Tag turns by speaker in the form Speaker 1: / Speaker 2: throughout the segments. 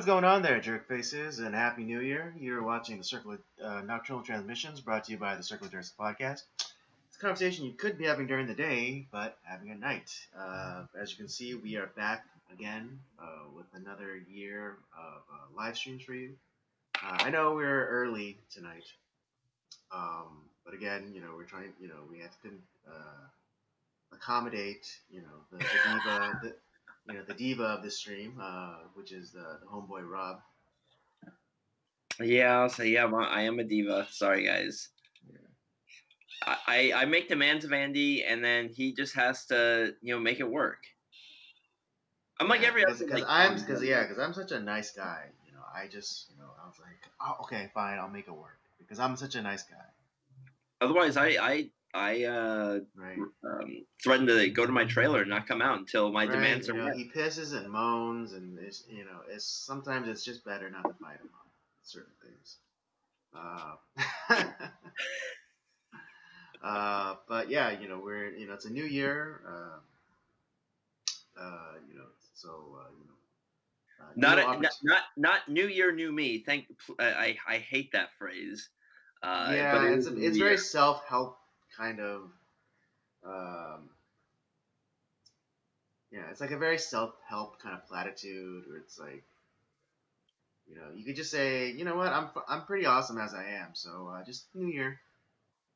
Speaker 1: going on there, jerk faces, and happy New Year! You're watching the Circle of Nocturnal Transmissions, brought to you by the Circle of Jerks podcast. It's a conversation you could be having during the day, but having at night. As you can see, we are back again with another year of live streams for you. I know we're early tonight, but again, we're trying. We have to accommodate, the diva, the diva of this stream, which is the homeboy Rob.
Speaker 2: Yeah, I'll say, I am a diva. Sorry, guys. I make demands of Andy, and then he just has to, make it work. I'm like every other.
Speaker 1: Because I'm such a nice guy. I just, I was like, oh, okay, fine, I'll make it work because I'm such a nice guy.
Speaker 2: Otherwise, I threaten to go to my trailer and not come out until my demands are met.
Speaker 1: He pisses and moans, and it's sometimes it's just better not to fight him on certain things. But yeah, we're it's a new year.
Speaker 2: Not New Year, new me. I hate that phrase.
Speaker 1: But it's very self-help kind of. It's like a very self-help kind of platitude, where it's like, you could just say, you know what, I'm pretty awesome as I am, so just New Year.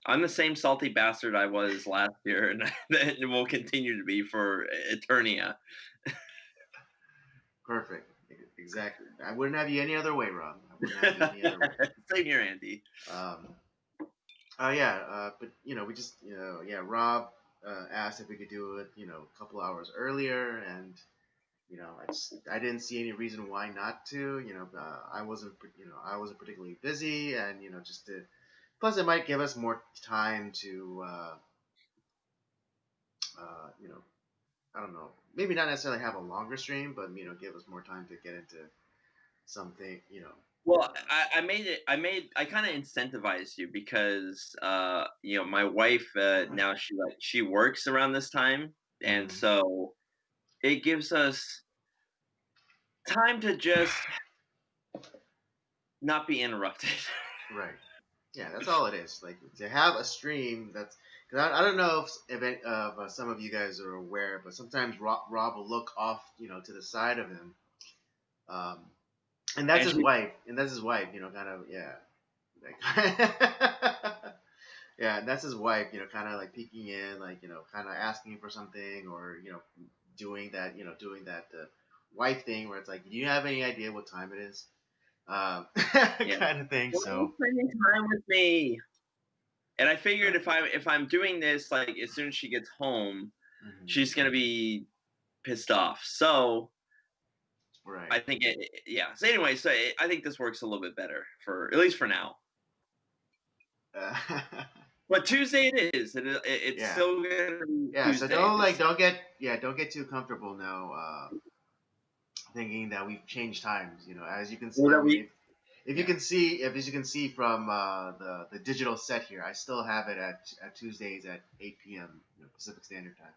Speaker 2: I'm the same salty bastard I was last year, and it will continue to be for Eternia.
Speaker 1: Perfect. Exactly. I wouldn't have you any other way, Rob. I wouldn't have you any other way.
Speaker 2: Same here, Andy.
Speaker 1: But we just, Rob asked if we could do it, a couple hours earlier, and I didn't see any reason why not to. I wasn't particularly busy, and just to. Plus, it might give us more time to, I don't know, maybe not necessarily have a longer stream, but give us more time to get into something,
Speaker 2: Well, I kind of incentivized you because, my wife now she works around this time, and so it gives us time to just not be interrupted.
Speaker 1: Right. Yeah, that's all it is. Like, to have a stream that's, because I don't know if some of you guys are aware, but sometimes Rob will look off, to the side of him, and that's his wife, kind of, yeah, yeah, and that's his wife, kind of like peeking in, like, kind of asking for something, or doing that wife thing where it's like, do you have any idea what time it is? Kind of thing. So
Speaker 2: spending time with me, and I figured if I'm doing this, like, as soon as she gets home, she's gonna be pissed off. So,
Speaker 1: right.
Speaker 2: I think So anyway, I think this works a little bit better at least for now. But Tuesday it is. It's still gonna be Tuesday.
Speaker 1: So don't get too comfortable now. Thinking that we've changed times, as you can see. If you can see from the digital set here, I still have it at Tuesdays at 8 p.m. Pacific Standard Time.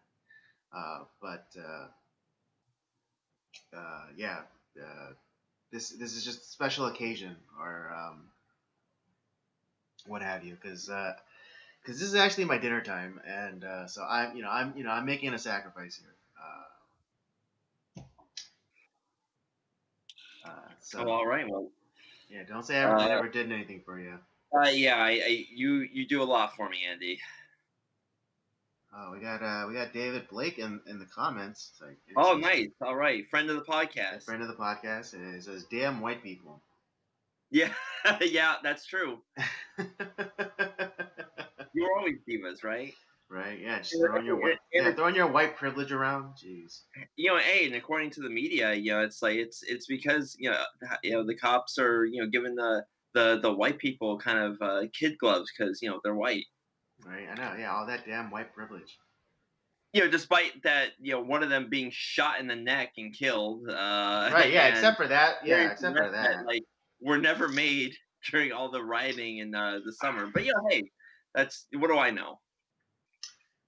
Speaker 1: This is just a special occasion, or what have you, because this is actually my dinner time, and so I'm making a sacrifice here.
Speaker 2: All right. Well.
Speaker 1: Yeah, don't say I never did anything for you.
Speaker 2: You do a lot for me, Andy.
Speaker 1: Oh, we got David Blake in the comments.
Speaker 2: Nice. All right, friend of the podcast.
Speaker 1: Friend of the podcast, and it says, "Damn white people."
Speaker 2: Yeah, yeah, that's true. You're always divas, right?
Speaker 1: Right, yeah, just throwing your white privilege around. Jeez.
Speaker 2: And according to the media, it's like it's because the cops are giving the white people kind of kid gloves because they're white.
Speaker 1: Right, I know. Yeah, all that damn white privilege.
Speaker 2: Despite that, one of them being shot in the neck and killed.
Speaker 1: Right. Yeah. Except for that. Yeah. Except for that.
Speaker 2: Like, were never made during all the rioting in the summer. But hey, that's what do I know?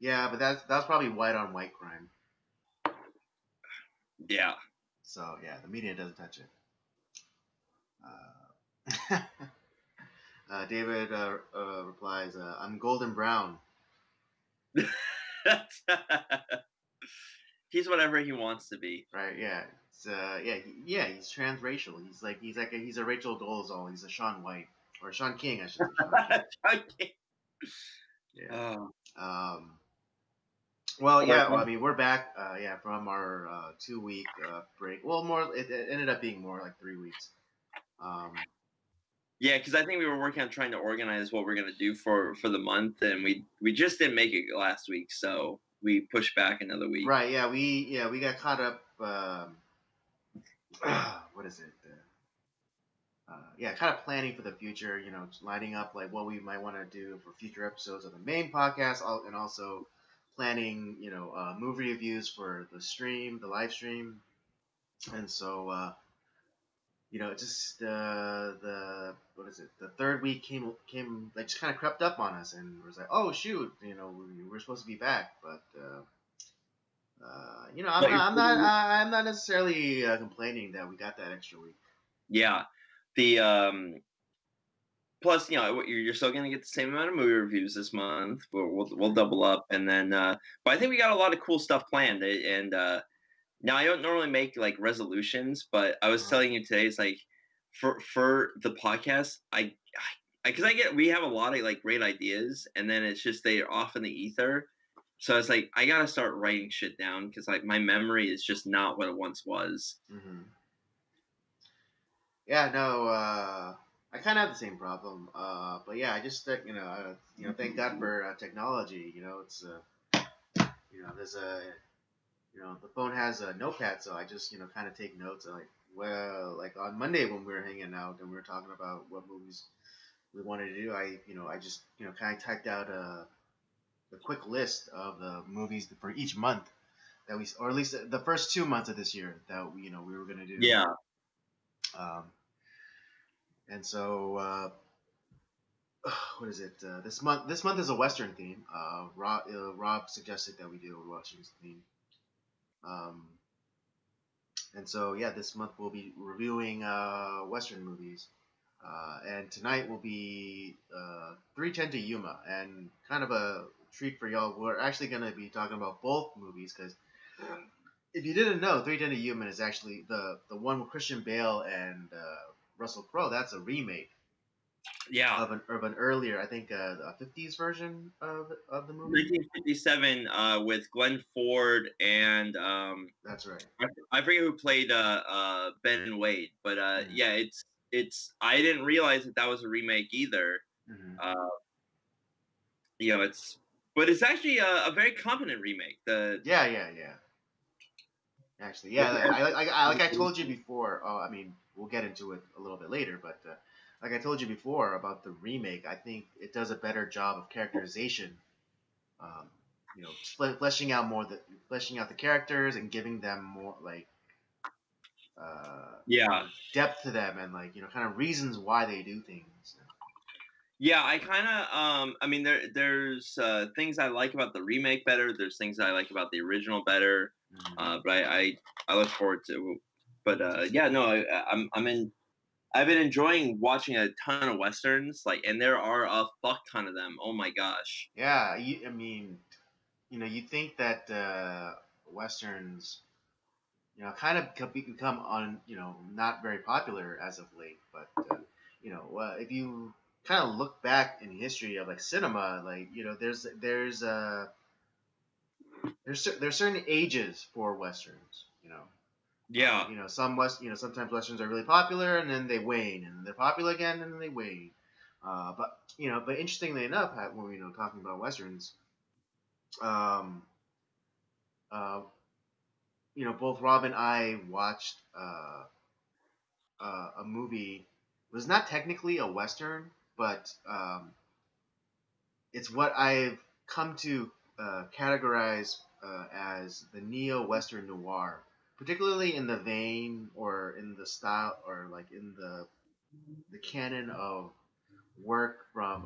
Speaker 1: Yeah, but that's probably white on white crime.
Speaker 2: Yeah.
Speaker 1: So yeah, the media doesn't touch it. David replies, "I'm golden brown."
Speaker 2: He's whatever he wants to be.
Speaker 1: Right? Yeah. He's transracial. He's a Rachel Dolezal. He's a Sean White or Sean King, I should say. Sean King. Yeah. Well, yeah. Well, I mean, we're back. From our 2 week break. Well, it ended up being more like 3 weeks.
Speaker 2: Yeah, because I think we were working on trying to organize what we're gonna do for the month, and we just didn't make it last week, so we pushed back another week.
Speaker 1: Right. Yeah. We got caught up. What is it? Kind of planning for the future. Lining up like what we might want to do for future episodes of the main podcast, and also planning, movie reviews for the live stream, and so just the what is it? The third week came like just kind of crept up on us, and was like, oh shoot, we're supposed to be back, but I'm not necessarily complaining that we got that extra week.
Speaker 2: Yeah, the plus, you're still gonna get the same amount of movie reviews this month, but we'll double up, and then but I think we got a lot of cool stuff planned, and now I don't normally make like resolutions, but I was telling you today, it's like for the podcast, because we have a lot of like great ideas, and then it's just they're off in the ether. So it's like I gotta start writing shit down because like my memory is just not what it once was.
Speaker 1: Mm-hmm. Yeah, no, I kind of have the same problem. But yeah, I just thank God for technology. It's there's the phone has a notepad, so I just kind of take notes. Like on Monday when we were hanging out and we were talking about what movies we wanted to do, I just kind of typed out a quick list of the movies for each month that or at least the first 2 months of this year that we were gonna do.
Speaker 2: Yeah.
Speaker 1: And so what is it? This month is a Western theme. Rob suggested that we do a Western theme. And so yeah, this month we'll be reviewing Western movies. And tonight will be 3:10 to Yuma, and kind of a treat for y'all. We're actually going to be talking about both movies because if you didn't know, 3:10 to Yuma is actually the one with Christian Bale and Russell Crowe. That's a remake.
Speaker 2: Yeah.
Speaker 1: Of an earlier, I think, a 50s version of the movie.
Speaker 2: 1957 with Glenn Ford and
Speaker 1: that's right.
Speaker 2: I forget who played Ben Wade, but yeah, it's I didn't realize that was a remake either.
Speaker 1: Mm-hmm.
Speaker 2: But it's actually a very competent remake.
Speaker 1: Yeah. Actually, yeah, like I told you before. I mean, we'll get into it a little bit later, but like I told you before about the remake, I think it does a better job of characterization. Fleshing out the characters and giving them more like depth to them and like kind of reasons why they do things.
Speaker 2: Yeah, I kind of I mean there's things I like about the remake better. There's things I like about the original better.
Speaker 1: Mm-hmm.
Speaker 2: But I look forward to. But I've been enjoying watching a ton of westerns, and there are a fuck ton of them. Oh my gosh.
Speaker 1: Yeah, I mean, you think that westerns, kind of become not very popular as of late, but if you kind of look back in history of like cinema, like there's certain ages for westerns,
Speaker 2: Yeah.
Speaker 1: Sometimes westerns are really popular and then they wane, and they're popular again and then they wane. But interestingly enough, when we talking about westerns, both Rob and I watched a movie. It was not technically a western, but it's what I've come to categorize as the neo-western noir, particularly in the vein or in the style or like in the canon of work from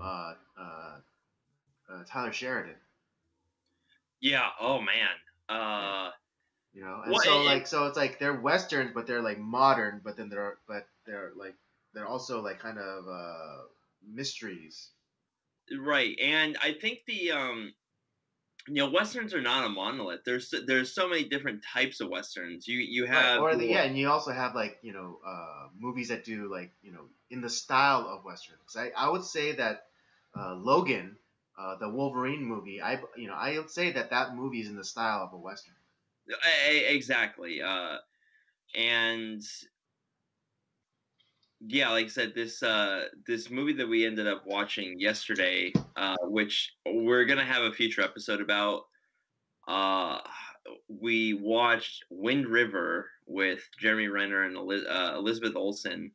Speaker 1: Tyler Sheridan.
Speaker 2: Yeah. Oh man.
Speaker 1: So it's like they're westerns, but they're like modern, but then they're also like kind of mysteries.
Speaker 2: Right, and I think westerns are not a monolith. There's so many different types of westerns. You
Speaker 1: Right,
Speaker 2: have
Speaker 1: or
Speaker 2: your
Speaker 1: and you also have like movies that do like in the style of western. Because I would say that Logan, the Wolverine movie, I would say that movie is in the style of a western.
Speaker 2: exactly, and yeah, like I said, this movie that we ended up watching yesterday, which we're gonna have a future episode about. Uh, we watched Wind River with Jeremy Renner and Elizabeth Olsen.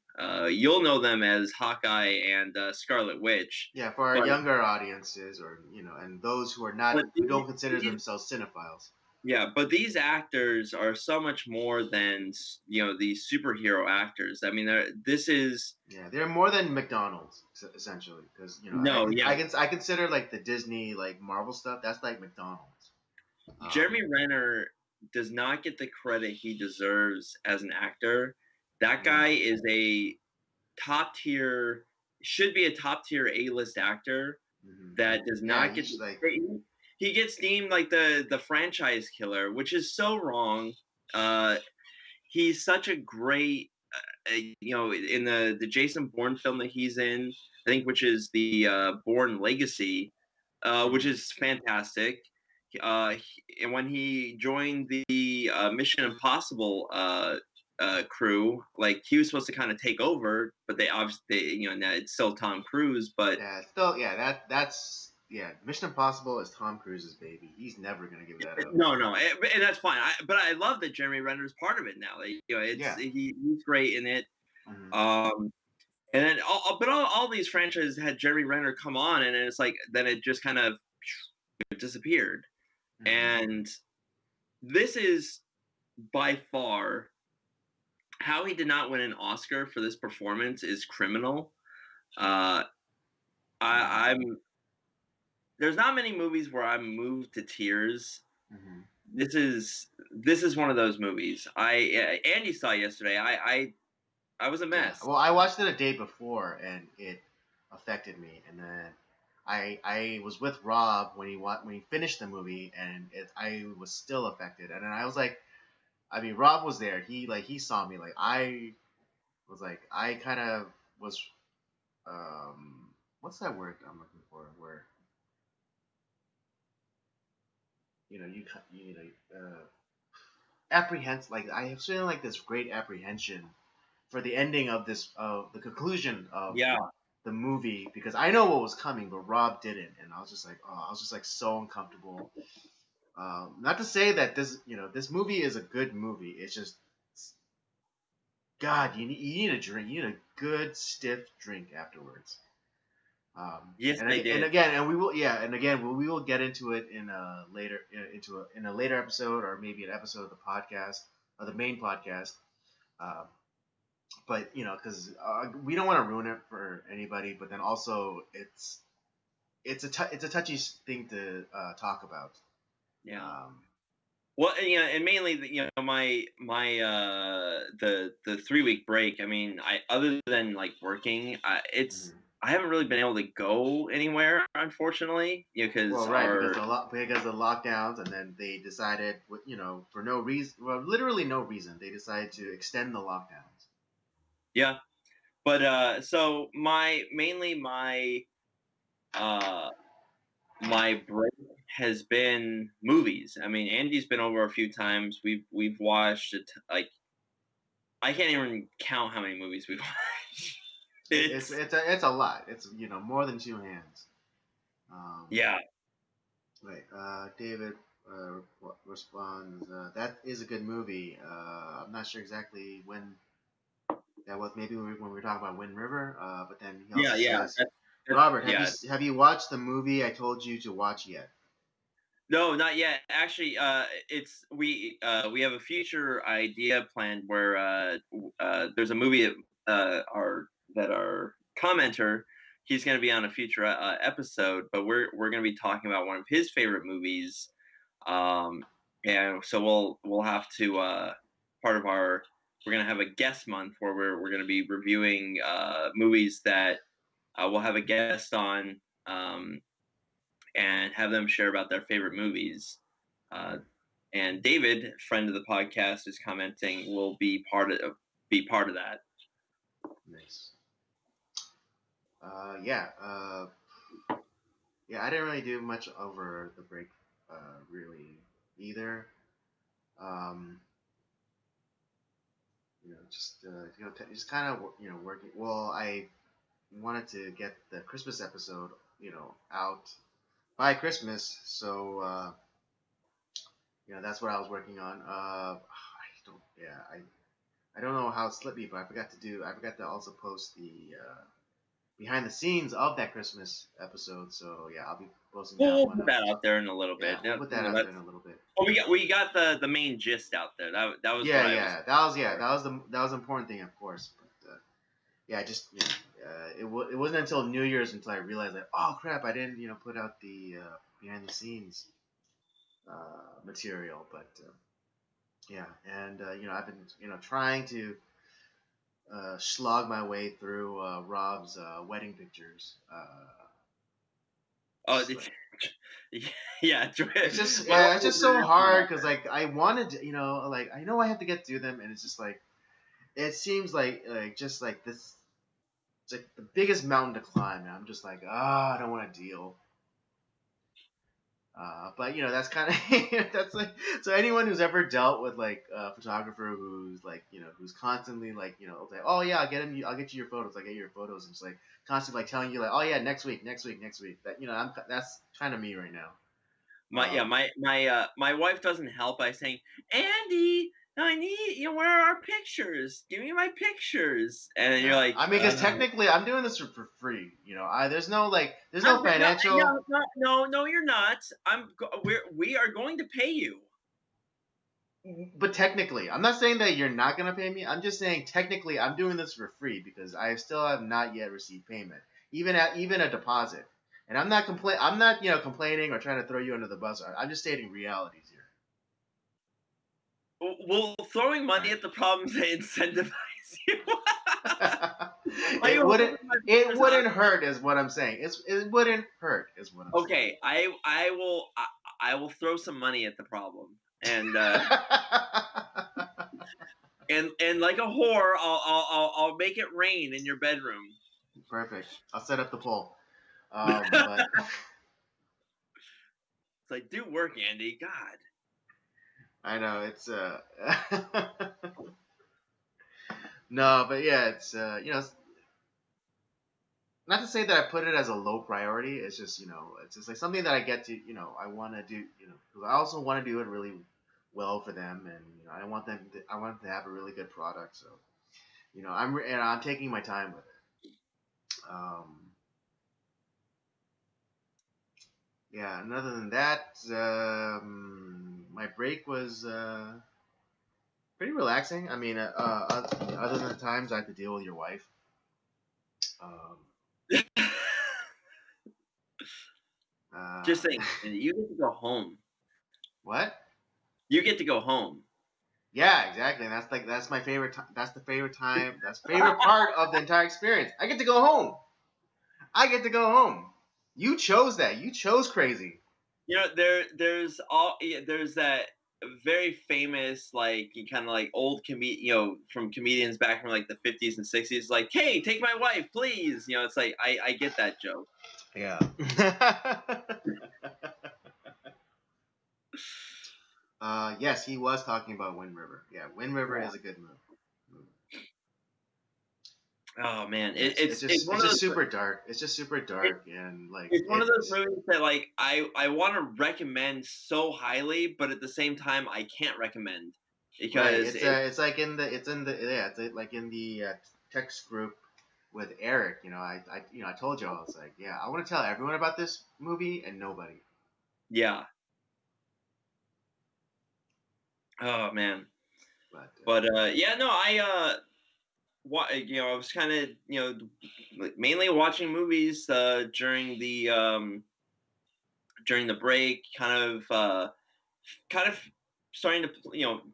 Speaker 2: You'll know them as Hawkeye and Scarlet Witch,
Speaker 1: Yeah, for our
Speaker 2: but
Speaker 1: younger audiences, or and those who are not
Speaker 2: but
Speaker 1: who don't consider themselves cinephiles.
Speaker 2: yeah, but these actors are so much more than these superhero actors. I mean, this is
Speaker 1: Yeah, they're more than McDonald's essentially, because
Speaker 2: no, yeah.
Speaker 1: I consider like the Disney like Marvel stuff. That's like McDonald's.
Speaker 2: Jeremy Renner does not get the credit he deserves as an actor. That guy is a top tier, should be a top tier A-list actor that does not get. He gets deemed like the franchise killer, which is so wrong. He's such a great, in the Jason Bourne film that he's in, I think, which is the Bourne Legacy, which is fantastic. And when he joined the Mission Impossible crew, like he was supposed to kind of take over, but they obviously, now it's still Tom Cruise, but
Speaker 1: yeah, still, yeah, that's Mission Impossible is Tom Cruise's baby. He's never gonna give that up.
Speaker 2: no, and that's fine. But I love that Jeremy Renner is part of it now. Like, he's great in it. And then, all these franchises had Jeremy Renner come on, and it's like then it just kind of disappeared. And this is by far how he did not win an Oscar for this performance is criminal. I'm there's not many movies where I'm moved to tears. This is one of those movies. Andy saw yesterday. I was a mess.
Speaker 1: Yeah. Well, I watched it a day before, and it affected me. And then I was with Rob when he finished the movie, and I was still affected. And then I was like, I mean, Rob was there. He saw me. Like I was like I kind of was what's that word I'm looking for? Where apprehensive. Like I have feeling like this great apprehension for the ending of the conclusion of the movie, because I know what was coming, but Rob didn't, and I was just like so uncomfortable. Not to say that this movie is a good movie. It's just, God, you need a drink. You need a good stiff drink afterwards.
Speaker 2: Yes,
Speaker 1: and,
Speaker 2: they did.
Speaker 1: And again, we will get into it in a later episode, or maybe an episode of the podcast, or the main podcast. But because we don't want to ruin it for anybody, but then also it's a touchy thing to talk about.
Speaker 2: Well, and mainly, my the 3-week break. I mean, other than like working, I haven't really been able to go anywhere, unfortunately. Because
Speaker 1: because of lockdowns, and then they decided, for no reason, well, literally no reason, they decided to extend the lockdowns.
Speaker 2: Yeah, but so my break has been movies. I mean, Andy's been over a few times. We've watched it. Like, I can't even count how many movies we've watched.
Speaker 1: It's a lot. It's more than two hands.
Speaker 2: Yeah.
Speaker 1: Right. David responds. That is a good movie. I'm not sure exactly when that was. Maybe when we were talking about Wind River. But then he also says, Robert, have you watched the movie I told you to watch yet?
Speaker 2: No, not yet. Actually, we have a future idea planned where there's a movie that our commenter, he's going to be on a future episode, but we're going to be talking about one of his favorite movies, and so we'll have to we're going to have a guest month where we're going to be reviewing movies that we'll have a guest on, and have them share about their favorite movies. And David, friend of the podcast, is commenting will be part of that.
Speaker 1: Nice. Yeah. Yeah. I didn't really do much over the break, really either. Um, just kind of working. Well, I wanted to get the Christmas episode, out by Christmas, so that's what I was working on. I don't know how it slipped me, but I forgot to also post the behind the scenes of that Christmas episode. So yeah, I'll be posting that
Speaker 2: We'll
Speaker 1: one
Speaker 2: put
Speaker 1: up.
Speaker 2: that out there in a little
Speaker 1: Yeah,
Speaker 2: bit.
Speaker 1: we'll put that out there in a little bit.
Speaker 2: Well, we got the main gist out there. That was
Speaker 1: Yeah,
Speaker 2: what
Speaker 1: yeah, that was the important thing, of course. But yeah, just it wasn't until New Year's until I realized like, oh crap, I didn't put out the behind the scenes material. But yeah, and I've been trying to slog my way through Rob's wedding pictures.
Speaker 2: Oh,
Speaker 1: Like,
Speaker 2: yeah.
Speaker 1: it's just so hard because like I wanted to, like I know I have to get through them, and it's just like it seems like just like this. It's like the biggest mountain to climb, and I'm just like, I don't want to deal. But that's kind of that's like so anyone who's ever dealt with like a photographer who's like who's constantly like like, oh yeah, I'll get you your photos, I get your photos, and it's like constantly like telling you like, oh yeah, next week that that's kind of me right now.
Speaker 2: My wife doesn't help by saying, Andy, I need where are our pictures? Give me my pictures. And then you're like,
Speaker 1: I mean, because technically I'm doing this for free. There's no financial.
Speaker 2: No, you're not. We are going to pay you.
Speaker 1: But technically, I'm not saying that you're not gonna pay me. I'm just saying technically I'm doing this for free because I still have not yet received payment, even a deposit. And I'm not complaining or trying to throw you under the bus. I'm just stating realities here.
Speaker 2: Well, throwing money at the problems that incentivize you.
Speaker 1: It wouldn't hurt, is what I'm saying. It wouldn't hurt, is what I'm saying.
Speaker 2: Okay, I will throw some money at the problem, and and like a whore, I'll make it rain in your bedroom.
Speaker 1: Perfect. I'll set up the pole. But
Speaker 2: it's like, do work, Andy. God.
Speaker 1: I know it's no, but yeah, it's not to say that I put it as a low priority. It's just it's just like something that I get to I want to do because I also want to do it really well for them, and I want them to have a really good product. So I'm taking my time with it. Yeah, and other than that, my break was pretty relaxing. I mean, other than the times I had to deal with your wife.
Speaker 2: Just saying, you get to go home.
Speaker 1: What?
Speaker 2: You get to go home.
Speaker 1: Yeah, exactly. And that's my favorite. That's the favorite time. That's the favorite part of the entire experience. I get to go home. You chose that. You chose crazy.
Speaker 2: There's that very famous like kind of like old from comedians back from like the 50s and 60s, like, hey, take my wife, please. It's like I get that joke.
Speaker 1: Yeah. Yes, he was talking about Wind River. Yeah, Wind River is a good movie.
Speaker 2: Oh man,
Speaker 1: it's just super dark. It's just super dark, and like
Speaker 2: it's one of those movies that like I want to recommend so highly, but at the same time I can't recommend because
Speaker 1: it's like in the text group with Eric. I told you, I was like, yeah, I want to tell everyone about this movie and nobody.
Speaker 2: Yeah. Oh man. But yeah, no, I was kind of mainly watching movies during the break, kind of starting to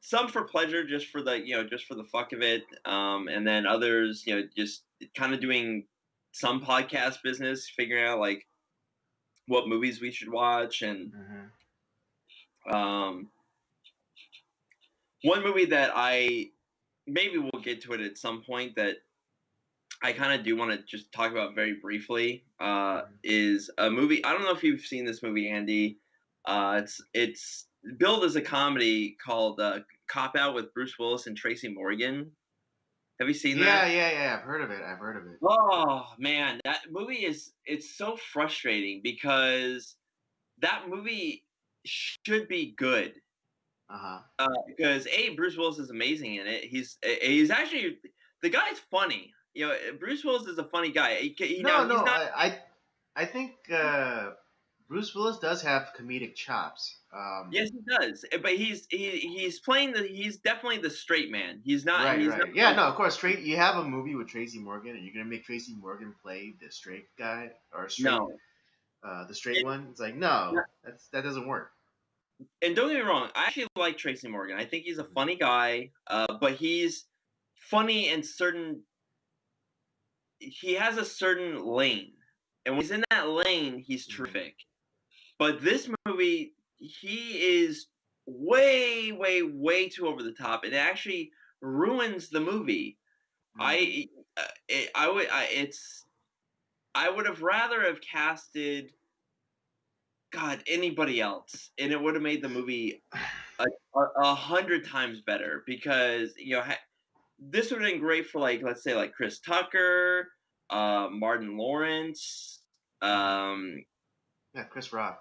Speaker 2: some for pleasure, just for the just for the fuck of it, and then others just kind of doing some podcast business, figuring out like what movies we should watch, and um, one movie that I maybe we'll get to it at some point that I kind of do want to just talk about very briefly is a movie. I don't know if you've seen this movie, Andy. It's billed as a comedy called Cop Out with Bruce Willis and Tracy Morgan. Have you seen that?
Speaker 1: Yeah. I've heard of it.
Speaker 2: Oh man, that movie it's so frustrating because that movie should be good. Because Bruce Willis is amazing in it. He's actually the guy's funny. You know, Bruce Willis is a funny guy. He's not.
Speaker 1: I think Bruce Willis does have comedic chops.
Speaker 2: Yes, he does. But he's playing he's definitely the straight man. He's not.
Speaker 1: Right,
Speaker 2: he's
Speaker 1: right.
Speaker 2: Not,
Speaker 1: yeah, no, of course. You have a movie with Tracy Morgan, and you're gonna make Tracy Morgan play the straight guy or straight, the straight one. It's like no, that doesn't work.
Speaker 2: And don't get me wrong, I actually like Tracy Morgan. I think he's a funny guy, but he's funny in certain. He has a certain lane, and when he's in that lane, he's terrific. But this movie, he is way, way, way too over the top. It actually ruins the movie. I would have rather have casted anybody else, and it would have made the movie 100 times better, because this would have been great for let's say Chris Tucker, Martin Lawrence,
Speaker 1: Chris Rock.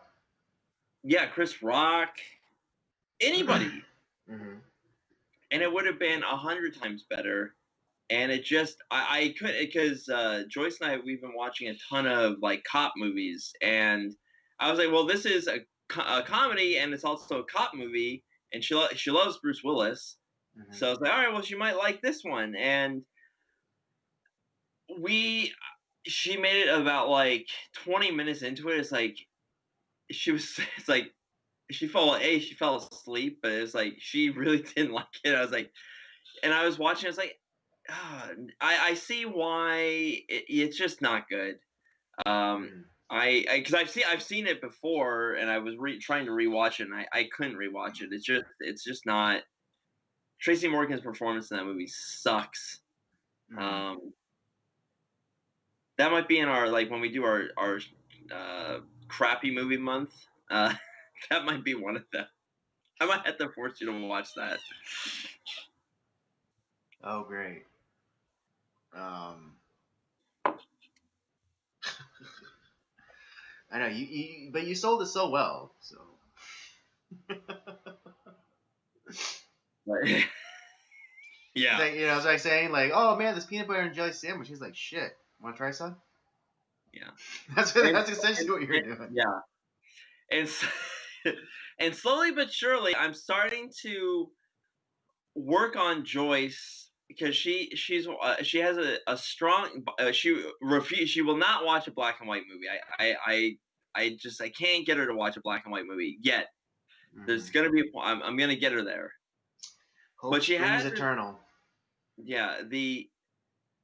Speaker 2: Yeah, Chris Rock. Anybody. And it would have been 100 times better. And it just, I couldn't, because Joyce and I, we've been watching a ton of cop movies, and I was like, well, this is a comedy, and it's also a cop movie, and she loves Bruce Willis, so I was like, all right, well, she might like this one, and she made it about 20 minutes into it. It's like she fell asleep, but it's like she really didn't like it. I was like, and I was watching, I was like, I see why it's just not good. Because I've seen it before, and I was trying to rewatch it, and I couldn't rewatch it. It's just not. Tracy Morgan's performance in that movie sucks. That might be in our when we do our crappy movie month. That might be one of them. I might have to force you to watch that.
Speaker 1: Oh, great. I know but you sold it so well. So.
Speaker 2: Yeah.
Speaker 1: It's like saying oh man, this peanut butter and jelly sandwich. He's like, shit. Want to try some?
Speaker 2: Yeah.
Speaker 1: That's essentially what you're doing.
Speaker 2: Yeah. And slowly but surely, I'm starting to work on Joyce, because she has a strong she will not watch a black and white movie. I can't get her to watch a black and white movie yet. There's gonna be I'm gonna get her there.
Speaker 1: Hope but she has eternal.
Speaker 2: Yeah,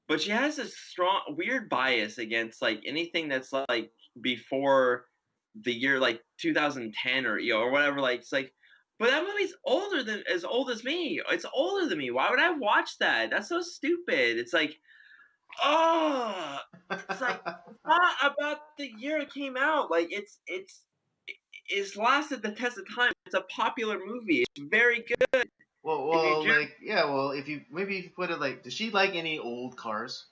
Speaker 2: but she has a strong weird bias against anything that's before the year 2010 or whatever. It's but that movie's as old as me. It's older than me. Why would I watch that? That's so stupid. It's it's not about the year it came out. It's lasted the test of time. It's a popular movie. It's very good.
Speaker 1: If you put it does she like any old cars?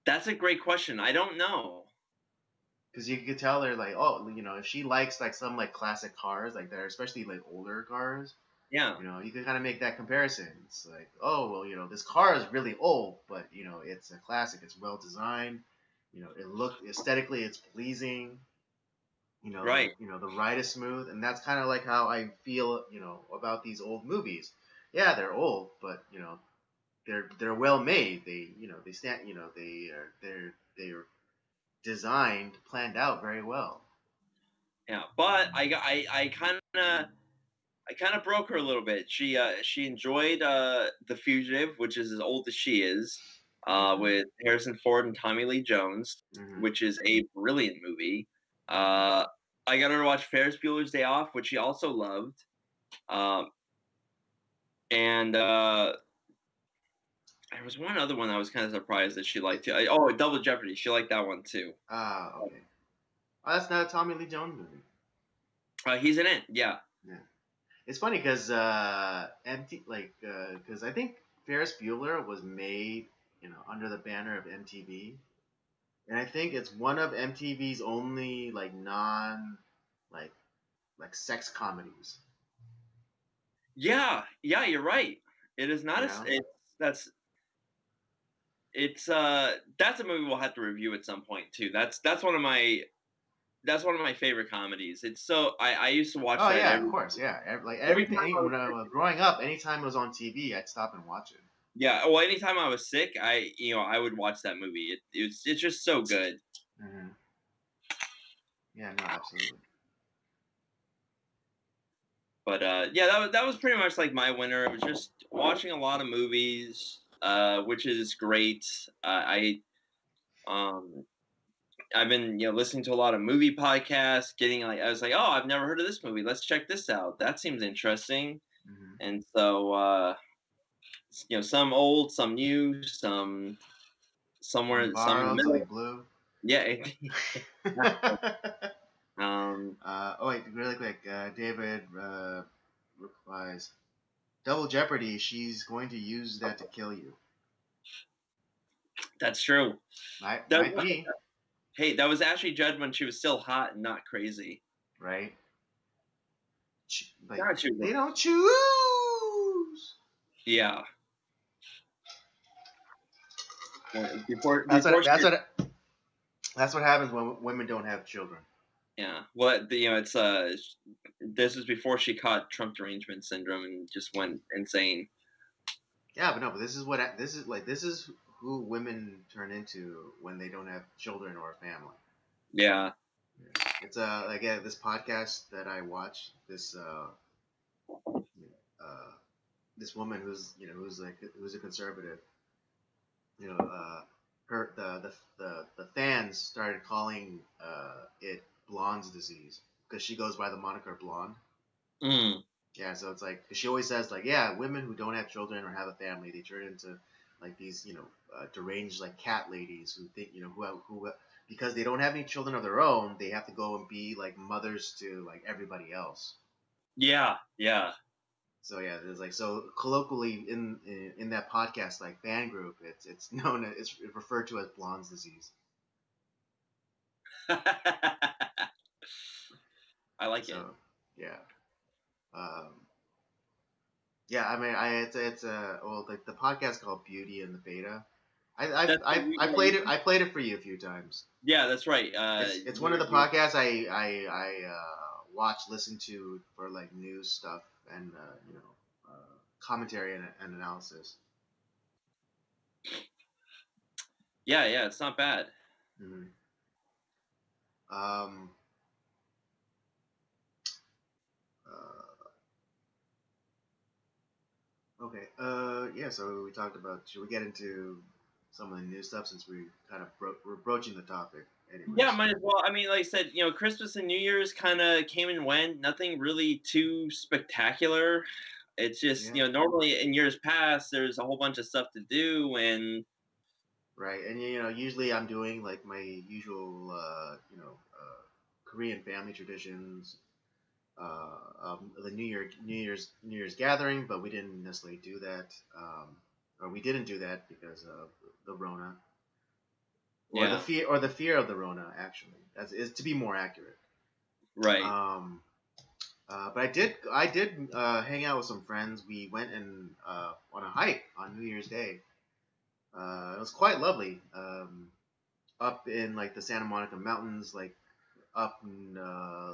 Speaker 2: That's a great question. I don't know.
Speaker 1: Because you could tell her if she likes some classic cars, they're especially older cars.
Speaker 2: Yeah.
Speaker 1: You could kind of make that comparison. It's this car is really old, but it's a classic. It's well designed. Aesthetically, it's pleasing.
Speaker 2: Right.
Speaker 1: The ride is smooth, and that's kind of how I feel, about these old movies. Yeah, they're old, but they're well made. They stand, they're designed, planned out very well.
Speaker 2: Yeah, but I kind of broke her a little bit. She enjoyed The Fugitive, which is as old as she is. with Harrison Ford and Tommy Lee Jones, which is a brilliant movie. I got her to watch Ferris Bueller's Day Off, which she also loved. And there was one other one I was kind of surprised that she liked too. Oh, Double Jeopardy. She liked that one too.
Speaker 1: Ah, okay. Oh, that's not a Tommy Lee Jones movie.
Speaker 2: He's in it. Yeah.
Speaker 1: Yeah. It's funny because because I think Ferris Bueller was made, under the banner of MTV, and I think it's one of MTV's only like non, like sex comedies.
Speaker 2: Yeah, you're right. It is not that's a movie we'll have to review at some point too. That's one of my favorite comedies. It's so I used to watch
Speaker 1: Oh
Speaker 2: that.
Speaker 1: yeah, of course, yeah. When I was growing up, anytime it was on TV, I'd stop and watch it.
Speaker 2: Yeah, well, anytime I was sick, I would watch that movie. It's just so good.
Speaker 1: Mm-hmm. Yeah, no, absolutely.
Speaker 2: But yeah, that was pretty much like my winter. It was just watching a lot of movies, which is great. I've been listening to a lot of movie podcasts. I was like, oh, I've never heard of this movie. Let's check this out. That seems interesting.
Speaker 1: Mm-hmm.
Speaker 2: And so some old, some new, somewhere in the middle.
Speaker 1: Blue.
Speaker 2: Yeah.
Speaker 1: Oh wait, really quick. David replies, "Double Jeopardy. She's going to use that to kill you."
Speaker 2: That's true.
Speaker 1: Might be.
Speaker 2: Hey, that was Ashley Judd when she was still hot and not crazy.
Speaker 1: Right. Like,
Speaker 2: they
Speaker 1: don't choose.
Speaker 2: Yeah.
Speaker 1: That's what happens when women don't have children.
Speaker 2: Yeah. Well, it's this was before she caught Trump derangement syndrome and just went insane.
Speaker 1: Yeah, but this is who women turn into when they don't have children or a family.
Speaker 2: Yeah.
Speaker 1: It's this podcast that I watch, this this woman who's a conservative, the fans started calling it Blonde's disease because she goes by the moniker Blonde. Yeah, so it's like, cause she always says like, yeah, women who don't have children or have a family, they turn into like these deranged like cat ladies who think who because they don't have any children of their own, they have to go and be like mothers to like everybody else.
Speaker 2: Yeah.
Speaker 1: So yeah, there's like, so colloquially in that podcast like fan group, it's referred to as Blonde's disease.
Speaker 2: I like it.
Speaker 1: Yeah. Yeah, I mean, it's like the podcast called Beauty and the Beta. I played it. I played it for you a few times.
Speaker 2: Yeah, that's right.
Speaker 1: It's one of the podcasts I watch, listen to for like news stuff and commentary and analysis.
Speaker 2: Yeah, it's not bad.
Speaker 1: Mm-hmm. Okay. Yeah. So we talked about. Should we get into some of the new stuff since we kind of we're broaching the topic? Anyways.
Speaker 2: Yeah, might as well. I mean, like I said, Christmas and New Year's kind of came and went. Nothing really too spectacular. It's just normally in years past, there's a whole bunch of stuff to do and.
Speaker 1: Right, and usually I'm doing like my usual Korean family traditions. The New Year's gathering, but we didn't necessarily do that, or we didn't do that because of the Rona, or the fear of the Rona. Actually, that is to be more accurate.
Speaker 2: Right.
Speaker 1: But I did hang out with some friends. We went on a hike on New Year's Day. It was quite lovely. Up in like the Santa Monica Mountains, like up in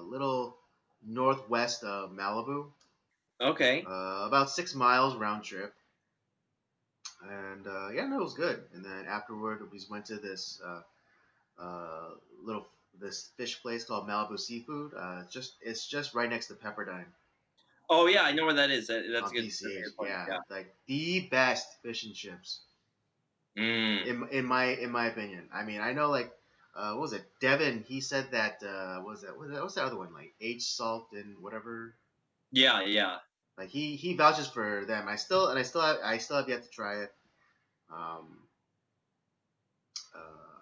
Speaker 1: little northwest of Malibu.
Speaker 2: Okay.
Speaker 1: About 6 miles round trip. And yeah, no, it was good. And then afterward, we went to this this fish place called Malibu Seafood. It's just right next to Pepperdine.
Speaker 2: Oh yeah, I know where that is. That's good.
Speaker 1: PCH, yeah, like the best fish and chips.
Speaker 2: Mm.
Speaker 1: In my opinion. I mean, I know like what was it? Devin, he said that what's that other one, like H Salt and whatever.
Speaker 2: Yeah, yeah.
Speaker 1: Like he vouches for them. I still have yet to try it. Um,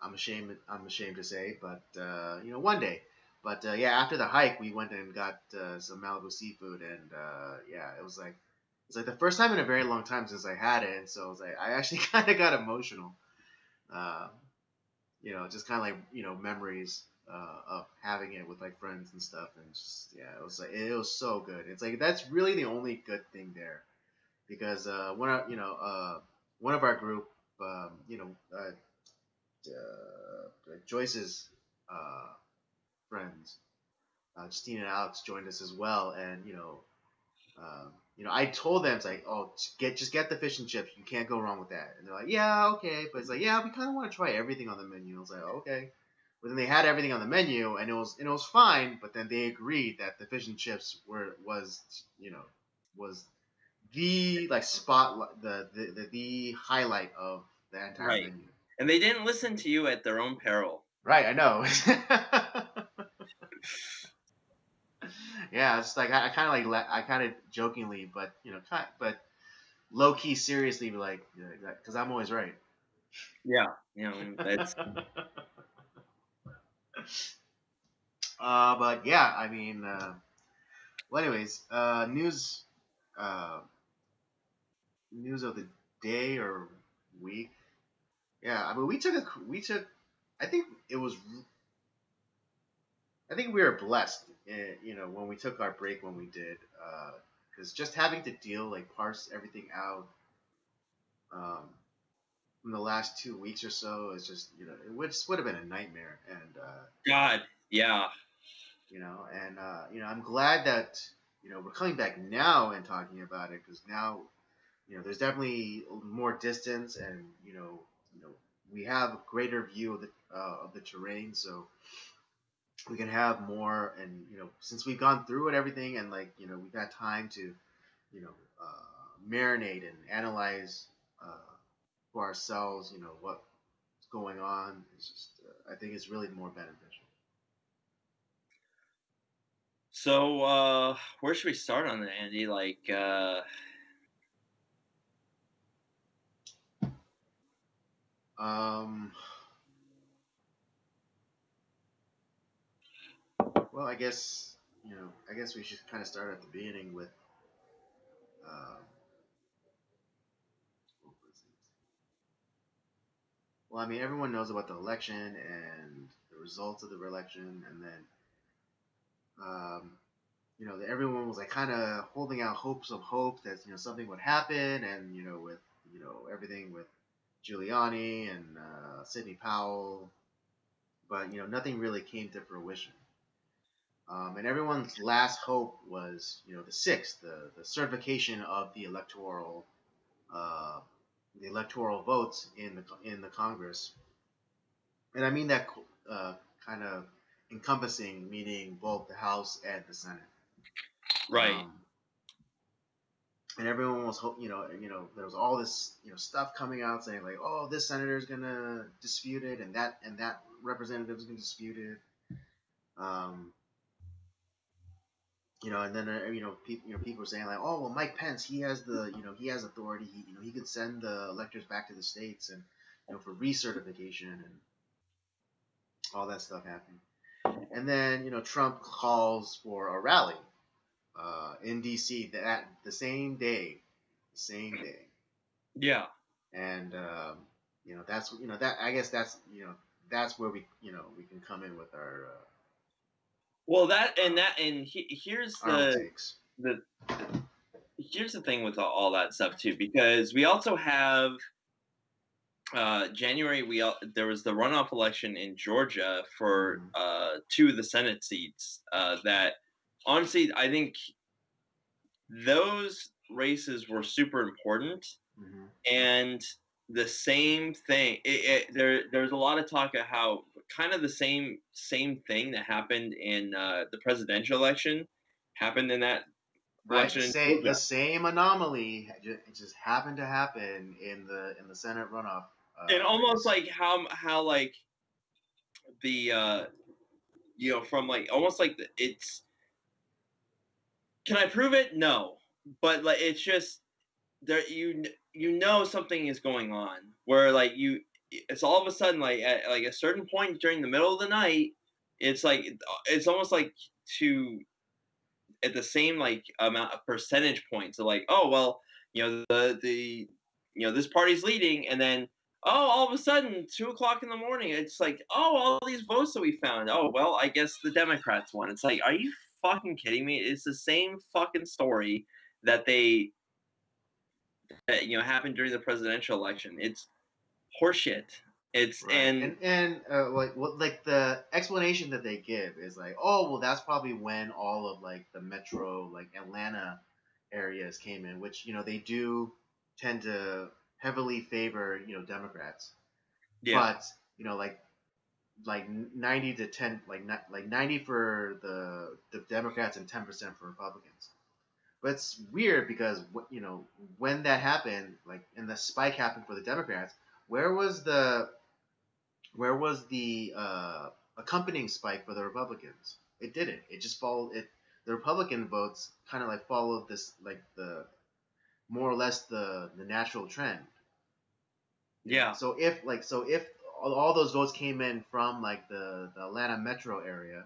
Speaker 1: I'm ashamed to say, but one day. But yeah, after the hike, we went and got some Malibu seafood, and yeah, it's like the first time in a very long time since I had it, and so I was like, I actually kind of got emotional. Uh, just kind of like memories of having it with like friends and stuff, and just yeah, it was so good. It's like that's really the only good thing there because one of our group, um, you know, uh, Joyce's uh, friends, Justine and Alex joined us as well, and I told them it's like, oh, just get the fish and chips. You can't go wrong with that. And they're like, yeah, okay, but it's like, yeah, we kind of want to try everything on the menu. I was like, okay. But then they had everything on the menu, and it was fine. But then they agreed that the fish and chips was the like spot the highlight of the entire
Speaker 2: Right.
Speaker 1: menu.
Speaker 2: And they didn't listen to you at their own peril.
Speaker 1: Right, I know. Yeah, it's like I kind of I kind of jokingly, but but low key seriously, be like, because I'm always right.
Speaker 2: Yeah, that's
Speaker 1: But yeah, I mean, well, anyways, uh, news of the day or week. Yeah, I mean, we took. I think it was. I think we were blessed, when we took our break when we did, because just having to parse everything out, um, in the last 2 weeks or so is just would have been a nightmare, and
Speaker 2: God. Yeah.
Speaker 1: I'm glad that we're coming back now and talking about it because now there's definitely more distance and we have a greater view of the terrain, so we can have more and since we've gone through it everything and we've had time to you know marinate and analyze for ourselves what's going on. It's just I think it's really more beneficial.
Speaker 2: So, where should we start on that, Andy?
Speaker 1: Um, well, I guess we should kind of start at the beginning with um, what was it? Well, I mean, everyone knows about the election and the results of the election, and then everyone was like kind of holding out hopes of hope that something would happen, and with everything with Giuliani and Sidney Powell, but nothing really came to fruition. And everyone's last hope was the sixth, the certification of uh, the electoral votes in the Congress, and I mean that kind of encompassing, meaning both the House and the Senate.
Speaker 2: Right.
Speaker 1: Um, and everyone was there was all this stuff coming out saying like, oh, this senator is gonna dispute it, and that representative is gonna dispute it. Um, and then people were saying like, oh, well, Mike Pence, he has authority. He could send the electors back to the states and for recertification and all that stuff happening. And then Trump calls for a rally in D.C. that the same day,
Speaker 2: Yeah.
Speaker 1: and that's that I guess that's where we can come in with
Speaker 2: Well, here's
Speaker 1: our own takes.
Speaker 2: the here's the thing with all that stuff too, because we also have January. There was the runoff election in Georgia for
Speaker 1: Mm-hmm.
Speaker 2: two of the Senate seats. That honestly, I think those races were super important,
Speaker 1: Mm-hmm.
Speaker 2: and the same thing. There's a lot of talk of how kind of the same thing that happened in the presidential election happened in that
Speaker 1: Right,
Speaker 2: election in
Speaker 1: the
Speaker 2: Georgia.
Speaker 1: same anomaly. It just happened to happen in the Senate runoff
Speaker 2: And almost
Speaker 1: race.
Speaker 2: like how like the from like almost like it's can I prove it? No, but like it's just there you know something is going on where like it's all of a sudden like at like a certain point during the middle of the night it's like it's almost like to at the same like amount of percentage points so like oh well the this party's leading and then oh all of a sudden 2 o'clock in the morning it's like oh all these votes that we found oh well I guess the Democrats won. It's like are you fucking kidding me? It's the same fucking story that they that happened during the presidential election. It's horseshit. It's
Speaker 1: Right,
Speaker 2: and
Speaker 1: like what like the explanation that they give is like, oh well, that's probably when all of like the metro like Atlanta areas came in, which they do tend to heavily favor Democrats,
Speaker 2: yeah,
Speaker 1: but like 90 to 10 like 90 for the Democrats and 10% for Republicans. But it's weird because when that happened, like and the spike happened for the Democrats, where was the accompanying spike for the Republicans? It didn't. It just followed it. The Republican votes kind of like followed this, like the more or less the natural trend.
Speaker 2: yeah,
Speaker 1: So if all those votes came in from like the Atlanta metro area,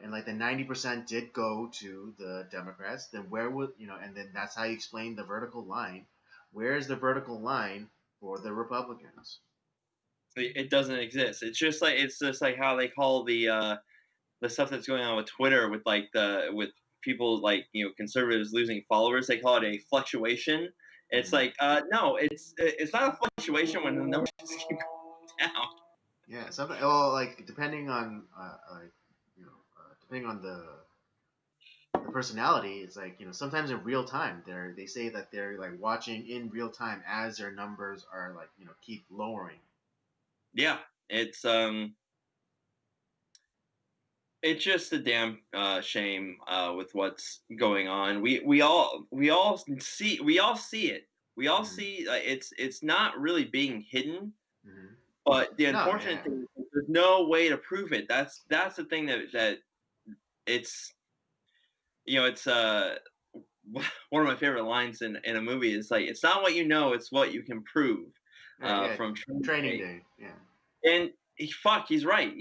Speaker 1: and like the 90% did go to the Democrats, then where would and then that's how you explain the vertical line. Where is the vertical line for the Republicans?
Speaker 2: it doesn't exist. It's just like how they call the stuff that's going on with Twitter with like the with people like conservatives losing followers. They call it a fluctuation. It's
Speaker 1: Mm-hmm.
Speaker 2: like no, it's not a fluctuation when the numbers just keep going down.
Speaker 1: Yeah, something. Well, like depending on depending on the personality, it's like sometimes in real time they say that they're like watching in real time as their numbers are like keep lowering.
Speaker 2: Yeah, it's it's just a damn shame with what's going on. We all see it. We all
Speaker 1: Mm-hmm.
Speaker 2: see it's not really being hidden.
Speaker 1: Mm-hmm.
Speaker 2: But the
Speaker 1: No,
Speaker 2: unfortunate
Speaker 1: yeah,
Speaker 2: thing is there's no way to prove it. That's the thing that it's it's one of my favorite lines in a movie is like it's not what you know, it's what you can prove
Speaker 1: yeah, yeah.
Speaker 2: from Training
Speaker 1: Training
Speaker 2: Day.
Speaker 1: day, yeah.
Speaker 2: And he's right.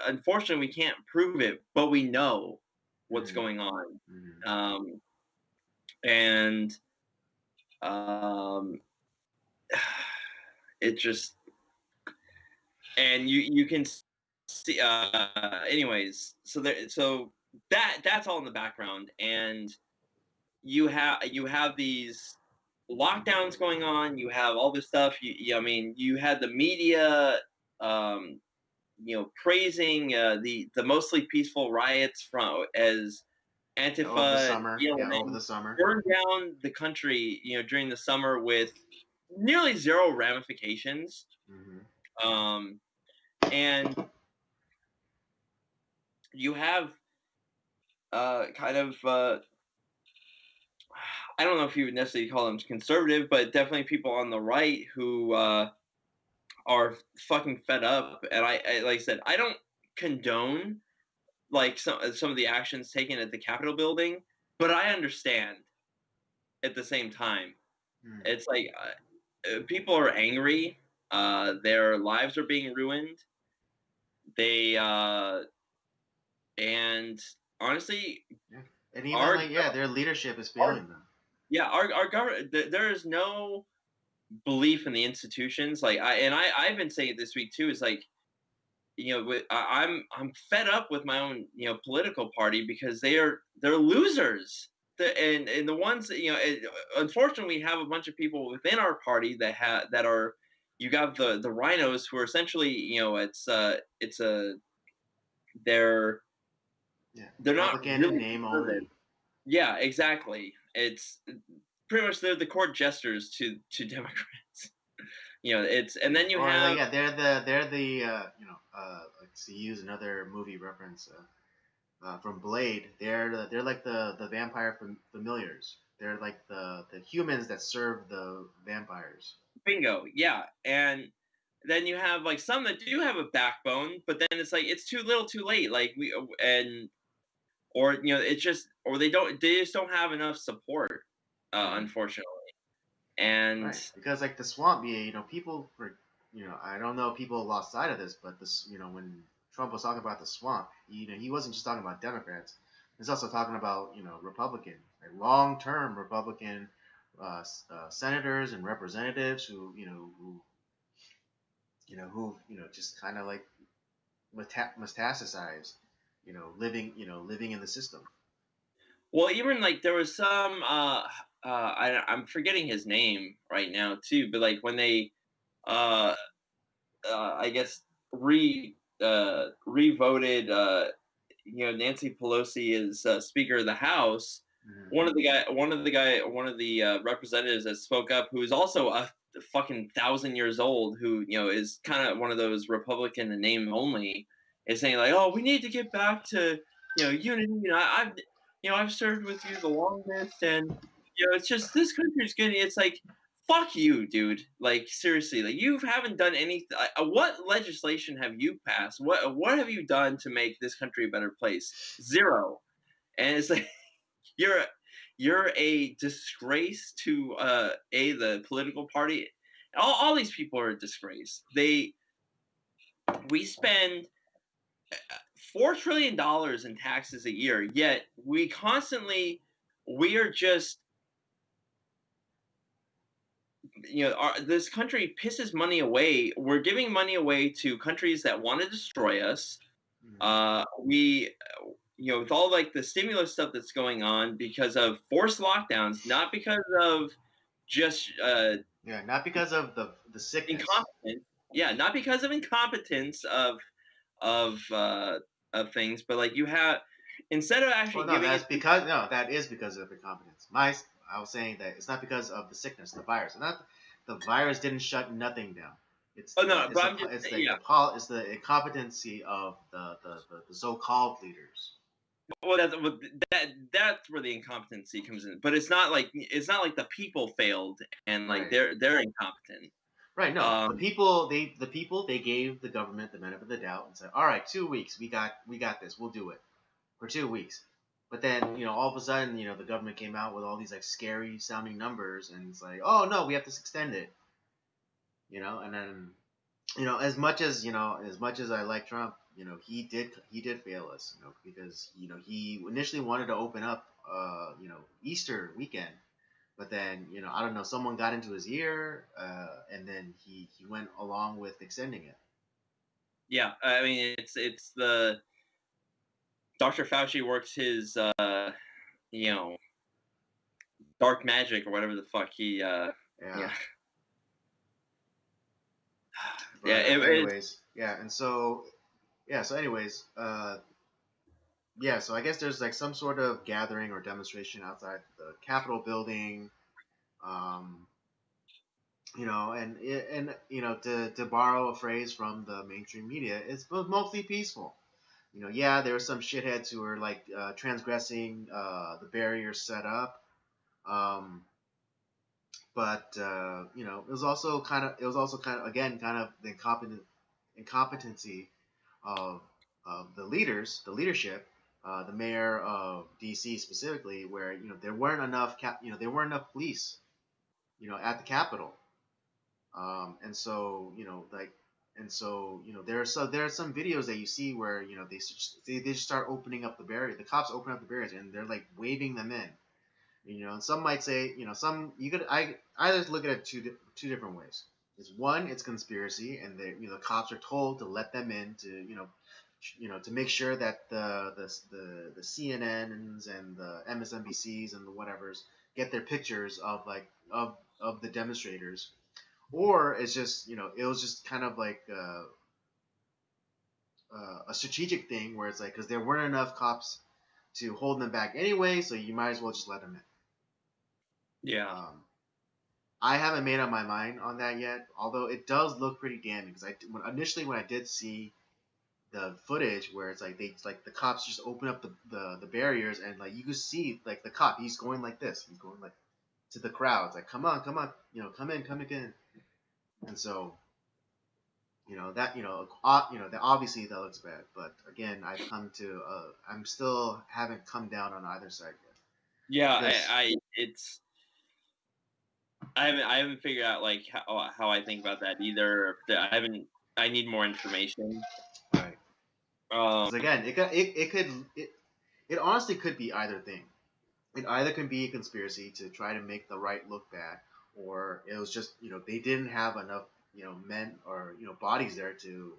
Speaker 2: Unfortunately we can't prove it, but we know what's
Speaker 1: Mm-hmm.
Speaker 2: going on.
Speaker 1: Mm-hmm.
Speaker 2: Um, and um, it just and you can see anyways so that's all in the background and you have these lockdowns going on, you have all this stuff I mean you had the media um praising the mostly peaceful riots from as
Speaker 1: Yeah, over the
Speaker 2: Antifa and
Speaker 1: summer, yeah, over
Speaker 2: BLM
Speaker 1: the summer.
Speaker 2: burned down the country during the summer with nearly zero ramifications.
Speaker 1: Mm-hmm.
Speaker 2: um and you have kind of I don't know if you would necessarily call them conservative, but definitely people on the right who are fucking fed up. And I like I said, I don't condone like some of the actions taken at the Capitol building, but I understand at the same time.
Speaker 1: Mm-hmm.
Speaker 2: It's like people are angry. Their lives are being ruined. They and honestly,
Speaker 1: Yeah. And even
Speaker 2: our
Speaker 1: like yeah, their leadership is
Speaker 2: our
Speaker 1: failing them.
Speaker 2: yeah, our government. There is no belief in the institutions. Like I've been saying it this week too. Is like I'm fed up with my own political party because they're losers. And the ones that unfortunately we have a bunch of people within our party that are you got the rhinos who are essentially it's a they're
Speaker 1: Yeah,
Speaker 2: they're not
Speaker 1: Republican in
Speaker 2: really
Speaker 1: name
Speaker 2: conservative.
Speaker 1: only.
Speaker 2: Yeah, exactly. It's pretty much they're the court jesters to Democrats. It's and
Speaker 1: Yeah,
Speaker 2: then you
Speaker 1: or like
Speaker 2: have
Speaker 1: yeah, they're the like to use another movie reference from Blade. They're like the vampire familiars. They're like the humans that serve the vampires.
Speaker 2: Bingo, yeah. And then you have like some that do have a backbone, but then it's like it's too little, too late. Like and or it's just or they just don't have enough support,
Speaker 1: Mm.
Speaker 2: unfortunately. And
Speaker 1: Right, because like the swamp, people were, I don't know, if people lost sight of this, but this, when Trump was talking about the swamp, he wasn't just talking about Democrats. He's also talking about, Republican, like long-term Republican senators and representatives who just kind of like metastasized, living in the system.
Speaker 2: well, even like there was some I'm forgetting his name right now too, but like when they uh I guess revoted Nancy Pelosi as Speaker of the House.
Speaker 1: Mm-hmm.
Speaker 2: One of the representatives that spoke up, who is also a fucking 1,000 years old, who is kind of one of those Republican in name only, is saying like, oh, we need to get back to unity. I've served with you the longest, and it's just this country's getting. It's like fuck you, dude. Like seriously, like you haven't done anything. What legislation have you passed? What have you done to make this country a better place? Zero. And it's like you're you're a disgrace to the political party. All these people are a disgrace. We spend $4 trillion in taxes a year, yet we are just this country pisses money away. We're giving money away to countries that want to destroy us.
Speaker 1: Mm-hmm.
Speaker 2: We, with all like the stimulus stuff that's going on because of forced lockdowns, not because of just
Speaker 1: Yeah, not because of the sickness.
Speaker 2: incompetence. Yeah, not because of incompetence of uh, of things, but like you have instead of
Speaker 1: Well,
Speaker 2: actually
Speaker 1: no,
Speaker 2: giving it.
Speaker 1: that is because of incompetence. I was saying that it's not because of the sickness, the virus. Not the virus didn't shut nothing down.
Speaker 2: Oh no, but I'm just yeah.
Speaker 1: It's the incompetency of the so-called leaders.
Speaker 2: Well, that's where the incompetency comes in. But it's not like the people failed and like
Speaker 1: Right.
Speaker 2: they're incompetent.
Speaker 1: Right. No,
Speaker 2: Um,
Speaker 1: the people they gave the government the benefit of the doubt and said, all right, 2 weeks, we got this, we'll do it for 2 weeks. But then, all of a sudden, the government came out with all these like scary sounding numbers, and it's like, oh no, we have to extend it. And then, as much as I like Trump, he did fail us, because he initially wanted to open up, Easter weekend, but then, I don't know, someone got into his ear, and then he went along with extending it.
Speaker 2: yeah, I mean it's the Dr. Fauci works his you know dark magic or whatever the fuck he
Speaker 1: Yeah.
Speaker 2: yeah yeah
Speaker 1: But
Speaker 2: it,
Speaker 1: anyways, yeah, and so yeah, so anyways, yeah, so I guess there's like some sort of gathering or demonstration outside the Capitol building, um, and to borrow a phrase from the mainstream media, it's mostly peaceful. Yeah, there were some shitheads who were like transgressing the barriers set up, um, but it was also kind of again kind of the incompetency of the leadership, the mayor of DC specifically, where there weren't enough police, at the Capitol, and so there are some videos that you see where they just start opening up the barrier. The cops open up the barriers and they're like waving them in. And some might say, some you could I just look at it two different ways. It's one, it's conspiracy, and the cops are told to let them in to to make sure that the CNNs and the MSNBCs and the whatevers get their pictures of like of the demonstrators, or it's just it was just kind of like a strategic thing where it's like because there weren't enough cops to hold them back anyway, so you might as well just let them in.
Speaker 2: yeah
Speaker 1: I haven't made up my mind on that yet, although it does look pretty damning because initially when I did see the footage where it's like the cops just open up the barriers and like you could see like the cop, he's going like this, he's going like to the crowds like come on, come in. And so that obviously that looks bad. But again, I'm still haven't come down on either side yet
Speaker 2: Yeah,
Speaker 1: because
Speaker 2: I haven't figured out like how I think about that either. I need more information.
Speaker 1: right.
Speaker 2: Um,
Speaker 1: Because again, it honestly could be either thing. It either can be a conspiracy to try to make the right look bad, or it was just they didn't have enough men or bodies there to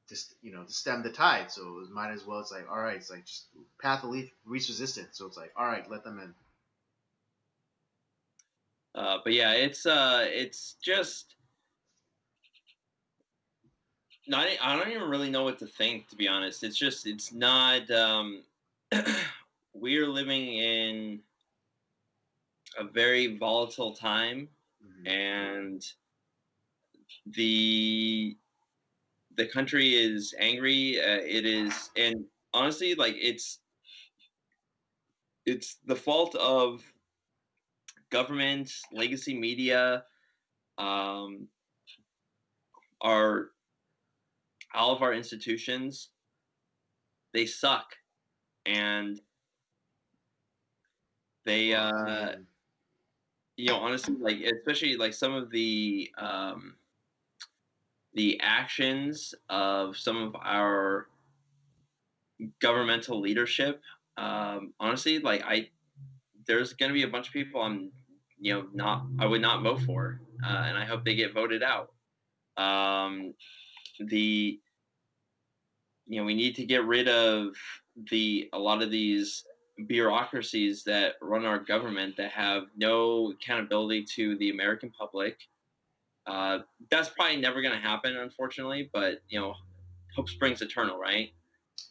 Speaker 1: just to stem the tide. So it might as well. It's like all right, it's like just path of least resistance. So it's like all right, let them in.
Speaker 2: but yeah, it's just not. I don't even really know what to think, to be honest. It's not. We're living in a very volatile time,
Speaker 1: Hmm.
Speaker 2: and the the country is angry. It is, and honestly, like it's the fault of government, legacy media, um, our all of our institutions. They suck, and they
Speaker 1: Well, I mean,
Speaker 2: honestly, like especially like some of the actions of some of our governmental leadership. Honestly, like there's going to be a bunch of people not I would not vote for, and I hope they get voted out. Um, the we need to get rid of a lot of these bureaucracies that run our government that have no accountability to the American public. Uh, that's probably never going to happen, unfortunately. But hope springs eternal, right?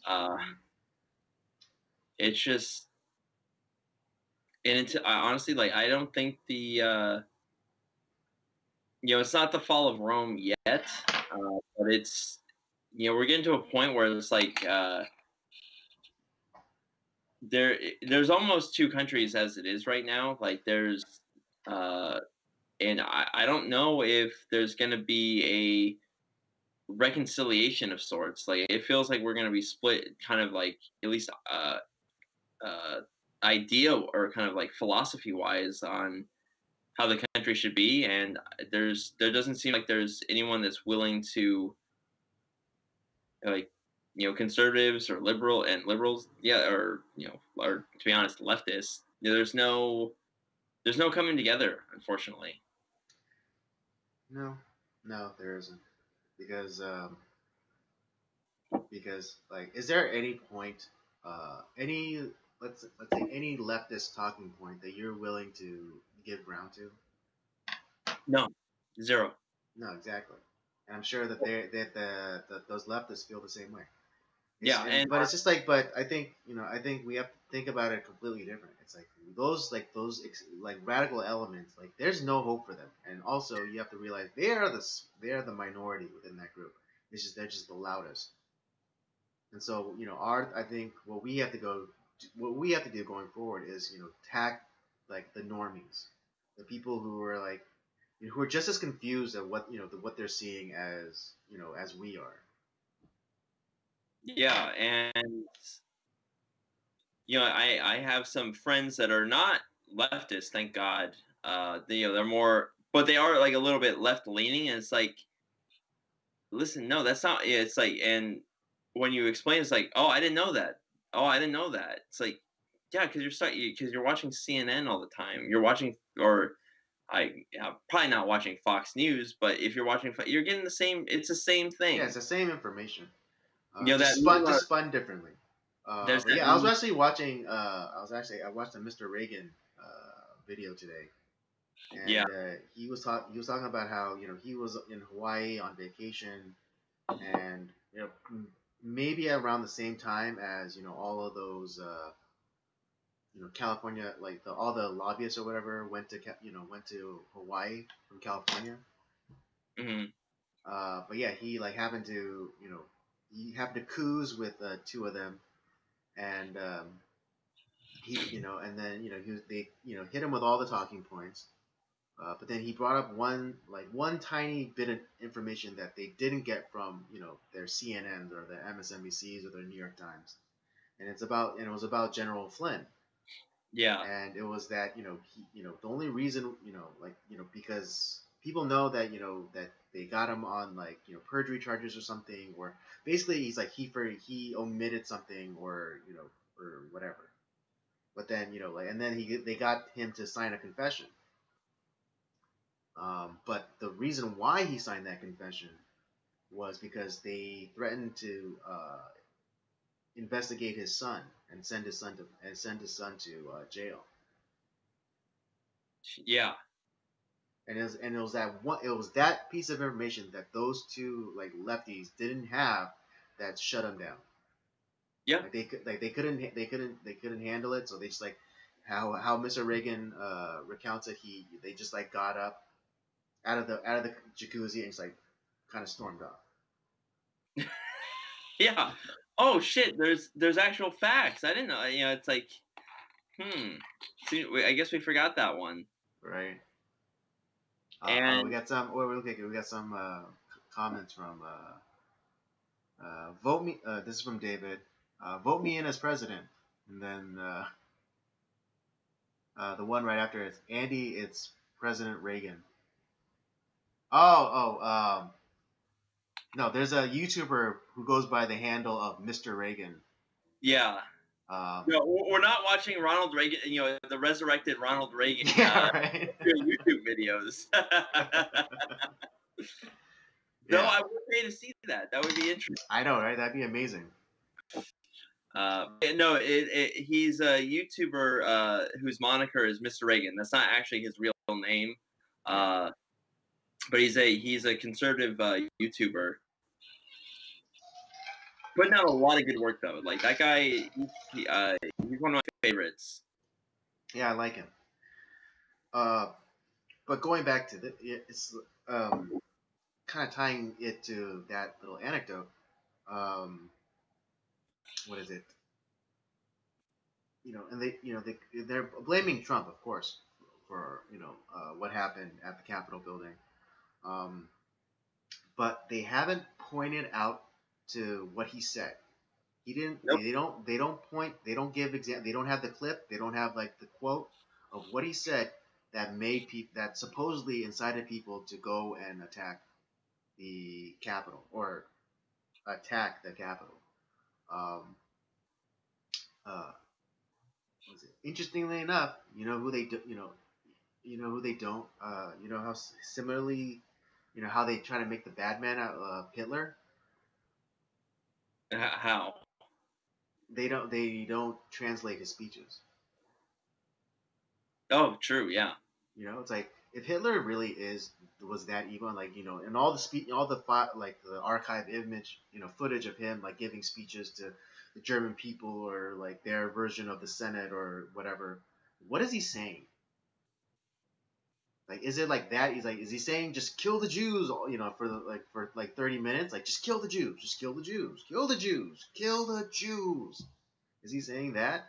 Speaker 2: Uh,
Speaker 1: mhm.
Speaker 2: it's just, and I honestly, like, I don't think it's not the fall of Rome yet, but it's, we're getting to a point where it's like there's almost two countries as it is right now. Like uh, and I don't know if there's going to be a reconciliation of sorts. Like it feels like we're going to be split, kind of like at least uh, idea or kind of like philosophy wise on how the country should be, and there doesn't seem like there's anyone that's willing to like conservatives or liberals, yeah, or to be honest, leftists. There's no coming together, unfortunately.
Speaker 1: No, no, there isn't because like, is there any point, any let's say any leftist talking point that you're willing to give ground to?
Speaker 2: No, zero.
Speaker 1: No, exactly. And I'm sure that those leftists feel the same way.
Speaker 2: Yeah, and
Speaker 1: But it's just like, but I think we have to think about it completely different. It's like radical elements, like there's no hope for them. And also you have to realize they are the minority within that group. It's just they're just the loudest. And so, our I think what we have to do going forward is, tack like the normies, the people who are like, who are just as confused at what they're seeing as we are.
Speaker 2: yeah, and I have some friends that are not leftists, thank God. They're more, but they are like a little bit left leaning, and it's like, listen, no, that's not. Yeah, it's like, and when you explain, it's like, oh, I didn't know that. Oh, I didn't know that. It's like, yeah, because you're watching CNN all the time. You're watching, or probably not watching Fox News, but if you're watching, you're getting the same. It's the same
Speaker 1: Yeah,
Speaker 2: thing.
Speaker 1: it's the same information,
Speaker 2: That
Speaker 1: just spun differently.
Speaker 2: there's
Speaker 1: But
Speaker 2: that
Speaker 1: yeah, I was
Speaker 2: meme.
Speaker 1: actually watching. I watched a Mr. Reagan video today,
Speaker 2: Yeah.
Speaker 1: and he was talking about how he was in Hawaii on vacation, and maybe around the same time as all of those California, like all the lobbyists or whatever went to Hawaii from California.
Speaker 2: Hmm.
Speaker 1: But yeah, he like happened to he happened to cruise with two of them, and he and then he was, they hit him with all the talking points, But then he brought up one tiny bit of information that they didn't get from their CNNs or their MSNBCs or their New York Times, and it was about General Flynn.
Speaker 2: Yeah.
Speaker 1: And it was that the only reason because people know that that they got him on perjury charges or something, or basically he's like he omitted something or or whatever. But then and then they got him to sign a confession. But the reason why he signed that confession was because they threatened to investigate his son and send his son to jail.
Speaker 2: Yeah.
Speaker 1: And it was that piece of information that those two lefties didn't have that shut him down.
Speaker 2: Yeah.
Speaker 1: They couldn't handle it, so they just how Mr. Reagan recounts it. They just got up out of the jacuzzi and just kind of stormed off.
Speaker 2: Yeah. Oh shit! There's actual facts. I didn't know. It's like, See, I guess we forgot that one.
Speaker 1: Right.
Speaker 2: And
Speaker 1: we got some. We got some comments from vote me. This is from David. Vote me in as president, and then the one right after is Andy. It's President Reagan. No, there's a YouTuber who goes by the handle of Mr. Reagan.
Speaker 2: yeah. No, we're not watching Ronald Reagan. The resurrected Ronald Reagan.
Speaker 1: Yeah, right.
Speaker 2: YouTube videos. Though I would pay to see that. That would be interesting.
Speaker 1: I know, right? That'd be amazing.
Speaker 2: No, he's a YouTuber whose moniker is Mr. Reagan. That's not actually his real name, but he's a conservative YouTuber. Putting out a lot of good work though. Like that guy, he's one of my favorites.
Speaker 1: Yeah, I like him. But going back to it's kind of tying it to that little anecdote. What is it? And they're blaming Trump, of course, for what happened at the Capitol building. But they haven't pointed out to what he said. He didn't.
Speaker 2: Nope.
Speaker 1: They don't point. They don't give exam. They don't have the clip. They don't have the quote of what he said that made people that supposedly incited people to go and attack the Capitol or attack the Capitol. Was it? Interestingly enough, you know who they do, you know who they don't. You know how similarly, how they try to make the bad man out of Hitler.
Speaker 2: How?
Speaker 1: They don't translate his speeches.
Speaker 2: Oh, true. Yeah.
Speaker 1: It's like if Hitler really was that evil, and all the archive image, footage of him giving speeches to the German people or their version of the Senate or whatever. What is he saying? Is it that? Is he saying just kill the Jews? For 30 minutes, just kill the Jews, just kill the Jews, kill the Jews, kill the Jews. Is he saying that?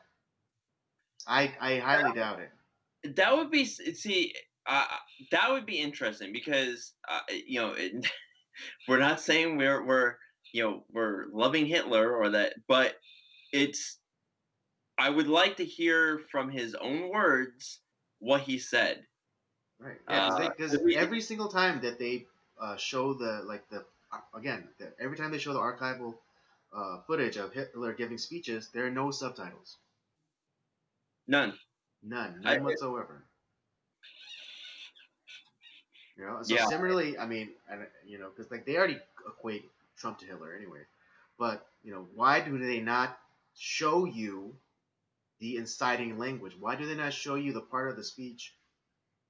Speaker 1: I highly doubt it.
Speaker 2: That would be that would be interesting because we're not saying we're loving Hitler or that, but I would like to hear from his own words what he said.
Speaker 1: Right. Yeah, because every single time that they show every time they show the archival footage of Hitler giving speeches, there are no subtitles.
Speaker 2: None
Speaker 1: whatsoever. So similarly, I mean, because they already equate Trump to Hitler anyway. But why do they not show you the inciting language? Why do they not show you the part of the speech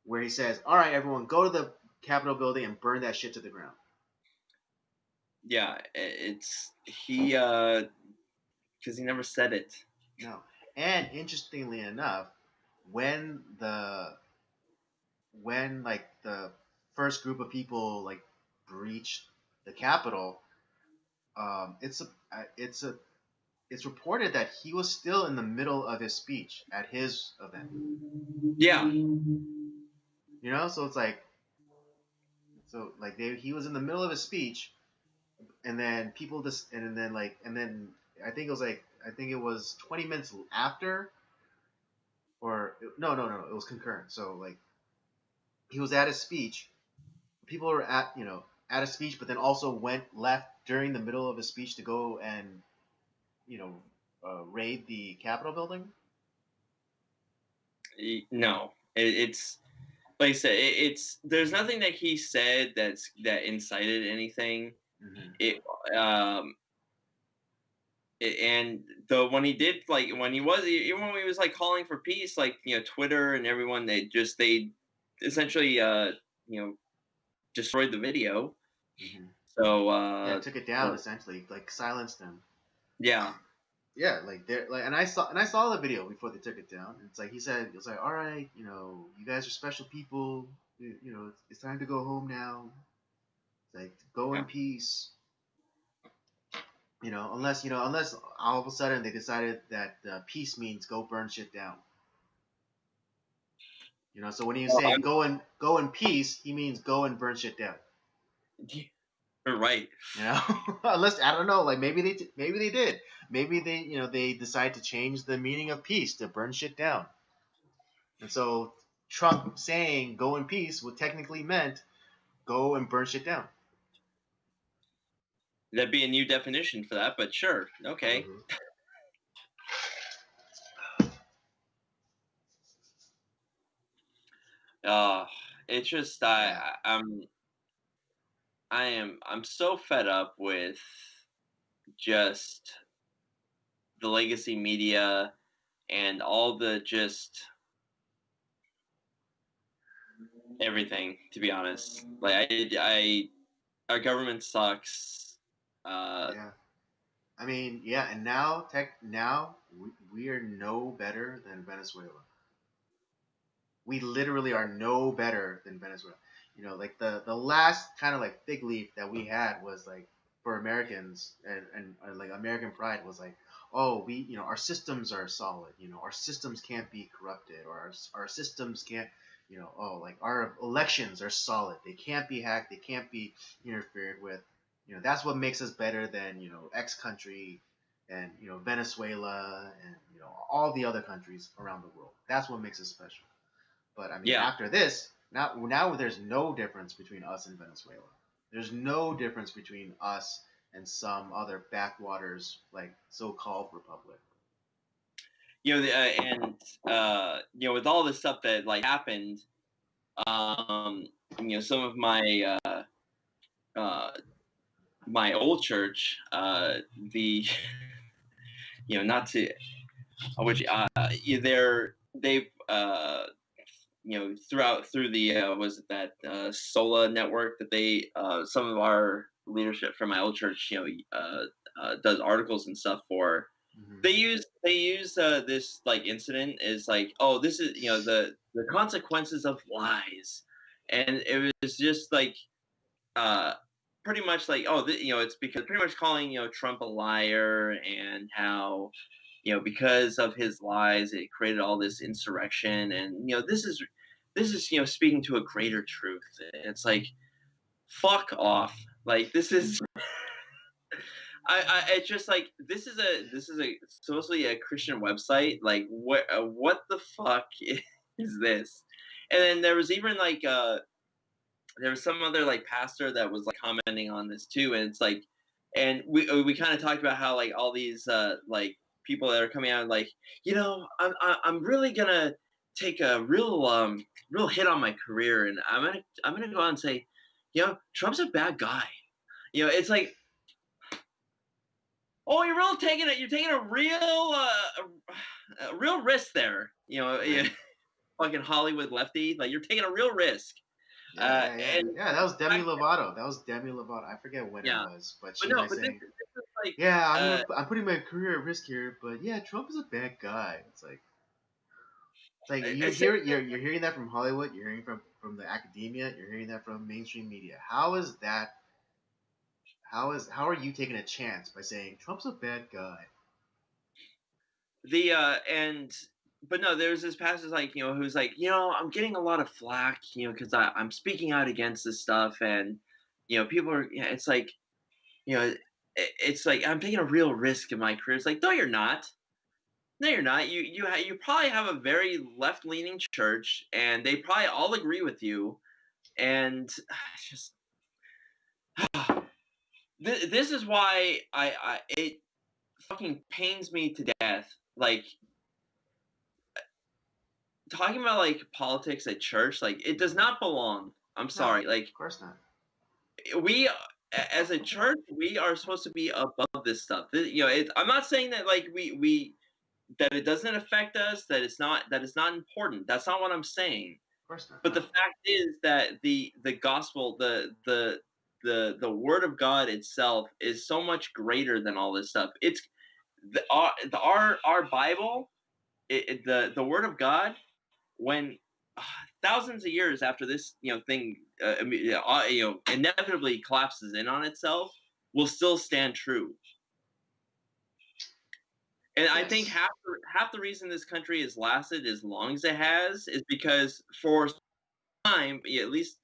Speaker 1: where he says, "All right, everyone, go to the Capitol building and burn that shit to the ground"?
Speaker 2: Yeah, it's because he never said it.
Speaker 1: No, and interestingly enough, when the first group of people breached the Capitol, it's reported that he was still in the middle of his speech at his event.
Speaker 2: Yeah.
Speaker 1: You know, so it's like, he was in the middle of his speech, and then people just, and then I think it was 20 minutes after, or no, it was concurrent. So like he was at his speech, people were at a speech, but then also went left during the middle of his speech to go and you know raid the Capitol building.
Speaker 2: No, it's like I said, it's there's nothing that he said that incited anything.
Speaker 1: Mm-hmm.
Speaker 2: It and the when he did like when he was even when he was like calling for peace, like Twitter and everyone, they essentially destroyed the video.
Speaker 1: Mm-hmm.
Speaker 2: So
Speaker 1: Yeah, took it down
Speaker 2: so
Speaker 1: essentially, like silenced him.
Speaker 2: yeah.
Speaker 1: Yeah, like and I saw the video before they took it down. It's like he said, it was like, all right, you guys are special people. It's time to go home now. It's like go in
Speaker 2: Yeah.
Speaker 1: peace. Unless all of a sudden they decided that peace means go burn shit down. So when you
Speaker 2: Well,
Speaker 1: say go in peace, he means go and burn shit down.
Speaker 2: you're right.
Speaker 1: Unless I don't know, like maybe they did, maybe they decide to change the meaning of peace to burn shit down, and so Trump saying go in peace would technically meant go and burn shit down.
Speaker 2: That'd be a new definition for that, but sure, okay.
Speaker 1: Mm-hmm.
Speaker 2: Uh, it's just
Speaker 1: Yeah.
Speaker 2: I'm so fed up with just the legacy media and all the just everything. To be honest, like our government sucks.
Speaker 1: Yeah. I mean, yeah, and now we are no better than Venezuela. We literally are no better than Venezuela. Like the last kind of like fig leaf that we had was like for Americans and like American pride was like, oh, our systems are solid. Our systems can't be corrupted, or our systems can't, oh, like our elections are solid. They can't be hacked. They can't be interfered with. That's what makes us better than X country and Venezuela and all the other countries around the world. That's what makes us special. But I mean,
Speaker 2: Yeah,
Speaker 1: after this, now there's no difference between us and Venezuela. There's no difference between us and some other backwaters like so-called republic.
Speaker 2: and with all this stuff that like happened, um, some of uh, my old church, the not to which they've through the was it that Sola network that they some of our leadership from my old church does articles and stuff for.
Speaker 1: Mm-hmm.
Speaker 2: They use this like incident is like, oh, this is the consequences of lies, and it was just like uh pretty much like, oh, it's because pretty much calling Trump a liar, and how because of his lies it created all this insurrection, and this is speaking to a greater truth. It's like, fuck off. Like, this is it's just like, this is a supposedly a Christian website. Like, what the fuck is this? And then there was even like there was some other like pastor that was like commenting on this too, and it's like, and we kind of talked about how like all these like people that are coming out like, I'm really gonna take a real hit on my career, and I'm gonna go out and say, Trump's a bad guy. It's like, oh, you're taking a real risk there.
Speaker 1: Right.
Speaker 2: Fucking Hollywood lefty, like, you're taking a real risk. And
Speaker 1: Yeah. That was Demi Lovato. I forget when it
Speaker 2: yeah,
Speaker 1: was, but
Speaker 2: but
Speaker 1: she was
Speaker 2: no,
Speaker 1: like
Speaker 2: but this
Speaker 1: saying,
Speaker 2: is like,
Speaker 1: "Yeah,
Speaker 2: uh,
Speaker 1: I'm putting my career at risk here, but yeah, Trump is a bad guy." It's like you're hearing that from Hollywood. You're hearing from the academia. You're hearing that from mainstream media. How is that? How are you taking a chance by saying Trump's a bad guy?
Speaker 2: and but no, there's this passage like, who's like, I'm getting a lot of flack, because I'm speaking out against this stuff, and people are, it's like, it's like I'm taking a real risk in my career. It's like, no, you're not. No, you're not. You probably have a very left leaning church, and they probably all agree with you. And it's just this is why it fucking pains me to death. Like talking about like politics at church, like it does not belong. I'm
Speaker 1: No,
Speaker 2: sorry. Like
Speaker 1: of course not.
Speaker 2: we as a church, we are supposed to be above this stuff. I'm not saying that like we that it doesn't affect us, that it's not important. That's not what I'm saying.
Speaker 1: Of course not.
Speaker 2: But the
Speaker 1: No.
Speaker 2: fact is that the gospel, the word of God itself is so much greater than all this stuff. It's our Bible, the word of God, when thousands of years after this thing inevitably collapses in on itself, will still stand true. And I think
Speaker 1: Yes.
Speaker 2: half the reason this country has lasted as long as it has is because for time, at least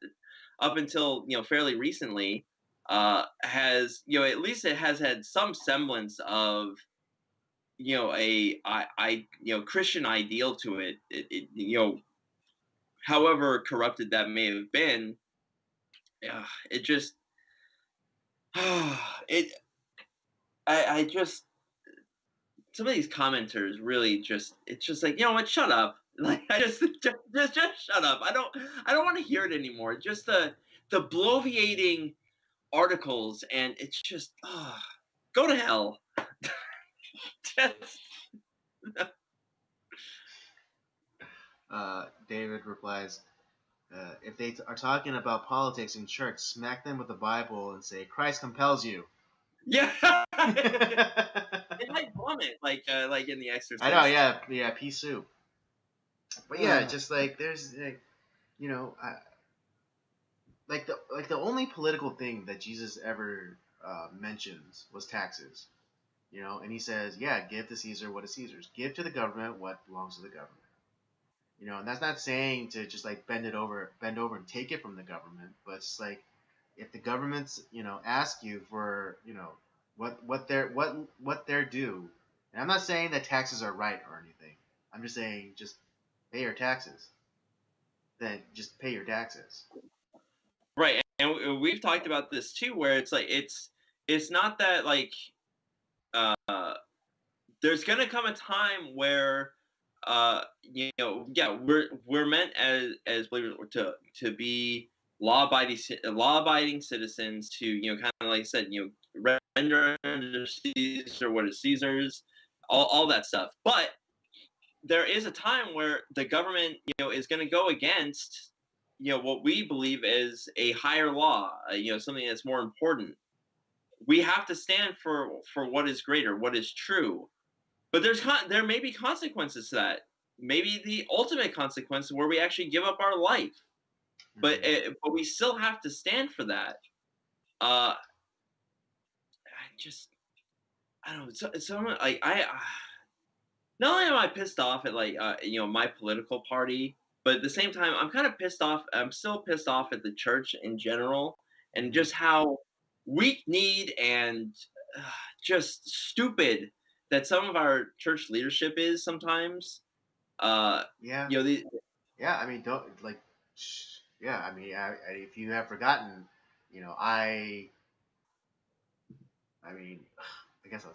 Speaker 2: up until fairly recently, has at least it has had some semblance of Christian ideal to it. However corrupted that may have been, it just it I just some of these commenters really just it's just like, what, shut up. Like I just shut up. I don't want to hear it anymore. Just the bloviating articles, and it's just go to hell. Just,
Speaker 1: David replies, if they are talking about politics in church, smack them with the Bible and say, Christ compels you.
Speaker 2: yeah.
Speaker 1: I
Speaker 2: They might vomit like in The
Speaker 1: know,
Speaker 2: Exorcist.
Speaker 1: yeah, yeah, pea soup. But yeah, just like there's like, you know, I, like the only political thing that Jesus ever mentions was taxes. You know, and he says, yeah, give to Caesar what is Caesar's. Give to the government what belongs to the government. You know, and that's not saying to just like bend over and take it from the government, but it's like if the governments, ask you for, what they're due. And I'm not saying that taxes are right or anything. I'm just saying just pay your taxes. Then just pay your taxes.
Speaker 2: Right, and we've talked about this too, where it's like it's not that like uh there's gonna come a time where yeah, we're meant as believers to be law abiding citizens, to kind of like I said, render unto Caesar what is Caesar's, all that stuff. But there is a time where the government is going to go against what we believe is a higher law, something that's more important. We have to stand for what is greater, what is true. But there may be consequences to that. Maybe the ultimate consequence where we actually give up our life.
Speaker 1: Mm-hmm.
Speaker 2: But we still have to stand for that. I just I don't know. So like not only am I pissed off at like my political party, but at the same time I'm kind of pissed off. I'm still pissed off at the church in general, and
Speaker 1: Mm-hmm.
Speaker 2: just how weak-kneed and uh, just stupid that some of our church leadership is sometimes. Uh,
Speaker 1: Yeah,
Speaker 2: you know, the,
Speaker 1: yeah. I mean, don't like. Yeah, I mean, if you have forgotten, you know, I mean, I guess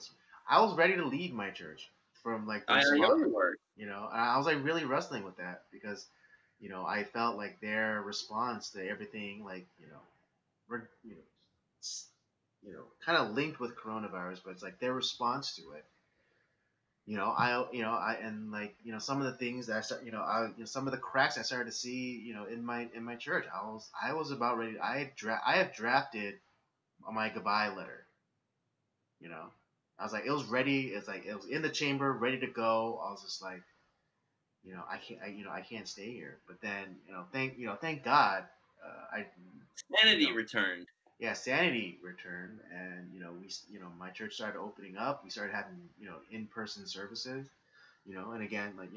Speaker 1: I was ready to leave my church from like the
Speaker 2: I know
Speaker 1: response,
Speaker 2: you were.
Speaker 1: and I was like really wrestling with that because, I felt like their response to everything, like, we're, kind of linked with coronavirus, but it's like their response to it. And like, some of the things that I start, some of the cracks I started to see, in my church. I was about ready. I have drafted my goodbye letter. You know, I was like, it was ready. It's like it was in the chamber, ready to go. I was just like, I can't stay here. But then, thank God, I, you
Speaker 2: Sanity
Speaker 1: know,
Speaker 2: returned.
Speaker 1: yeah, sanity returned, and my church started opening up. We started having in-person services. And again, like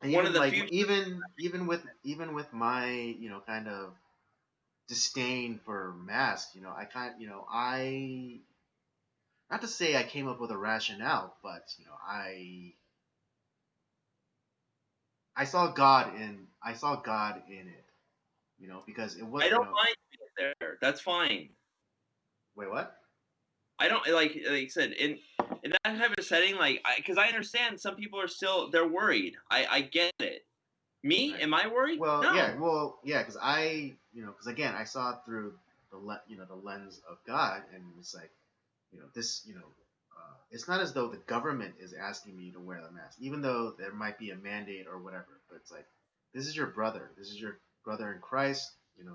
Speaker 1: And
Speaker 2: one of
Speaker 1: even
Speaker 2: the
Speaker 1: like
Speaker 2: few.
Speaker 1: even with my kind of disdain for masks, I not to say I came up with a rationale, but I saw God in it, because it was
Speaker 2: I don't mind being there. That's fine.
Speaker 1: wait, what?
Speaker 2: I don't like I said in that type of setting, like because I understand some people are still they're worried. I get it. Me,
Speaker 1: Right.
Speaker 2: am I worried? No.
Speaker 1: Well, yeah, because because again, I saw it through the lens of God, and it's like, this, it's not as though the government is asking me to wear the mask, even though there might be a mandate or whatever. But it's like, this is your brother. This is your brother in Christ.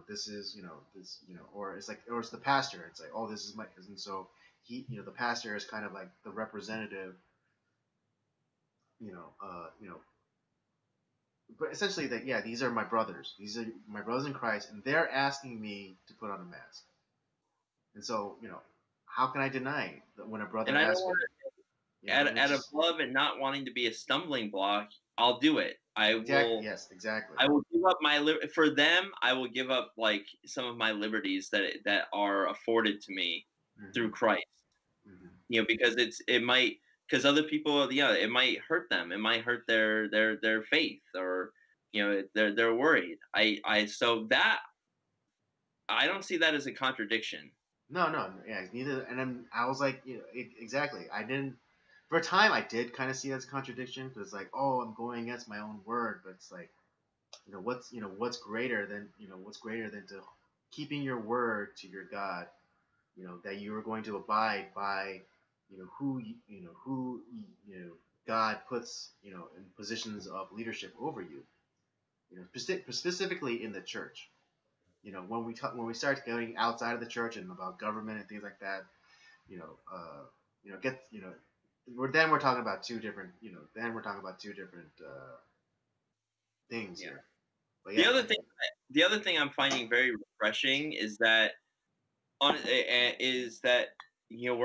Speaker 1: This is, this, or it's like, or it's the pastor. It's like, oh, this is my, and so the pastor is kind of like the representative, you know, uh, you know, but essentially that, yeah, these are my brothers. These are my brothers in Christ, and they're asking me to put on a mask. And so, how can I deny that when a brother
Speaker 2: And I don't
Speaker 1: asks
Speaker 2: want
Speaker 1: me? And it's
Speaker 2: out of
Speaker 1: just
Speaker 2: love and not wanting to be a stumbling block, I'll do it.
Speaker 1: exactly, yes, exactly.
Speaker 2: I will give up for them. I will give up like some of my liberties that are afforded to me
Speaker 1: Hmm.
Speaker 2: through Christ.
Speaker 1: Hmm.
Speaker 2: Because it might because other people, yeah, it might hurt them. It might hurt their faith, or they're worried. I so that I don't see that as a contradiction.
Speaker 1: No, no, yeah, neither. And then I was like, exactly. I didn't. For a time, I did kind of see it as a contradiction, because it's like, oh, I'm going against my own word. But it's like, what's greater than to keeping your word to your God, that you are going to abide by, who God puts, in positions of leadership over you, specifically in the church. When we start going outside of the church and about government and things like that, you know, uh, get, we're talking about two different, things
Speaker 2: Yeah.
Speaker 1: here. But
Speaker 2: The
Speaker 1: yeah,
Speaker 2: other
Speaker 1: like,
Speaker 2: thing the other thing I'm finding very refreshing is that we're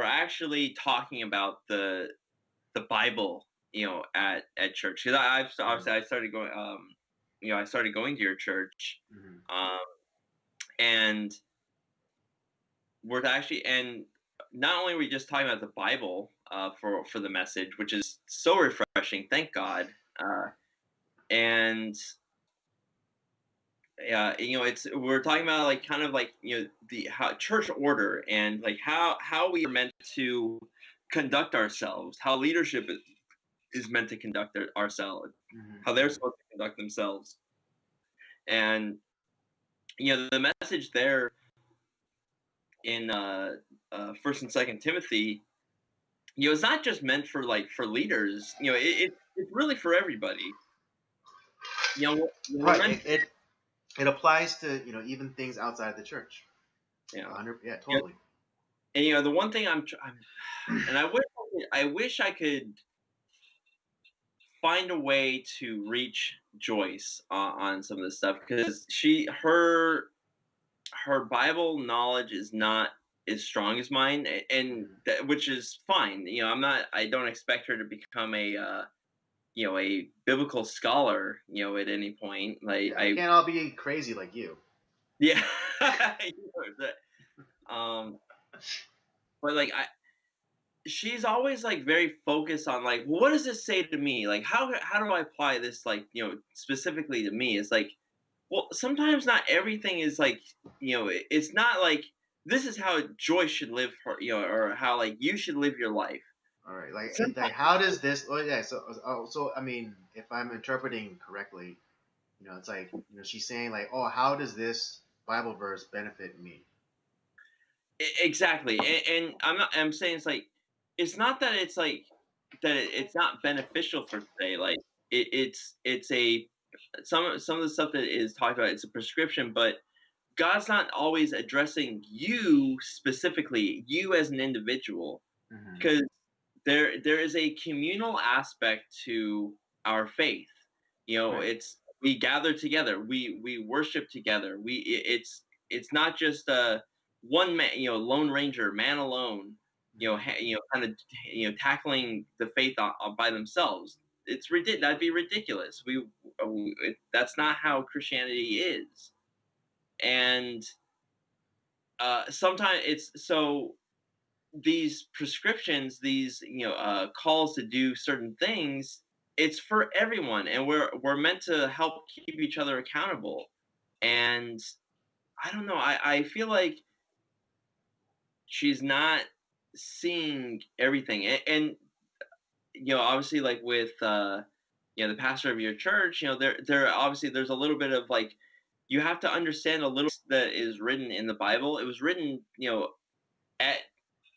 Speaker 2: actually talking about the Bible, at church. Because I've
Speaker 1: mm-hmm,
Speaker 2: obviously I started going I started going to your church,
Speaker 1: mm-hmm,
Speaker 2: um, and and not only were we just talking about the Bible for the message, which is so refreshing, thank God, and yeah, it's we're talking about like kind of like the how church order and like how we are meant to conduct ourselves, how leadership is meant to conduct ourselves, how they're
Speaker 1: mm-hmm,
Speaker 2: supposed to conduct themselves, and the message there in First and Second Timothy, it's not just meant for like for leaders. It's really for everybody. We're
Speaker 1: right.
Speaker 2: meant.
Speaker 1: It applies to even things outside the church.
Speaker 2: You know,
Speaker 1: 100, yeah,
Speaker 2: you know,
Speaker 1: totally.
Speaker 2: and the one thing I'm and I wish I could find a way to reach Joyce on some of this stuff, because her Bible knowledge is not as strong as mine, and
Speaker 1: Mhm.
Speaker 2: which is fine. I don't expect her to become a biblical scholar, at any point. Like
Speaker 1: Yeah, we can't all be crazy like you.
Speaker 2: yeah, um, but like she's always like very focused on like, well, what does this say to me? Like, how do I apply this, like, specifically to me? It's like, well, sometimes not everything is like, it's not like this is how Joy should live her, or how like you should live your life.
Speaker 1: All right,
Speaker 2: Sometimes,
Speaker 1: like how does this? Oh yeah, so I mean, if I'm interpreting correctly, it's like she's saying like, oh, how does this Bible verse benefit me?
Speaker 2: exactly, and I'm saying it's like, it's not that it's like that it's not beneficial for today. Like it's a some of the stuff that is talked about. It's a prescription, but God's not always addressing you specifically, you as an individual,
Speaker 1: Hmm.
Speaker 2: because there is a communal aspect to our faith.
Speaker 1: Right.
Speaker 2: It's we gather together, we worship together. It's not just a one man, lone ranger, man alone,
Speaker 1: Hmm.
Speaker 2: kind of tackling the faith by themselves. That'd be ridiculous. That's not how Christianity is. And sometimes it's so these prescriptions, these calls to do certain things, it's for everyone, and we're meant to help keep each other accountable. And I don't know, I feel like she's not seeing everything, and obviously, like with the pastor of your church, there obviously there's a little bit of like you have to understand a little that is written in the Bible. It was written, at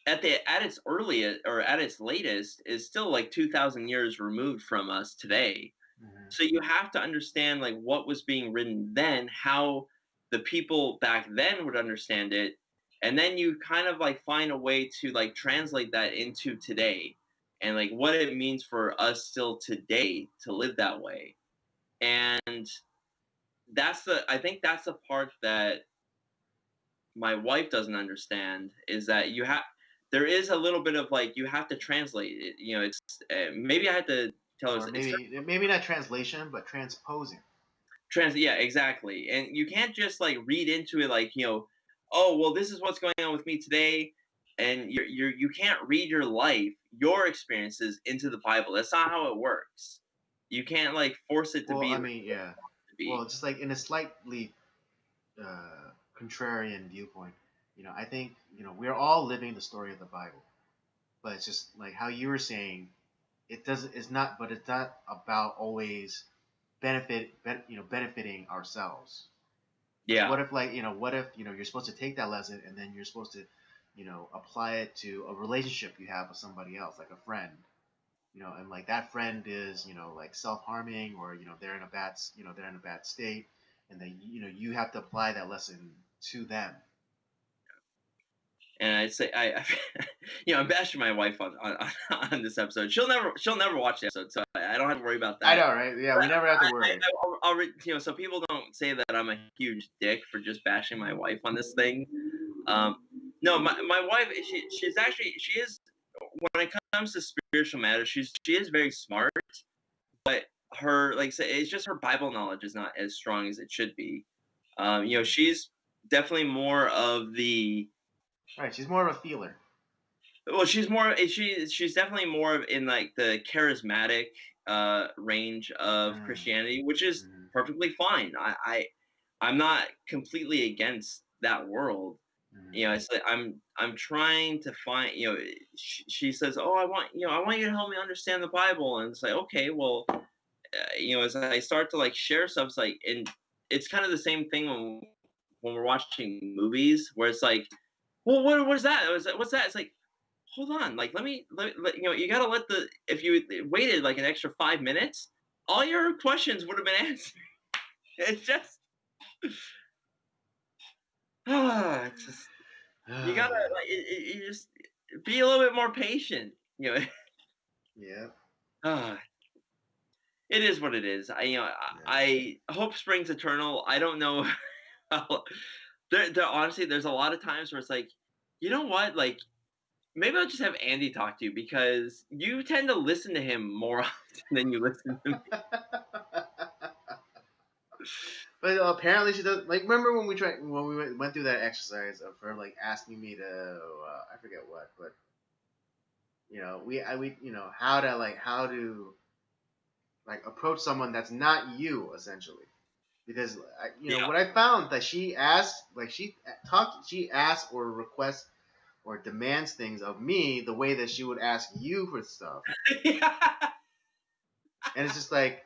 Speaker 2: at its earliest or at its latest is still like 2,000 years removed from us today.
Speaker 1: Mm-hmm.
Speaker 2: So you have to understand like what was being written then, how the people back then would understand it, and then you kind of like find a way to like translate that into today and like what it means for us still today to live that way. And I think that's the part that my wife doesn't understand is that there is a little bit of like you have to translate it. It's maybe I had to tell her
Speaker 1: Or
Speaker 2: it's
Speaker 1: maybe not translation, but transposing.
Speaker 2: yeah, exactly. And you can't just like read into it like, oh, well, this is what's going on with me today. And you can't read your experiences into the Bible. That's not how it works. You can't like force it to
Speaker 1: Well,
Speaker 2: be
Speaker 1: I
Speaker 2: the way
Speaker 1: mean, yeah.
Speaker 2: to be.
Speaker 1: Well, just like in a slightly contrarian viewpoint, I think we're all living the story of the Bible, but it's just like how you were saying, it doesn't. It's not, but it's not about always benefiting ourselves. Like,
Speaker 2: Yeah.
Speaker 1: what if you're supposed to take that lesson and then you're supposed to, apply it to a relationship you have with somebody else, like a friend, and like that friend is, like self-harming, or they're in a bad state, and then you have to apply that lesson to them.
Speaker 2: And I'd say I'm bashing my wife on this episode. She'll never watch the episode, so I don't have to worry about
Speaker 1: I
Speaker 2: that.
Speaker 1: know, right? Yeah, we never have to worry.
Speaker 2: So people don't say that I'm a huge dick for just bashing my wife on this thing. No, my wife, she is, when it comes to spiritual matters, she is very smart, but her, like say, it's just her Bible knowledge is not as strong as it should be. She's definitely more of the
Speaker 1: Right, she's more of a feeler.
Speaker 2: well, she's definitely more of in like the charismatic range of
Speaker 1: Mm,
Speaker 2: Christianity, which is
Speaker 1: mm,
Speaker 2: perfectly fine. I'm not completely against that world.
Speaker 1: mm.
Speaker 2: It's like I'm trying to find. She says, "Oh, I want you to help me understand the Bible," and it's like, okay, well, as I start to like share stuff, it's like, and it's kind of the same thing when we're watching movies, where it's like, well, what is that? What's that? It's like, hold on, like you gotta if you waited like an extra 5 minutes, all your questions would have been answered. It's just it's just you gotta like you just be a little bit more patient.
Speaker 1: Yeah,
Speaker 2: uh, it is what it is.
Speaker 1: yeah.
Speaker 2: I hope springs eternal. I don't know how, there honestly there's a lot of times where it's like, you know what, like maybe I'll just have Andy talk to you because you tend to listen to him more often than you listen to me.
Speaker 1: But apparently she does. Like, remember when we went through that exercise of her like asking me to, I forget what, but we how to like approach someone that's not you, essentially. Because
Speaker 2: Yeah.
Speaker 1: what I found that she asked, like she asks or requests or demands things of me the way that she would ask you for stuff. And it's like,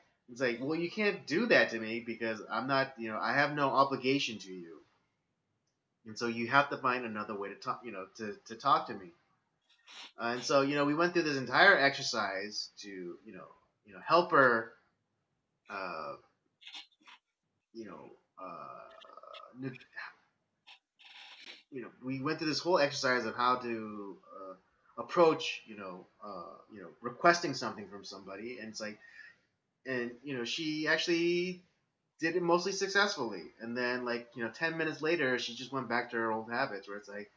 Speaker 1: well, you can't do that to me because I'm not, I have no obligation to you, and so you have to find another way to talk, to talk to me. And so we went through this entire exercise to help her, uh, you know, uh, we went through this whole exercise of how to approach, requesting something from somebody, and it's like, and she actually did it mostly successfully, and then like 10 minutes later, she just went back to her old habits, where it's like,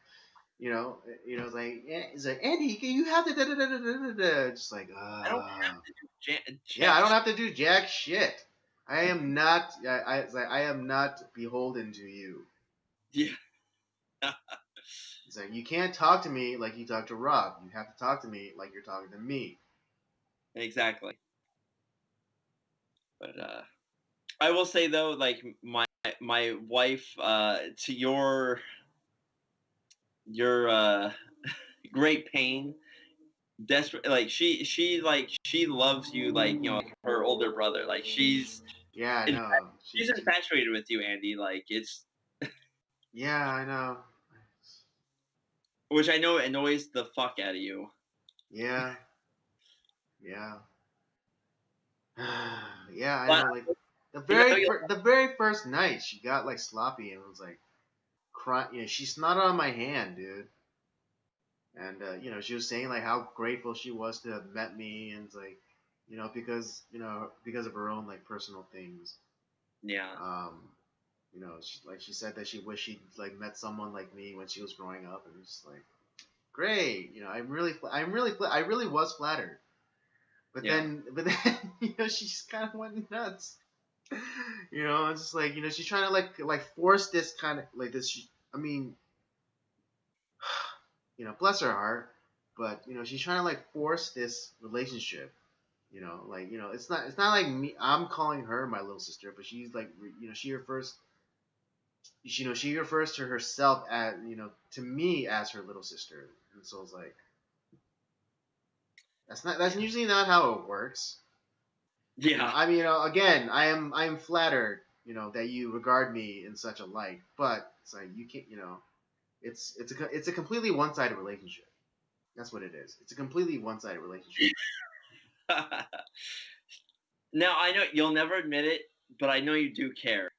Speaker 1: it's like, it's like, Andy, you have to da da da da da da da. Just like,
Speaker 2: I don't have to do
Speaker 1: yeah,
Speaker 2: jack
Speaker 1: I don't
Speaker 2: shit.
Speaker 1: have to do jack shit. I am not. It's like, I am not beholden to you.
Speaker 2: Yeah.
Speaker 1: It's like, you can't talk to me like you talk to Rob. You have to talk to me like you're talking to me.
Speaker 2: Exactly. But I will say though, like my wife, to your great pain, desperate, like she loves you like like her older brother. Like
Speaker 1: Yeah, I know.
Speaker 2: she's infatuated with you, Andy. Like it's
Speaker 1: Yeah, I know.
Speaker 2: which I know annoys the fuck out of you.
Speaker 1: Yeah, yeah, yeah. I
Speaker 2: But
Speaker 1: know. Like
Speaker 2: you
Speaker 1: the very first night, she got like sloppy and was like crying. She snotted on my hand, dude. And she was saying like how grateful she was to have met me, and it's like, because of her own like personal things.
Speaker 2: yeah,
Speaker 1: Um, she said that she wished she'd like met someone like me when she was growing up, and it's like, great. I really was flattered.
Speaker 2: yeah,
Speaker 1: But then, she just kind of went nuts. It's just like, she's trying to like force this kind of like this. I mean, bless her heart, but she's trying to like force this relationship. It's not like me. I'm calling her my little sister, but she's like, she refers to herself as, to me as her little sister, and so it's like, that's usually not how it works.
Speaker 2: yeah.
Speaker 1: I mean, again, I am flattered, that you regard me in such a light, but it's like, you can't, it's a completely one-sided relationship. That's what it is. It's a completely one-sided relationship.
Speaker 2: Now I know you'll never admit it, but I know you do care.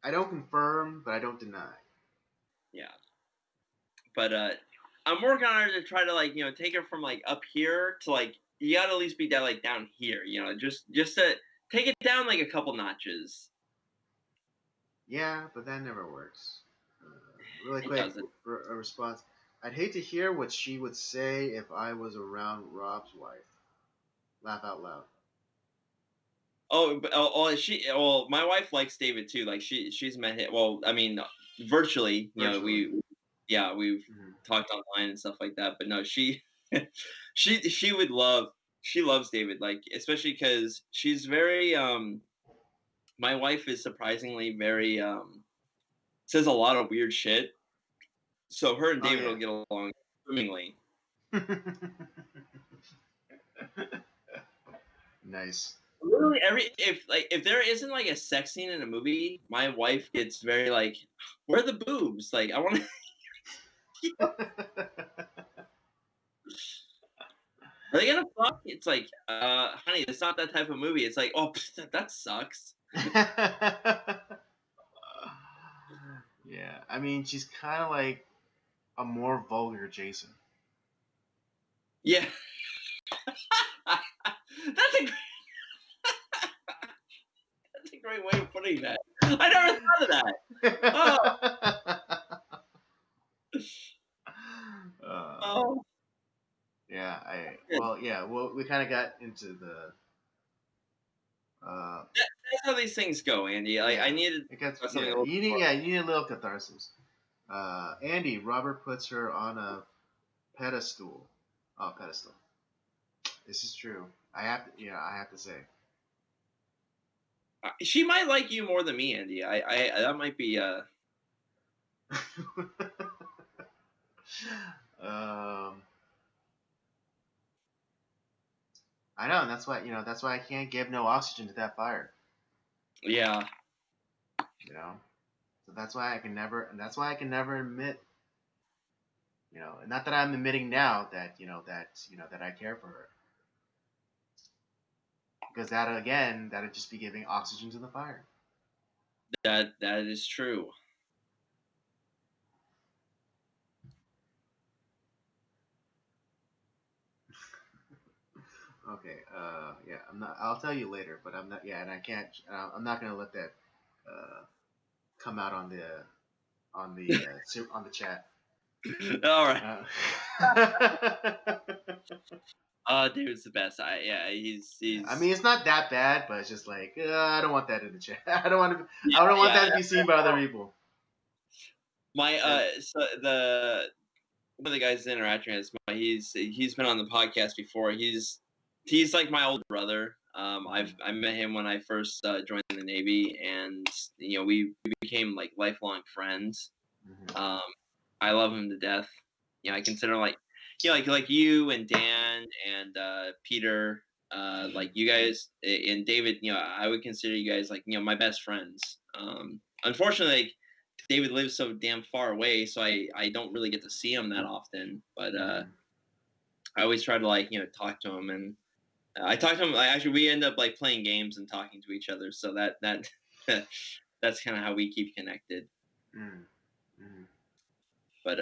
Speaker 1: I don't confirm, but I don't deny.
Speaker 2: Yeah, but I'm working on her to try to like take her from like up here to like you got to at least be down like down here. Just to take it down like a couple notches.
Speaker 1: Yeah, but that never works. Really
Speaker 2: It
Speaker 1: quick,
Speaker 2: doesn't.
Speaker 1: for a response. I'd hate to hear what she would say if I was around Rob's wife. Laugh out loud.
Speaker 2: My wife likes David too. Like she's met him. Well, I mean, virtually.
Speaker 1: Virtually.
Speaker 2: We've
Speaker 1: Mm-hmm.
Speaker 2: talked online and stuff like that. But no, she would love. She loves David, like especially because she's very. My wife is surprisingly very. Says a lot of weird shit. So her and
Speaker 1: Oh
Speaker 2: David
Speaker 1: yeah.
Speaker 2: will get along swimmingly.
Speaker 1: Nice.
Speaker 2: Literally if there isn't like a sex scene in a movie, my wife gets very like, where are the boobs? Like I want to. Are they gonna fuck? It's like, honey, it's not that type of movie. It's like, oh, that sucks.
Speaker 1: Yeah, I mean, she's kind of like a more vulgar Jason.
Speaker 2: Yeah, that's a that's a great way of putting that. I never thought of that. Oh,
Speaker 1: uh,
Speaker 2: oh,
Speaker 1: yeah,
Speaker 2: good.
Speaker 1: well, we kind of got into the, uh,
Speaker 2: That's how these things go, Andy. Like I
Speaker 1: yeah,
Speaker 2: needed
Speaker 1: it gets,
Speaker 2: something a
Speaker 1: yeah,
Speaker 2: little more.
Speaker 1: you need a little catharsis. Andy, Robert puts her on a pedestal. Oh, pedestal. This is true. I have to say.
Speaker 2: She might like you more than me, Andy. I that might be
Speaker 1: um, I know, and that's why I can't give no oxygen to that fire.
Speaker 2: yeah.
Speaker 1: You know, so that's why I can never admit, not that I'm admitting now that that I care for her, because that'd just be giving oxygen to the fire.
Speaker 2: That is true.
Speaker 1: Okay. Yeah. I'm not. I'll tell you later, but I'm not. Yeah, and I can't. I'm not gonna let that come out on the chat.
Speaker 2: All right.
Speaker 1: Uh,
Speaker 2: Oh, dude's the best. Yeah,
Speaker 1: I
Speaker 2: he's
Speaker 1: mean, it's not that bad, but it's just like I don't want that in the chat. I don't want to.
Speaker 2: yeah,
Speaker 1: I don't want that
Speaker 2: yeah.
Speaker 1: to be seen by other people.
Speaker 2: My
Speaker 1: And,
Speaker 2: so the one of the guys interacting with he's been on the podcast before. He's like my older brother. I met him when I first joined the Navy, and we became like lifelong friends.
Speaker 1: mm-hmm.
Speaker 2: Um, I love him to death. I consider like you and Dan and Peter, like you guys and David. I would consider you guys like my best friends. Unfortunately, like, David lives so damn far away, so I don't really get to see him that often. But
Speaker 1: Mm-hmm.
Speaker 2: I always try to like talk to him, and I talk to him. Like, actually, we end up like playing games and talking to each other. So that that's kind of how we keep connected.
Speaker 1: Mm-hmm.
Speaker 2: But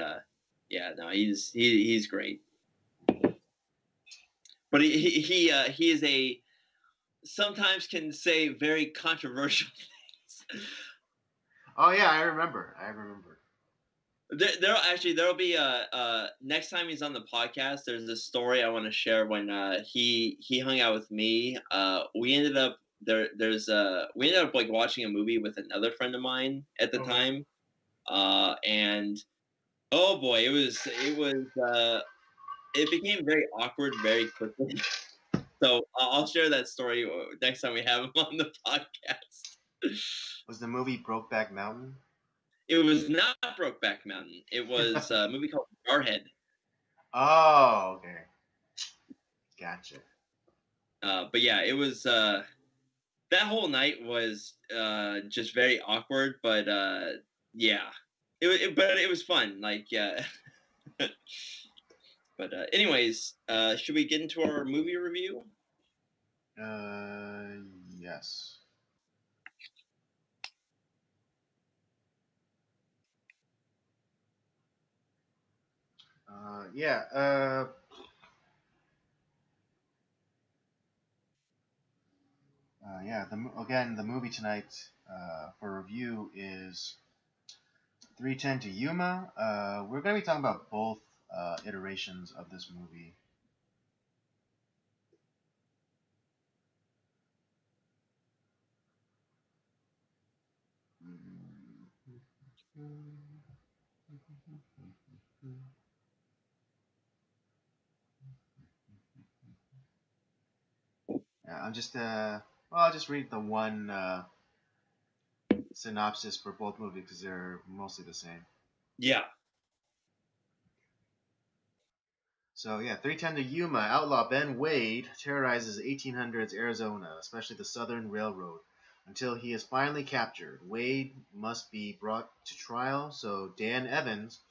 Speaker 2: yeah, no, he's great. But he is a sometimes can say very controversial things.
Speaker 1: Oh yeah, I remember.
Speaker 2: There'll be next time he's on the podcast. There's this story I want to share when he hung out with me. We ended up we ended up like watching a movie with another friend of mine at the
Speaker 1: Uh-huh.
Speaker 2: time. And oh boy, it became very awkward very quickly. So I'll share that story next time we have him on the podcast.
Speaker 1: Was the movie Brokeback Mountain?
Speaker 2: It was not Brokeback Mountain. It was a movie called Jarhead.
Speaker 1: Oh, okay. Gotcha.
Speaker 2: But yeah, it was that whole night was just very awkward. But yeah, but it was fun. Like yeah. But anyways, should we get into our movie review?
Speaker 1: Yes. Yeah. Yeah. Again, the movie tonight for review is 310 to Yuma. We're going to be talking about both iterations of this movie. Yeah, I'll just read the one synopsis for both movies because they're mostly the same.
Speaker 2: Yeah.
Speaker 1: So yeah, 310 to Yuma. Outlaw Ben Wade terrorizes 1800s Arizona, especially the Southern Railroad, until he is finally captured. Wade must be brought to trial, so Dan Evans,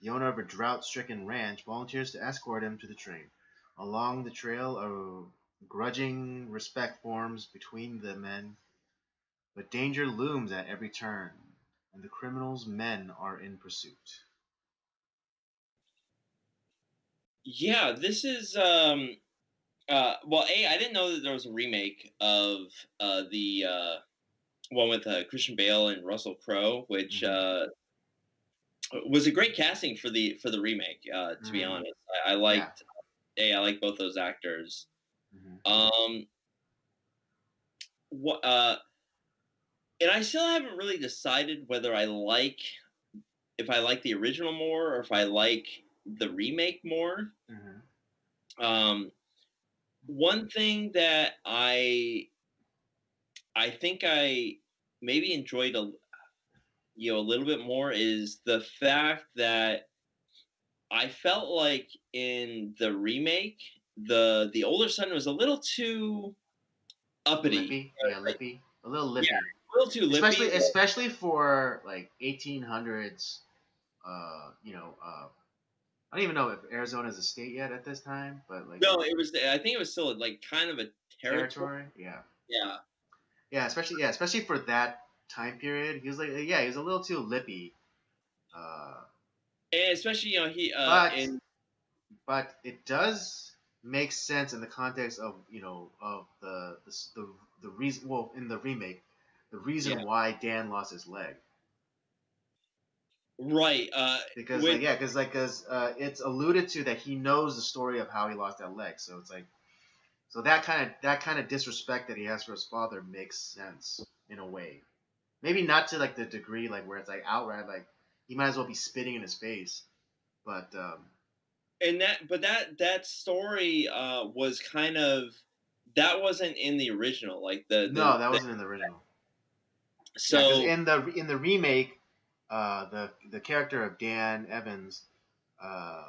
Speaker 1: the owner of a drought-stricken ranch, volunteers to escort him to the train. Along the trail, a grudging respect forms between the men, but danger looms at every turn, and the criminal's men are in pursuit.
Speaker 2: Yeah, this is well, I didn't know that there was a remake of the one with Christian Bale and Russell Crowe, which
Speaker 1: Mm-hmm.
Speaker 2: was a great casting for the remake. To be
Speaker 1: Mm-hmm.
Speaker 2: honest,
Speaker 1: Yeah.
Speaker 2: I like both those actors.
Speaker 1: Mm-hmm.
Speaker 2: Um, what and I still haven't really decided whether if I like the original more or if I like the remake more.
Speaker 1: Mm-hmm.
Speaker 2: Um, one thing that I think I maybe enjoyed a little bit more is the fact that I felt like in the remake the older son was a little too uppity.
Speaker 1: Lippy, yeah, lippy, a little
Speaker 2: Yeah,
Speaker 1: lippy,
Speaker 2: a little too lippy.
Speaker 1: especially for like 1800s. I don't even know if Arizona is a state yet at this time, but like
Speaker 2: No, it was. I think it was still like kind of a territory.
Speaker 1: territory, yeah,
Speaker 2: Yeah,
Speaker 1: especially for that time period. He was like, yeah, he was a little too lippy, uh,
Speaker 2: and especially he
Speaker 1: but
Speaker 2: in
Speaker 1: but it does. makes sense in the context of of the reason. Well, in the remake, the
Speaker 2: Yeah.
Speaker 1: reason why Dan lost his leg.
Speaker 2: Right.
Speaker 1: Because
Speaker 2: With
Speaker 1: it's alluded to that he knows the story of how he lost that leg. So it's like, so that kind of disrespect that he has for his father makes sense in a way. Maybe not to like the degree like where it's like outright like he might as well be spitting in his face. But
Speaker 2: and that story was kind of that wasn't in the original. Like
Speaker 1: no, that wasn't in the original. Yeah, because
Speaker 2: so
Speaker 1: in the remake, the character of Dan Evans uh,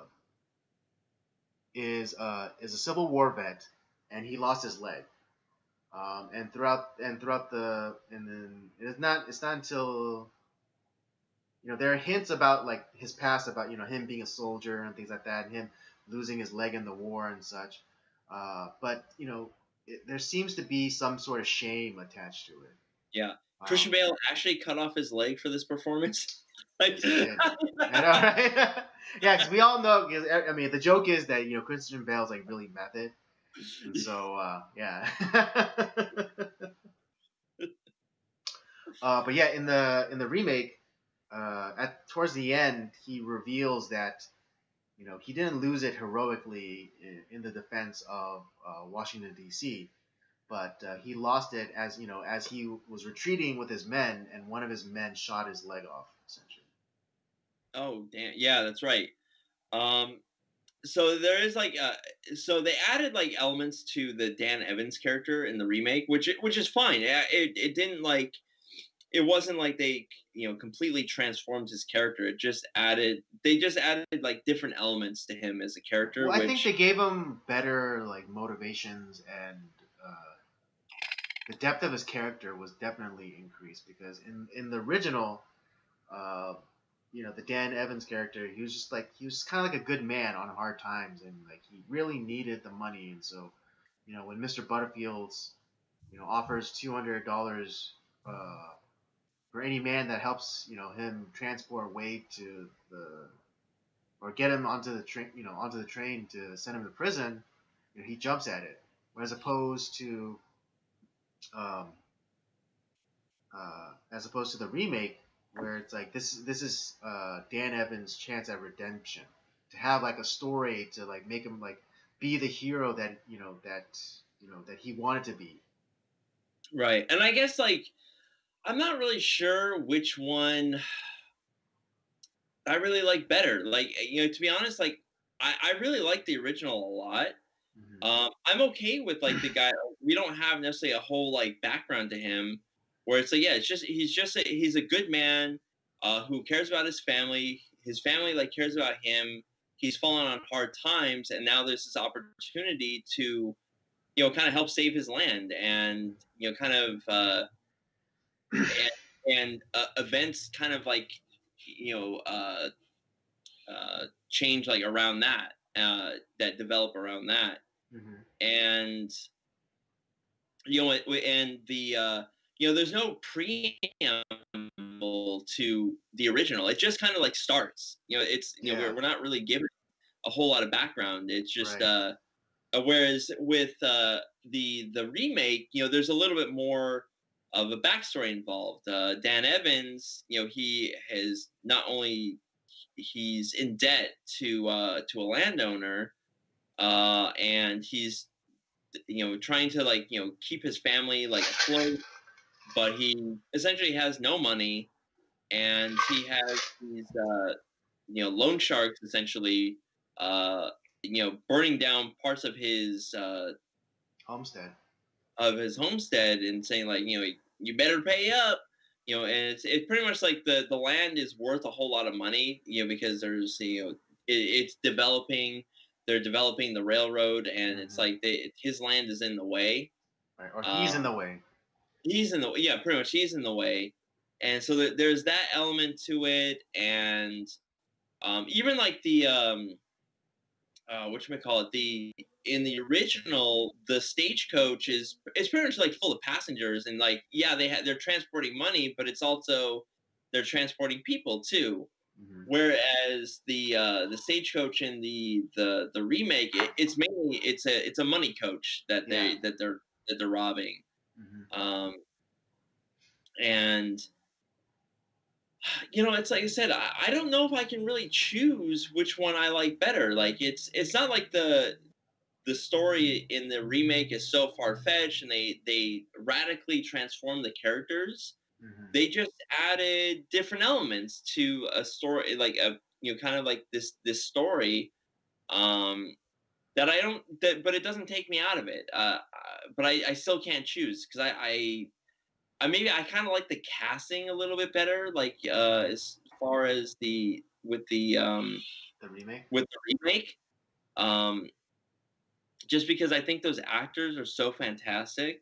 Speaker 1: is a Civil War vet, and he lost his leg. And throughout the and then it's not until there are hints about like his past, about him being a soldier and things like that, and him losing his leg in the war and such. But there seems to be some sort of shame attached to it.
Speaker 2: yeah, Christian
Speaker 1: Um,
Speaker 2: Bale actually cut off his leg for this performance. Like,
Speaker 1: yes, he did. I know, right? Yeah, because we all know. Cause, I mean, the joke is that Christian Bale's like really method, and so yeah. But yeah, in the remake, at towards the end, he reveals that he didn't lose it heroically in the defense of Washington D.C., but he lost it as he was retreating with his men, and one of his men shot his leg off, essentially.
Speaker 2: oh damn, yeah, that's right. Um, so there is like so they added like elements to the Dan Evans character in the remake, which is fine. Yeah, it didn't like it wasn't like they completely transformed his character. They just added like different elements to him as a character,
Speaker 1: Well, I think
Speaker 2: which
Speaker 1: they gave him better like motivations, and the depth of his character was definitely increased, because in the original, uh, the Dan Evans character, he was kind of like a good man on hard times, and like he really needed the money, and so when Mr. Butterfield's offers $200 for any man that helps him transport Wade to the or get him onto the train to send him to prison, he jumps at it. Whereas um, as opposed to the remake, where it's like this is Dan Evans' chance at redemption, to have like a story to like make him like be the hero that he wanted to be.
Speaker 2: right. And I guess like I'm not really sure which one I really like better. Like to be honest, like I really like the original a lot.
Speaker 1: Mm-hmm.
Speaker 2: I'm okay with like the guy. We don't have necessarily a whole like background to him, where it's like, yeah, it's just he's a good man who cares about his family. His family like cares about him. He's fallen on hard times, and now there's this opportunity to kind of help save his land, and kind of and events kind of like you know uh, change like around that develop around that,
Speaker 1: Mm-hmm.
Speaker 2: and and the there's no preamble to the original. It just kind of like starts. It's
Speaker 1: Yeah.
Speaker 2: we're not really given a whole lot of background. It's just
Speaker 1: Right.
Speaker 2: whereas with the remake, there's a little bit more of a backstory involved. Dan Evans, he has not only he's in debt to a landowner, and he's trying to like keep his family like afloat, but he essentially has no money, and he has these loan sharks essentially uh, burning down parts
Speaker 1: Homestead.
Speaker 2: of his homestead and saying like you better pay up, and it's pretty much like the land is worth a whole lot of money, because there's it's developing. They're developing the railroad, and it's
Speaker 1: Mm-hmm.
Speaker 2: like his land is in the way.
Speaker 1: Right. Or he's in
Speaker 2: um,
Speaker 1: the way.
Speaker 2: he's in the yeah, pretty much he's in the way, and so there's that element to it, and even like the what you call it, the in the original, the stagecoach is pretty much like full of passengers, and like they're transporting money, but it's also they're transporting people too.
Speaker 1: Mm-hmm.
Speaker 2: Whereas the Stagecoach in the remake, it's mainly it's a money coach
Speaker 1: Yeah.
Speaker 2: that they're robbing,
Speaker 1: Mm-hmm.
Speaker 2: um, and you know, it's like I said, I don't know if I can really choose which one I like better. Like it's not like the story in the remake is so far fetched and they radically transform the characters.
Speaker 1: Mm-hmm.
Speaker 2: They just added different elements to a story, like a kind of like this story, um, that I don't that, but it doesn't take me out of it. But I still can't choose because I maybe I kind of like the casting a little bit better, like as far as
Speaker 1: The remake.
Speaker 2: with the remake. Um, just because I think those actors are so fantastic.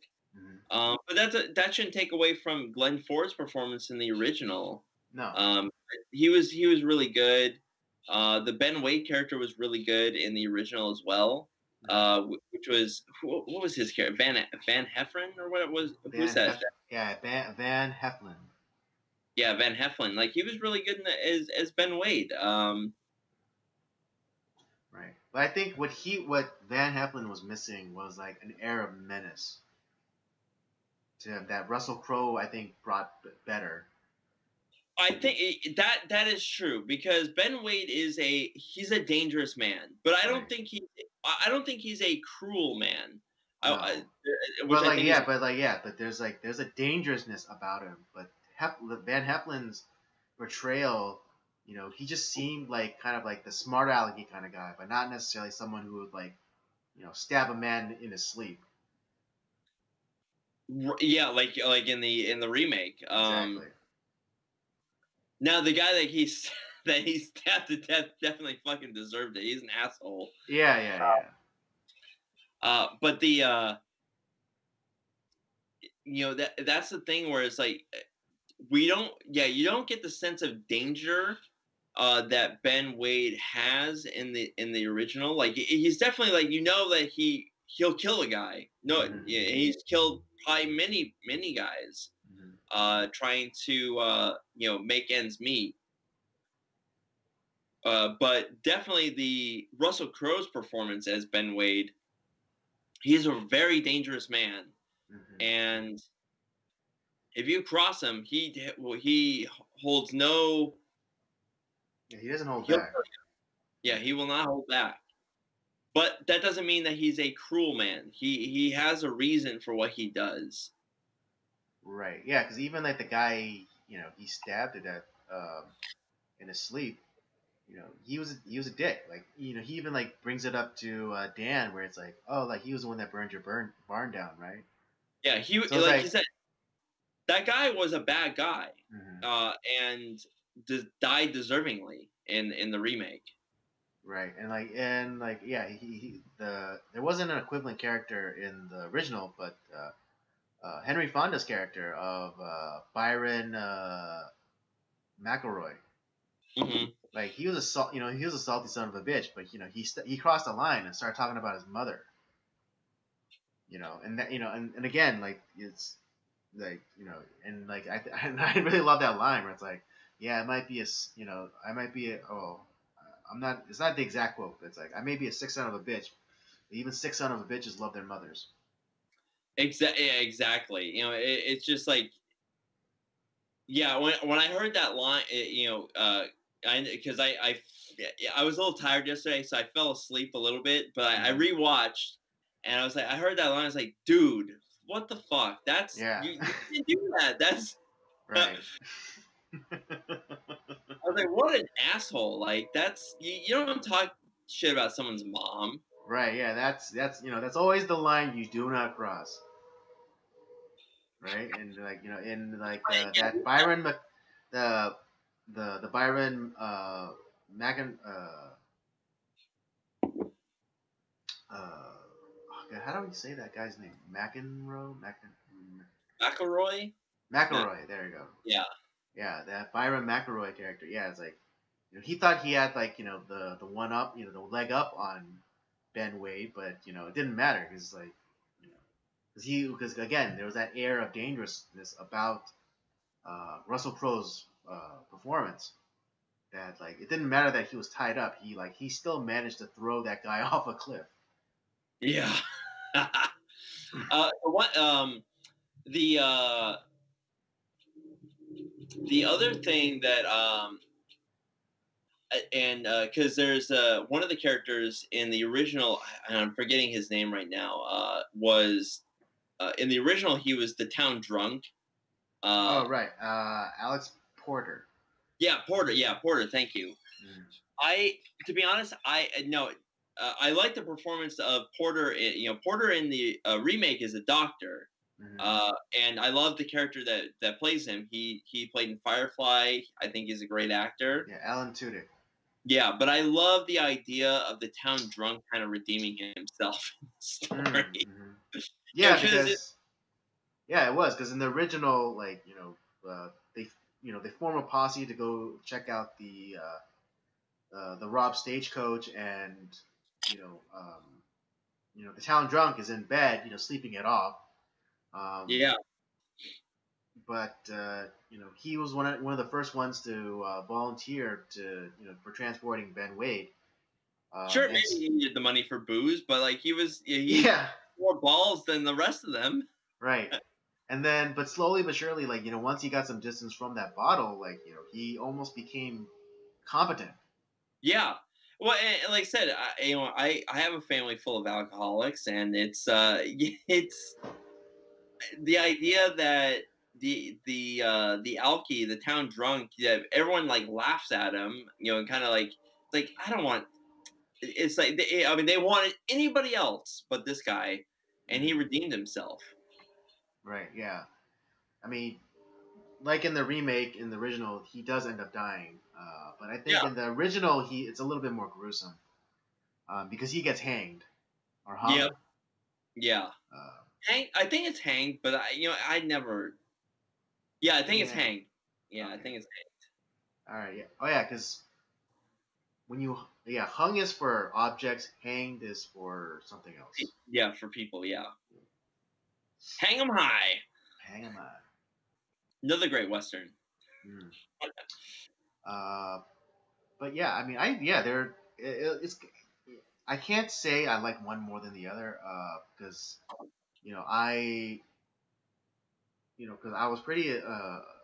Speaker 1: Mm-hmm.
Speaker 2: But that shouldn't take away from Glenn Ford's performance in the original.
Speaker 1: No.
Speaker 2: Um, he was really good. The Ben Wade character was really good in the original as well.
Speaker 1: Mm-hmm.
Speaker 2: Which was what was his character, Van Heffron, or what it was? Who's that?
Speaker 1: Van Heflin.
Speaker 2: Yeah, Van Heflin. Like he was really good as Ben Wade.
Speaker 1: Right. But I think what Van Heflin was missing was like an air of menace to him that Russell Crowe I think brought better.
Speaker 2: I think that is true because Ben Wade he's a dangerous man, but
Speaker 1: Right.
Speaker 2: I don't think he's a cruel man.
Speaker 1: No.
Speaker 2: Which I think is
Speaker 1: But there's a dangerousness about him. But Van Heflin's portrayal, he just seemed like kind of like the smart alecky kind of guy, but not necessarily someone who would like, stab a man in his sleep.
Speaker 2: yeah, like in the remake.
Speaker 1: Exactly.
Speaker 2: Now the guy that he's that he stabbed to death definitely fucking deserved it. He's an asshole.
Speaker 1: Yeah, yeah, yeah.
Speaker 2: But that's the thing where it's like you don't get the sense of danger that Ben Wade has in the original. Like he's definitely like that he'll kill a guy. No,
Speaker 1: Mm-hmm.
Speaker 2: yeah, he's killed probably many guys
Speaker 1: Mm-hmm.
Speaker 2: trying to make ends meet. But definitely the Russell Crowe's performance as Ben Wade, he's a very dangerous man,
Speaker 1: Mm-hmm.
Speaker 2: and if you cross him, he holds no.
Speaker 1: Yeah, he doesn't hold
Speaker 2: He'll,
Speaker 1: back.
Speaker 2: yeah, he will not hold back. But that doesn't mean that he's a cruel man. He has a reason for what he does.
Speaker 1: Right. Yeah, because even like the guy, he stabbed to death in his sleep. He was a dick. Like, he even like brings it up to Dan, where it's like, oh, like he was the one that burned your barn down, right?
Speaker 2: Yeah,
Speaker 1: So it's
Speaker 2: like he
Speaker 1: like,
Speaker 2: said, that guy was a bad guy,
Speaker 1: mhm,
Speaker 2: and died deservingly in the remake.
Speaker 1: right, and yeah, there wasn't an equivalent character in the original, but Henry Fonda's character of Byron McElroy.
Speaker 2: Hmm.
Speaker 1: Like he was a salty son of a bitch, but he crossed the line and started talking about his mother. And that and again, like it's like and like and I really love that line where it's like, yeah, it might be I might be I'm not, it's not the exact quote, but it's like, I may be a sick son of a bitch, but even sick son of a bitches love their mothers.
Speaker 2: Yeah, exactly. It's just like, yeah. When I heard that line, I was a little tired yesterday, so I fell asleep a little bit. But I
Speaker 1: Mm-hmm.
Speaker 2: rewatched, and I was like, I heard that line. I was like, dude, what the fuck? That's
Speaker 1: Yeah.
Speaker 2: you can't do that. That's I
Speaker 1: Right.
Speaker 2: was like, what an asshole. Like you don't talk shit about someone's mom.
Speaker 1: Right. Yeah. That's always the line you do not cross. Right. And like in like that Byron the the Byron Mackin oh God, how do we say that guy's name?
Speaker 2: McElroy. Mac-
Speaker 1: McElroy. There you go.
Speaker 2: yeah.
Speaker 1: Yeah, that Byron McElroy character. Yeah, it's like he thought he had like the one up, the leg up on Ben Wade, but it didn't matter because like because again there was that air of dangerousness about Russell Crowe's performance. that like it didn't matter that he was tied up. He still managed to throw that guy off a cliff.
Speaker 2: Yeah. What the other thing that and because there's one of the characters in the original, and I'm forgetting his name right now, was in the original he was the town drunk.
Speaker 1: Oh right, Alex Porter.
Speaker 2: Yeah, Porter. Yeah, Porter. Thank you.
Speaker 1: Mm.
Speaker 2: I, to be honest, I no, I like the performance of Porter. Porter in the remake is a doctor,
Speaker 1: Mm-hmm.
Speaker 2: and I love the character that plays him. He played in Firefly. I think he's a great actor.
Speaker 1: Yeah, Alan Tudyk.
Speaker 2: Yeah, but I love the idea of the town drunk kind of redeeming himself in the story.
Speaker 1: Mm-hmm. Yeah,
Speaker 2: Should have just
Speaker 1: because yeah, it was because in the original, like they they form a posse to go check out the Rob Stagecoach, and you know um, the town drunk is in bed, sleeping it off. Um,
Speaker 2: yeah.
Speaker 1: but he was one of the first ones to volunteer to for transporting Ben Wade.
Speaker 2: Sure,
Speaker 1: And
Speaker 2: maybe he needed the money for booze, but like he
Speaker 1: yeah,
Speaker 2: more balls than the rest of them.
Speaker 1: right. And then, but slowly but surely, like once he got some distance from that bottle, like he almost became competent.
Speaker 2: Yeah. Well, and like I said, I have a family full of alcoholics, and it's it's the idea that the alky, the town drunk, that everyone like laughs at him, and kind of like I don't want. It's like I mean, they wanted anybody else but this guy, and he
Speaker 1: Mm,
Speaker 2: redeemed himself.
Speaker 1: right. Yeah. I mean, like in the remake, in the original, he does end up dying. But I think
Speaker 2: Yeah.
Speaker 1: in the original, it's a little bit more gruesome because he gets hanged or
Speaker 2: Yep.
Speaker 1: hung.
Speaker 2: Yeah.
Speaker 1: Uh,
Speaker 2: I think it's hanged, but I never. Yeah, I think it's
Speaker 1: yeah.
Speaker 2: hanged. Yeah, I
Speaker 1: Okay.
Speaker 2: think it's
Speaker 1: All right. Yeah. Oh yeah, because when hung is for objects, hanged is for something else.
Speaker 2: yeah for people. Yeah, hang 'em high.
Speaker 1: Hang 'em on.
Speaker 2: Another great western.
Speaker 1: Mm. Uh, but yeah, I mean, it's I can't say I like one more than the other because I because I was pretty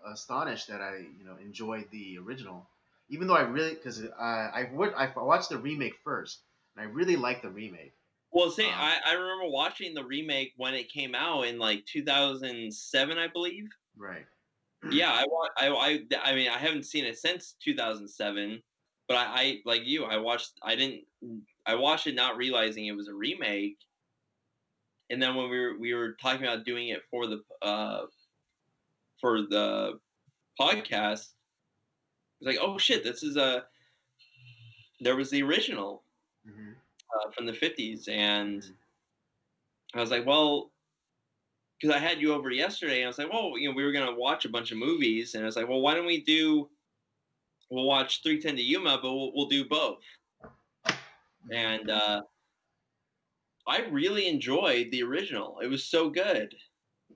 Speaker 1: astonished that I enjoyed the original, even though I really because I watched the remake first and I really liked the remake.
Speaker 2: Well, see,
Speaker 1: Um,
Speaker 2: I remember watching the remake when it came out in like 2007, I believe.
Speaker 1: right.
Speaker 2: Yeah, I mean, I haven't seen it since 2007, but I like you, I watched it not realizing it was a remake, and then when we were talking about doing it for the podcast, it's like, oh shit, this is a there was the original
Speaker 1: Hmm.
Speaker 2: from the 50s, and
Speaker 1: Hmm.
Speaker 2: I was like, well, because I had you over yesterday, and I was like, well, we were gonna watch a bunch of movies, and I was like, well, why don't we'll watch 310 to Yuma, but we'll do both. And
Speaker 1: Hmm.
Speaker 2: I really enjoyed the original. It was so good.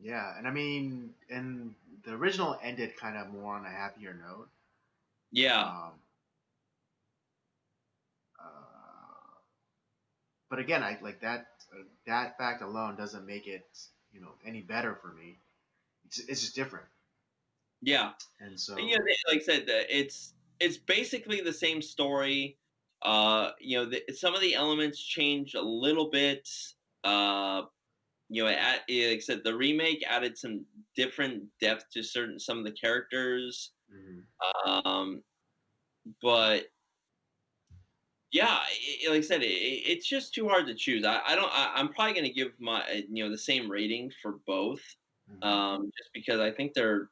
Speaker 1: Yeah, and I mean, and the original ended kind of more on a happier note.
Speaker 2: Yeah,
Speaker 1: Um, uh, but again, I like that fact alone doesn't make it any better for me. It's just different,
Speaker 2: yeah.
Speaker 1: and
Speaker 2: And,
Speaker 1: so
Speaker 2: like I said, it's basically the same story. Some of the elements change a little bit. Uh, like I said, the remake added some different depth to some of the characters.
Speaker 1: mhm.
Speaker 2: Um, but yeah, like I said, it's just too hard to choose. I don't. I'm probably going to give my the same rating for both,
Speaker 1: Mhm.
Speaker 2: just because I think they're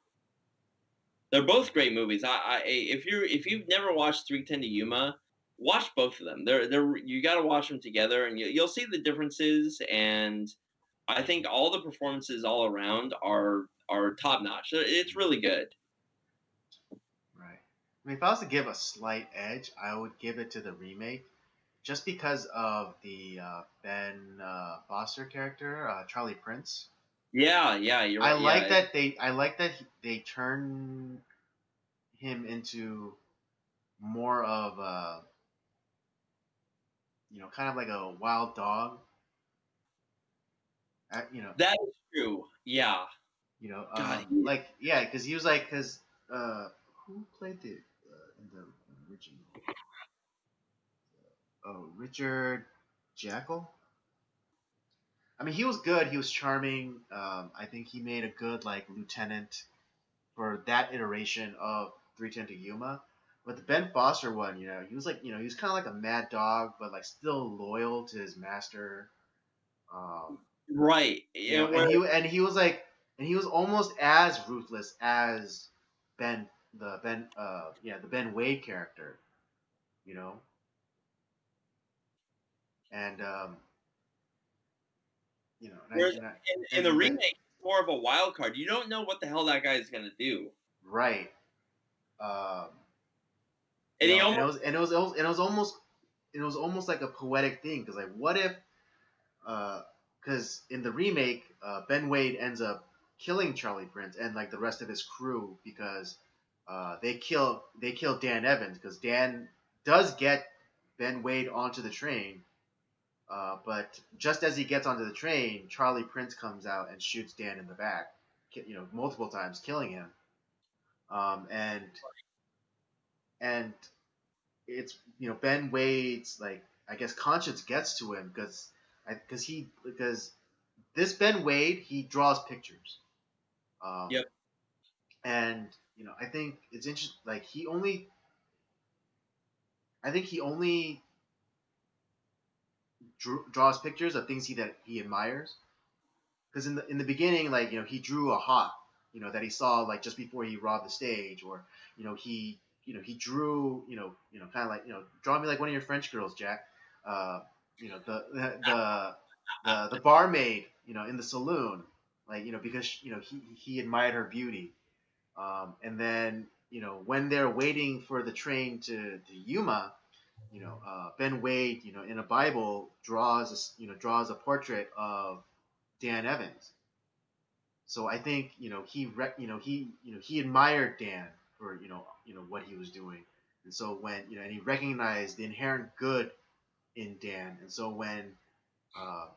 Speaker 2: both great movies. If you've never watched 310 to Yuma, watch both of them. You got to watch them together, and you'll see the differences. And I think all the performances all around are top notch. It's really good.
Speaker 1: Right. I mean, if I was to give a slight edge, I would give it to the remake, just because of the Ben Foster character, Charlie Prince.
Speaker 2: Yeah, yeah, you're right. Yeah,
Speaker 1: I like that they turn him into more of a, kind of like a wild dog. uh, you know,
Speaker 2: That is true. Yeah. God.
Speaker 1: like yeah, because he was like, because uh, who played the in the original? Oh, Richard Jackal. I mean, he was good. He was charming. I think he made a good like lieutenant for that iteration of 310 to Yuma. But the Ben Foster one, he was like, he was kind of like a mad dog, but like still loyal to his master. Um,
Speaker 2: Right.
Speaker 1: and he was like, and he was almost as ruthless as Ben, the Ben Wade character, you know, and
Speaker 2: Whereas in the
Speaker 1: and the
Speaker 2: remake, it's more of a wild card. You don't know what the hell that guy is gonna do.
Speaker 1: right, um,
Speaker 2: And he
Speaker 1: and
Speaker 2: almost
Speaker 1: it was almost like a poetic thing because like what if because in the remake Ben Wade ends up killing Charlie Prince and like the rest of his crew because they kill Dan Evans because Dan does get Ben Wade onto the train, but just as he gets onto the train Charlie Prince comes out and shoots Dan in the back, multiple times killing him, and it's Ben Wade's like I guess conscience gets to him because this Ben Wade he draws pictures, um,
Speaker 2: yep.
Speaker 1: and I think it's interesting like I think he only draws pictures of things that he admires because in the beginning like he drew a hawk that he saw like just before he robbed the stage, or he drew kind of like draw me like one of your French girls, Jack. uh, the barmaid in the saloon, like because he admired her beauty, and then when they're waiting for the train to Yuma, Ben Wade in a Bible draws a portrait of Dan Evans. So I think he admired Dan for what he was doing, and so when and he recognized the inherent good in Dan, and so when uh,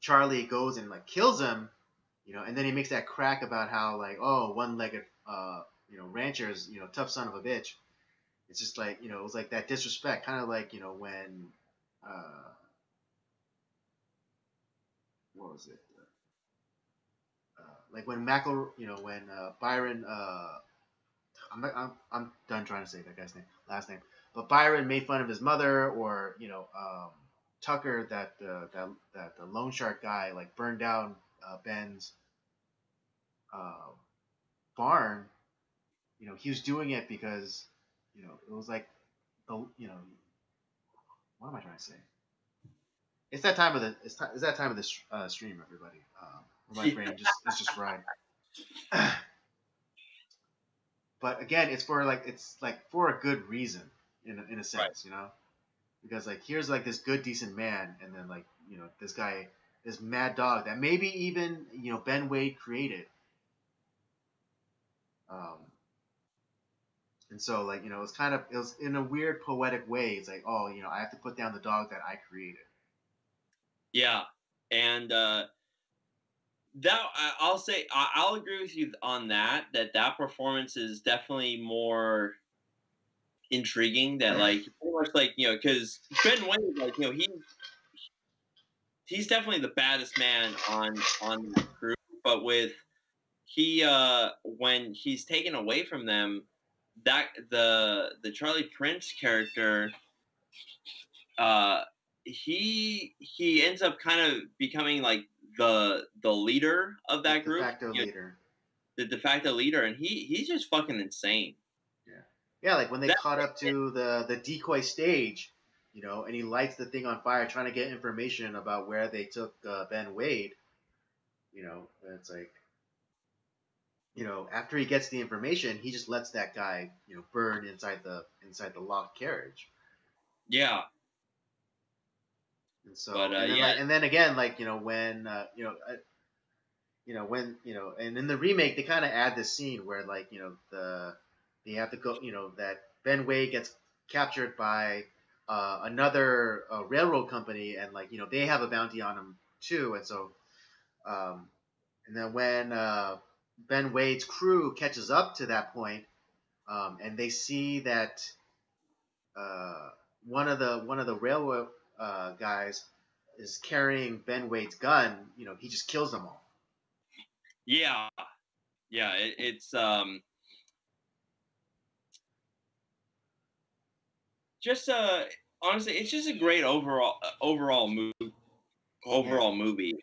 Speaker 1: Charlie goes and like kills him, and then he makes that crack about how like one-legged ranchers tough son of a bitch. It's just like it was like that disrespect, kind of like when uh, what was it? Like when when Byron, I'm done trying to say that guy's last name, but Byron made fun of his mother, or Tucker, that the loan shark guy, like burned down Ben's uh, barn. He was doing it because it was like the what am I trying to say? It's that time of it's that time of the stream, everybody. My brain it's just fried. But again, it's like for a good reason in a
Speaker 2: Right.
Speaker 1: sense, because like here's like this good decent man, and then like this guy, this mad dog that maybe even Ben Wade created, um, and so like it was in a weird poetic way. It's like, oh, I have to put down the dog that I created.
Speaker 2: Yeah. And that I'll say I'll agree with you on that. That performance is definitely more intriguing. That like pretty much like because Ben Wayne like he's definitely the baddest man on that crew, but with he when he's taken away from them, that the Charlie Prince character, uh he ends up kind of becoming like the leader of
Speaker 1: The
Speaker 2: that
Speaker 1: de
Speaker 2: group,
Speaker 1: facto leader.
Speaker 2: the de facto leader, and he's just fucking insane.
Speaker 1: Yeah. Yeah, like when they
Speaker 2: That
Speaker 1: caught up to the decoy stage, and he lights the thing on fire trying to get information about where they took Ben Wade. It's like after he gets the information, he just lets that guy burn inside the locked carriage.
Speaker 2: yeah,
Speaker 1: And so,
Speaker 2: but
Speaker 1: and then
Speaker 2: yeah,
Speaker 1: like, and then again, like when when and in the remake they kind of add this scene where like they have to go. That Ben Wade gets captured by another railroad company, and like they have a bounty on him too, and so um, and then when Ben Wade's crew catches up to that point, and they see that uh, one of the railroad guys is carrying Ben Wade's gun, he just kills them all.
Speaker 2: Yeah, yeah. It's just honestly, it's just a great
Speaker 1: Yeah.
Speaker 2: overall movie.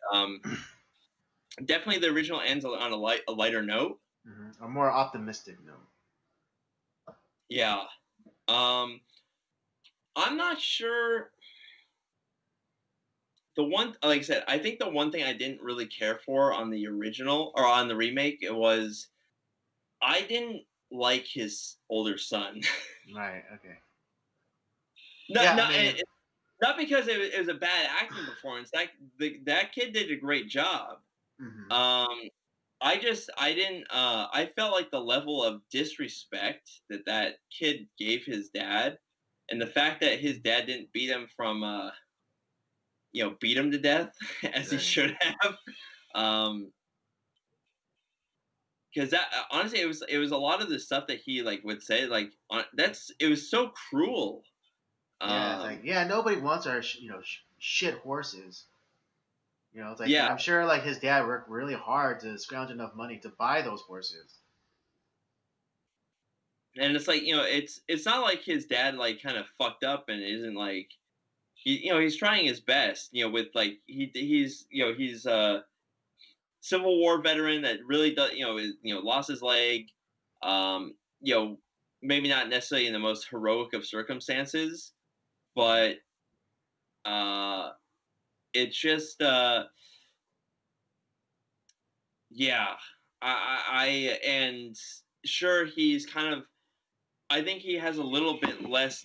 Speaker 2: Definitely the original ends on a lighter note.
Speaker 1: A more optimistic note.
Speaker 2: Yeah. Um, I'm not sure. The one, like I said, I think the one thing I didn't really care for on the original or on the remake it was I didn't like his older son.
Speaker 1: Right. Okay.
Speaker 2: not
Speaker 1: Yeah. I
Speaker 2: not
Speaker 1: mean.
Speaker 2: not because it was a bad acting performance. That kid did a great job.
Speaker 1: Mhm.
Speaker 2: Um, I didn't I felt like the level of disrespect that kid gave his dad, and the fact that his dad didn't beat him from beat him to death as he
Speaker 1: Right.
Speaker 2: should have. Um, because that honestly it was a lot of the stuff that he like would say like it was so cruel.
Speaker 1: Yeah. It's like,
Speaker 2: Um,
Speaker 1: yeah, nobody wants our shit horses. It's like
Speaker 2: yeah,
Speaker 1: I'm sure like his dad worked really hard to scrounge enough money to buy those horses.
Speaker 2: and it's like it's not like his dad like kind of fucked up and isn't like he's trying his best with like he's a Civil War veteran that really does lost his leg, um you know maybe not necessarily in the most heroic of circumstances,
Speaker 1: Mhm.
Speaker 2: but uh it's just yeah, I and sure he's kind of I think he has a little bit less.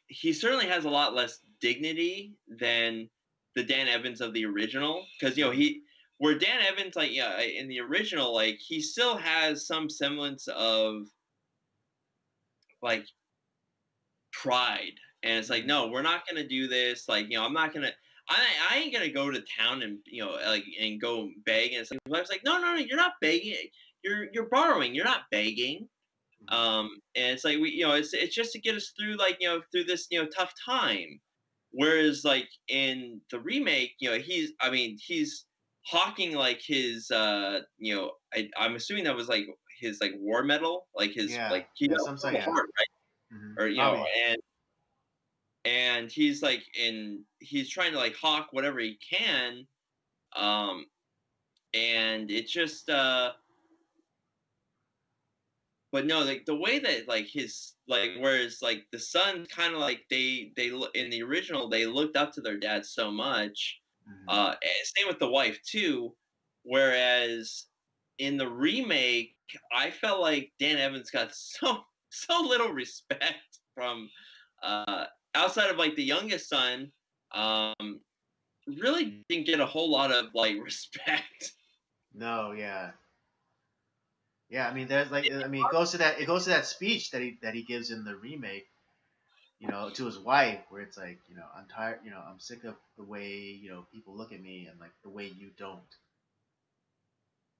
Speaker 2: He certainly has a lot less dignity than the Dan Evans of the original, because
Speaker 1: Mhm.
Speaker 2: he where Dan Evans like yeah in the original like he still has some semblance of like pride, and it's like
Speaker 1: Mhm.
Speaker 2: no, we're not gonna do this. Like I'm not gonna. I ain't gonna go to town and like and go beg, and it's like, I was like no, you're not begging, you're borrowing, you're not begging.
Speaker 1: Mhm.
Speaker 2: And it's like we it's just to get us through like through this tough time, whereas like in the remake he's hawking like his I'm assuming that was like his like war medal, like his
Speaker 1: Yeah.
Speaker 2: like he
Speaker 1: Yeah.
Speaker 2: got
Speaker 1: Some say
Speaker 2: Purple
Speaker 1: yeah.
Speaker 2: Heart, right? Or
Speaker 1: Probably.
Speaker 2: and he's like he's trying to like hawk whatever he can, um and it's just but no, like the way that like his like whereas like the son kind of like in the original they looked up to their dad so much,
Speaker 1: Mhm.
Speaker 2: and same with the wife too, whereas in the remake I felt like Dan Evans got so little respect from uh outside of like the youngest son, um really didn't get a whole lot of like respect.
Speaker 1: No. Yeah. Yeah. I mean, there's like I mean, it goes to that speech that he gives in the remake. To his wife, where it's like, I'm tired. I'm sick of the way people look at me and like the way you don't.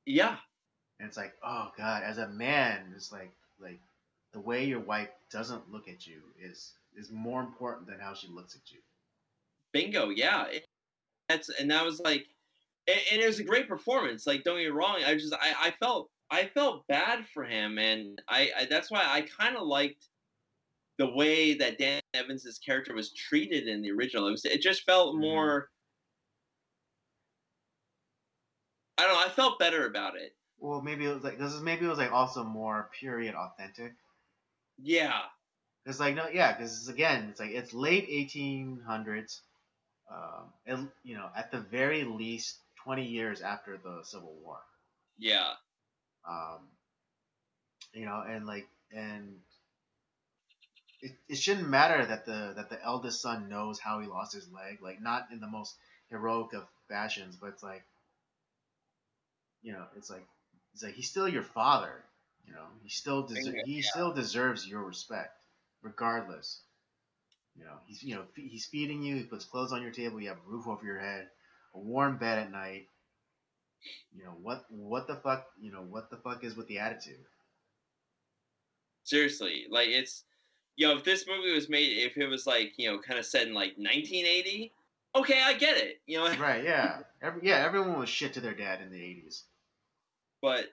Speaker 2: Yeah,
Speaker 1: And it's like, oh God, as a man, it's like the way your wife doesn't look at you is more important than how she looks at you.
Speaker 2: bingo, yeah. That was like and it was a great performance. Like, don't get me wrong. I felt bad for him, and I that's why I kind of liked the way that Dan Evans's character was treated in the original. It just felt
Speaker 1: Hmm.
Speaker 2: more. I don't know. I felt better about it.
Speaker 1: Well, maybe it was like also more period authentic.
Speaker 2: Yeah,
Speaker 1: It's like no, yeah, because again, it's like it's late 1800s. And at the very least 20 years after the Civil War.
Speaker 2: yeah,
Speaker 1: Um, and like and it shouldn't matter that the eldest son knows how he lost his leg, like not in the most heroic of fashions, but it's like it's like he's still your father. You know, he still deserves your respect, regardless. You know he's feeding you. He puts clothes on your table. You have a roof over your head, a warm bed at night. You know what the fuck? You know what the fuck is with the attitude?
Speaker 2: Seriously, like it's if this movie was made, if it was like kind of set in like 1980, okay, I get it,
Speaker 1: Right? Yeah. Everyone was shit to their dad in the 80s.
Speaker 2: but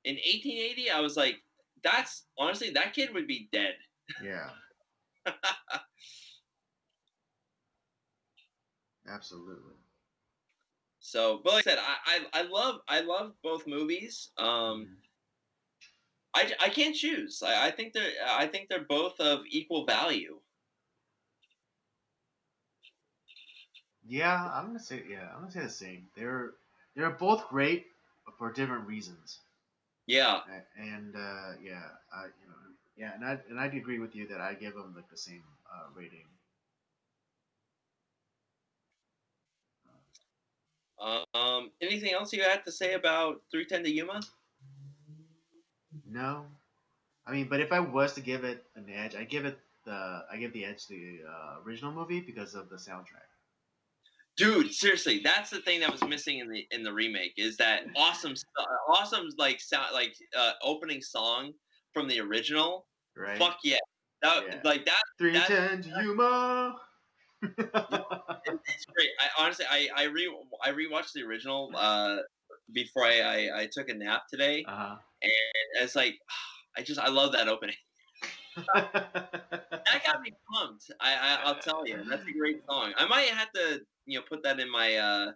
Speaker 2: in 1880, I was like, that's honestly that kid would be dead.
Speaker 1: Yeah. Absolutely.
Speaker 2: So, but like I said, I love both movies.
Speaker 1: Mm-hmm.
Speaker 2: I can't choose. I think they're both of equal value.
Speaker 1: I'm gonna say the same. They're both great for different reasons.
Speaker 2: Yeah.
Speaker 1: And yeah, yeah, and I'd agree with you that I give them like the same rating.
Speaker 2: Anything else you had to say about 310 to Yuma?
Speaker 1: No, I mean, but if I was to give it an edge, I give the edge to the original movie because of the soundtrack.
Speaker 2: Dude, seriously, that's the thing that was missing in the remake is that awesome like sound like opening song from the original.
Speaker 1: Right?
Speaker 2: Fuck yeah, that
Speaker 1: Yeah.
Speaker 2: like that that
Speaker 1: 310 to Yuma.
Speaker 2: yeah, it's great. I honestly I rewatched the original before I took a nap today,
Speaker 1: Uh
Speaker 2: and it's like I love that opening. That got me pumped. I'll tell you, that's a great song. I might have to put that in my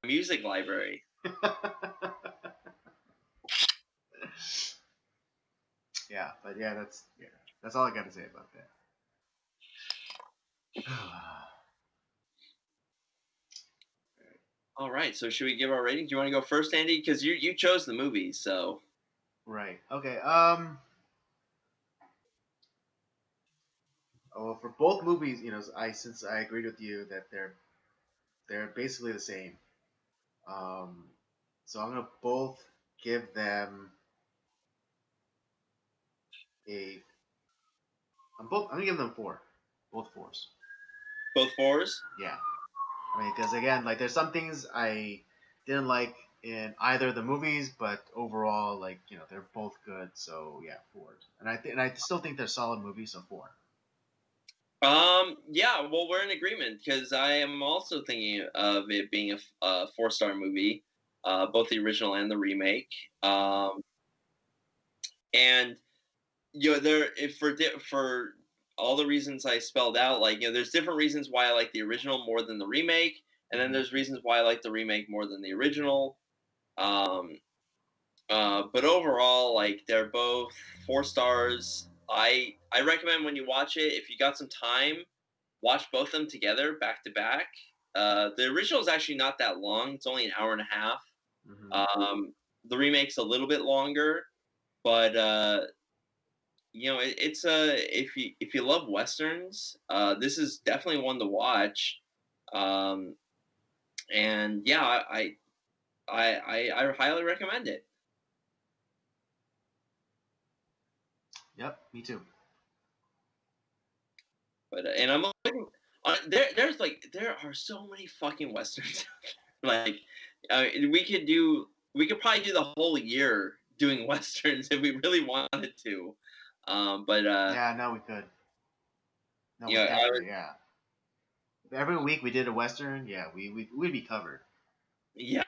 Speaker 2: music library.
Speaker 1: Yeah, but yeah, that's all I got to say about that.
Speaker 2: All right, so should we give our ratings? Do you want to go first, Andy? Because you chose the movie, so
Speaker 1: Right. Okay. Well, for both movies, since I agreed with you that they're basically the same. Um, so I'm gonna both give them a. I'm gonna give them four, both fours.
Speaker 2: both fours.
Speaker 1: Yeah. I mean, because again, like there's some things I didn't like in either of the movies, but overall, like they're both good. So yeah, fours. And I still think they're solid movies. So four.
Speaker 2: Yeah, well, we're in agreement because I am also thinking of it being a 4-star movie, both the original and the remake. And there if for all the reasons I spelled out, like there's different reasons why I like the original more than the remake, and then
Speaker 1: Mm-hmm.
Speaker 2: there's reasons why I like the remake more than the original. Um, but overall, like they're both 4 stars. I recommend when you watch it, if you got some time, watch both of them together back to back. The original is actually not that long; it's only an hour and a half.
Speaker 1: Mm-hmm.
Speaker 2: The remake's a little bit longer, but it's if you love westerns, this is definitely one to watch. Um, and yeah, I highly recommend it.
Speaker 1: Yep. Me too.
Speaker 2: But and I'm looking there are so many fucking westerns. Like we could probably do the whole year doing westerns if we really wanted to. But
Speaker 1: Yeah. No, we could. No, we
Speaker 2: I
Speaker 1: definitely. Yeah. If every week we did a western. Yeah, we'd be covered.
Speaker 2: yeah.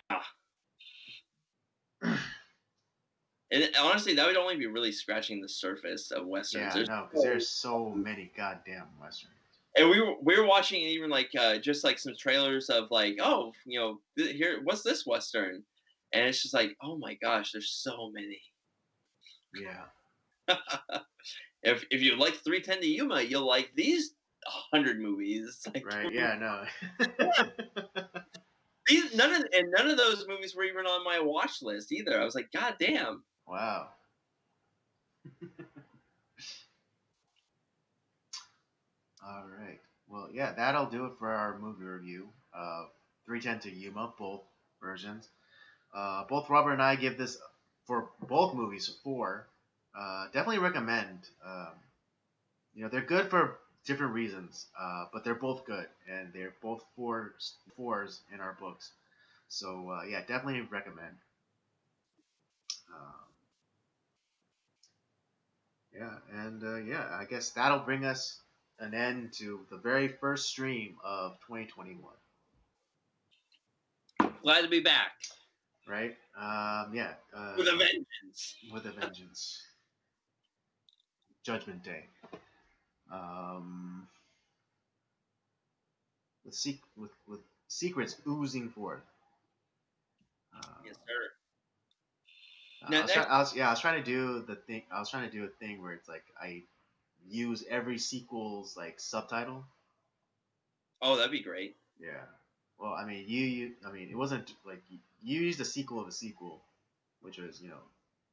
Speaker 2: And honestly, that would only be really scratching the surface of westerns.
Speaker 1: Yeah. No, because there's so many goddamn westerns.
Speaker 2: And we were watching even like just like some trailers of like, oh, here, what's this western? And it's just like, oh my gosh, there's so many.
Speaker 1: Yeah.
Speaker 2: If you like 310 to Yuma, you'll like these 100 movies. Like,
Speaker 1: Right. Yeah. No.
Speaker 2: none of those movies were even on my watch list either. I was like, God damn.
Speaker 1: Wow. All right. Well, yeah, that'll do it for our movie review of 310 to Yuma, both versions. Both Robert and I give this for both movies, 4. Definitely recommend. They're good for different reasons, but they're both good, and they're both fours in our books. So yeah, definitely recommend. Um, yeah, and yeah, I guess that'll bring us an end to the very first stream of 2021.
Speaker 2: Glad to be back
Speaker 1: Right? Yeah.
Speaker 2: with a vengeance.
Speaker 1: With a vengeance. Judgment Day. Um, with secrets oozing forth.
Speaker 2: Yes, sir.
Speaker 1: I was trying. I was trying to do the thing. I was trying to do a thing where it's like I use every sequel's like subtitle.
Speaker 2: Oh, that'd be great.
Speaker 1: Yeah. Well, I mean, I mean, it wasn't like you used a sequel of a sequel, which was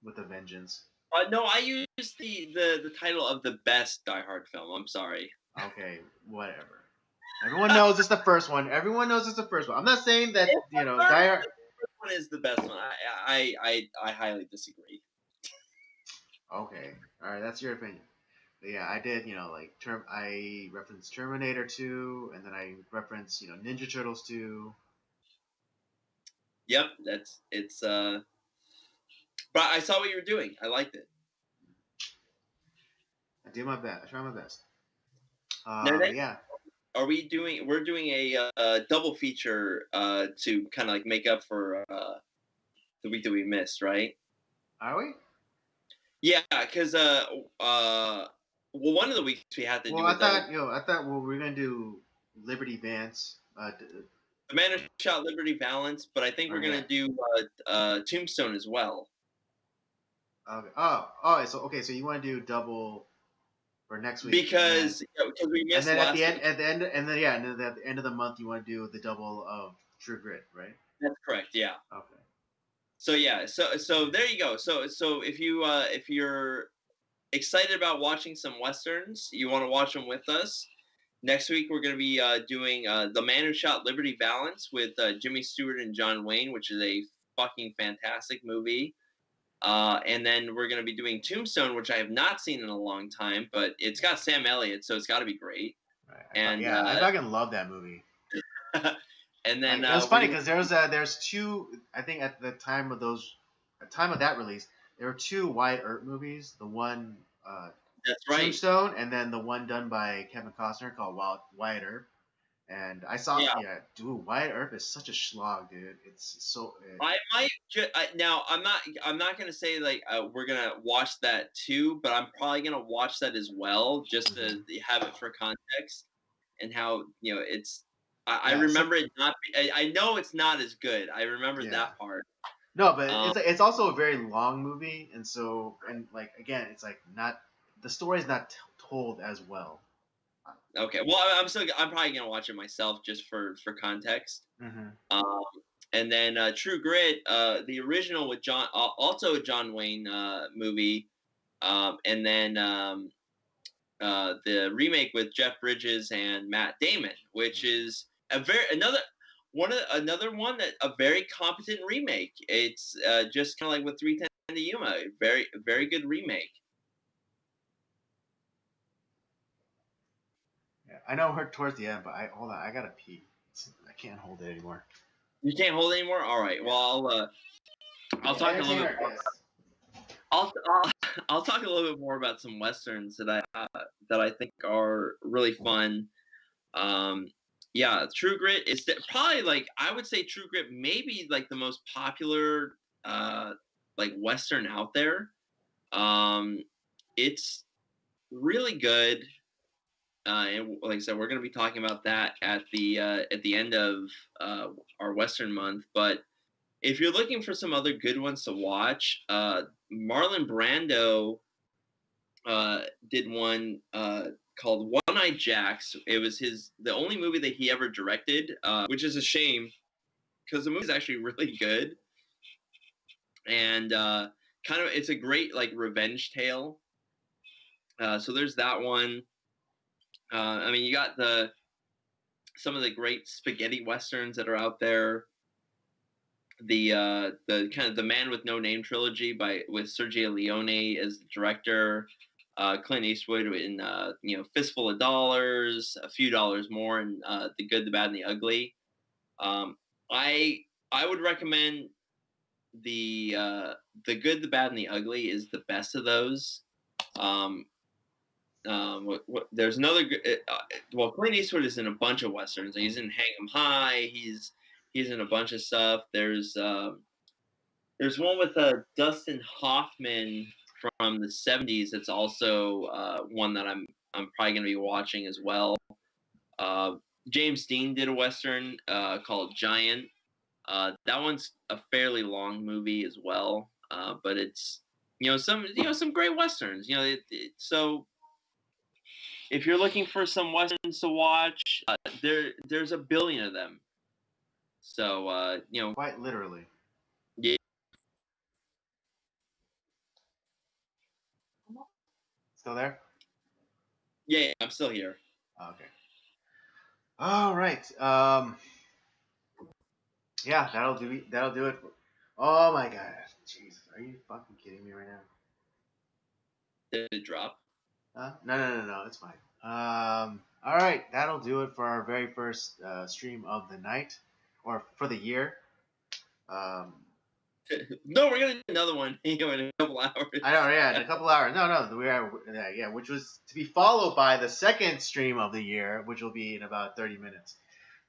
Speaker 1: with a vengeance.
Speaker 2: No, I used the title of the best Die Hard film. I'm sorry.
Speaker 1: Okay, whatever. Everyone knows it's the first one. Everyone knows it's the first one. I'm not saying that Die Hard.
Speaker 2: The first one is the best one. I highly disagree.
Speaker 1: Okay, all right, that's your opinion. But yeah, I did. I referenced Terminator 2, and then I referenced Ninja Turtles 2.
Speaker 2: Yep, it's. But I saw what you were doing. I liked it.
Speaker 1: I do my best. I try my best.
Speaker 2: Now,
Speaker 1: Yeah.
Speaker 2: Are we doing? We're doing a double feature to kind of like make up for the week that we missed, right?
Speaker 1: Are we?
Speaker 2: Yeah, because well, one of the weeks we had to do.
Speaker 1: I thought we were gonna do Liberty Vance.
Speaker 2: The Man Who Shot Liberty Valance, but I think we're gonna do Tombstone as well.
Speaker 1: Okay. Oh. So you want to do double for next week?
Speaker 2: Because we missed.
Speaker 1: And then at the end, and then at the end of the month, you want to do the double of True Grit, right?
Speaker 2: That's correct. Yeah.
Speaker 1: Okay.
Speaker 2: So yeah. So there you go. So if you're excited about watching some westerns, you want to watch them with us. Next week we're going to be doing The Man Who Shot Liberty Valance with Jimmy Stewart and John Wayne, which is a fucking fantastic movie. And then we're going to be doing Tombstone, which I have not seen in a long time, but it's got Sam Elliott, so it's got to be great.
Speaker 1: Right. I fucking love that movie.
Speaker 2: And then
Speaker 1: it was funny because there's two. I think at the time of that release, there were two Wyatt Earp movies. The one,
Speaker 2: that's right,
Speaker 1: Tombstone, and then the one done by Kevin Costner called Wyatt Earp. And I saw, dude, Wyatt Earp is such a schlog, dude. It's so.
Speaker 2: I might now. I'm not gonna say like we're gonna watch that too, but I'm probably gonna watch that as well, just to have it for context and how it's. I remember it not. I know it's not as good. I remember that part.
Speaker 1: No, but it's also a very long movie, and like again, it's like not the story's not told as well.
Speaker 2: Okay, well, I'm probably gonna watch it myself just for context.
Speaker 1: Mm-hmm.
Speaker 2: And then True Grit, the original with also a John Wayne movie, and then the remake with Jeff Bridges and Matt Damon, which is another one that a very competent remake. It's just kind of like with 310 to Yuma, very good remake.
Speaker 1: Yeah, I know we're towards the end, but hold on, I gotta pee. I can't hold it anymore.
Speaker 2: You can't hold it anymore. All right. Well, I'll talk a little bit. I'll talk a little bit more about some westerns that I think are really fun. Yeah, True Grit is probably like I would say True Grit may be like the most popular like western out there. It's really good. And like I said, we're going to be talking about that at the end of our Western month. But if you're looking for some other good ones to watch, Marlon Brando did one called One Eyed Jacks. It was the only movie that he ever directed, which is a shame because the movie is actually really good. And kind of, it's a great like revenge tale. So there's that one. I mean, you got some of the great spaghetti westerns that are out there. the kind of the Man with No Name trilogy with Sergio Leone as the director, Clint Eastwood in Fistful of Dollars, A Few Dollars More, and The Good, the Bad, and the Ugly. Um, I I would recommend the Good, the Bad, and the Ugly is the best of those. There's another. Well, Clint Eastwood is in a bunch of westerns. He's in Hang 'Em High. He's in a bunch of stuff. There's one with Dustin Hoffman from the '70s. That's also one that I'm probably gonna be watching as well. James Dean did a western called Giant. That one's a fairly long movie as well, but it's some great westerns. So if you're looking for some westerns to watch, there's a billion of them. So
Speaker 1: quite literally.
Speaker 2: Yeah.
Speaker 1: Still there?
Speaker 2: Yeah, I'm still here.
Speaker 1: Okay. All right. Yeah, that'll do it. That'll do it. Oh my god, Jesus, are you fucking kidding me right now?
Speaker 2: Did it drop?
Speaker 1: No, it's fine. All right, that'll do it for our very first stream of the night, or for the year.
Speaker 2: No, we're gonna do another one in a couple hours.
Speaker 1: I know, yeah, in a couple hours. No, we are, yeah, which was to be followed by the second stream of the year, which will be in about 30 minutes.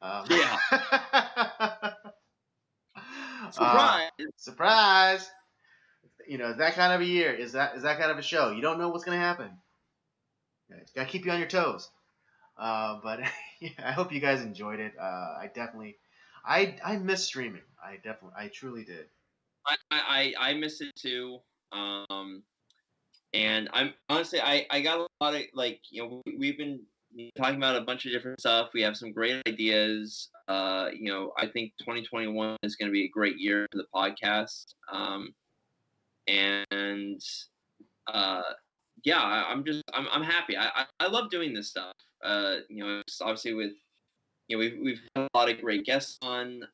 Speaker 2: Yeah.
Speaker 1: Surprise! Surprise! That kind of a year is that kind of a show. You don't know what's gonna happen. It's gotta keep you on your toes. But yeah, I hope you guys enjoyed it. I miss streaming. I truly did.
Speaker 2: I miss it too. And I'm honestly, I got a lot of we've been talking about a bunch of different stuff. We have some great ideas. I think 2021 is going to be a great year for the podcast. And yeah, I'm happy. I love doing this stuff. It's obviously we've had a lot of great guests on,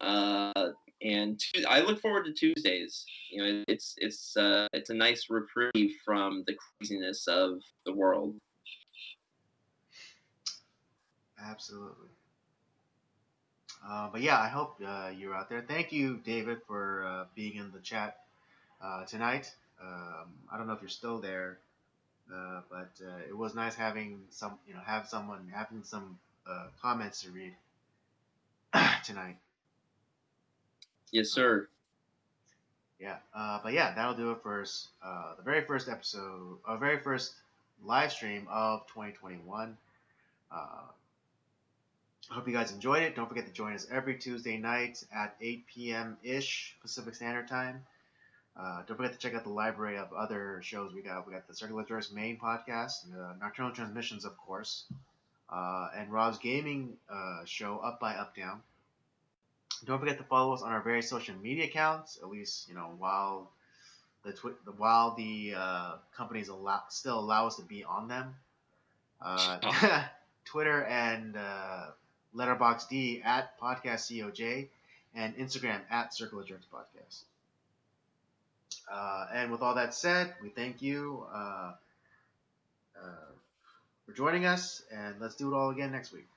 Speaker 2: and I look forward to Tuesdays. It's a nice reprieve from the craziness of the world.
Speaker 1: Absolutely. But yeah, I hope you're out there. Thank you, David, for being in the chat tonight. I don't know if you're still there, but it was nice having having some comments to read tonight.
Speaker 2: Yes, sir.
Speaker 1: Yeah, but yeah, that'll do it for the very first episode, very first live stream of 2021. I hope you guys enjoyed it. Don't forget to join us every Tuesday night at 8 p.m. ish Pacific Standard Time. Don't forget to check out the library of other shows we got. We got the Circular Tourist main podcast, Nocturnal Transmissions, of course, and Rob's gaming show, Up by Up Down. Don't forget to follow us on our various social media accounts. At least while the companies still allow us to be on them. Twitter and Letterboxd at PodcastCOJ, and Instagram at Circular Jerks Podcast. And with all that said, we thank you for joining us, and let's do it all again next week.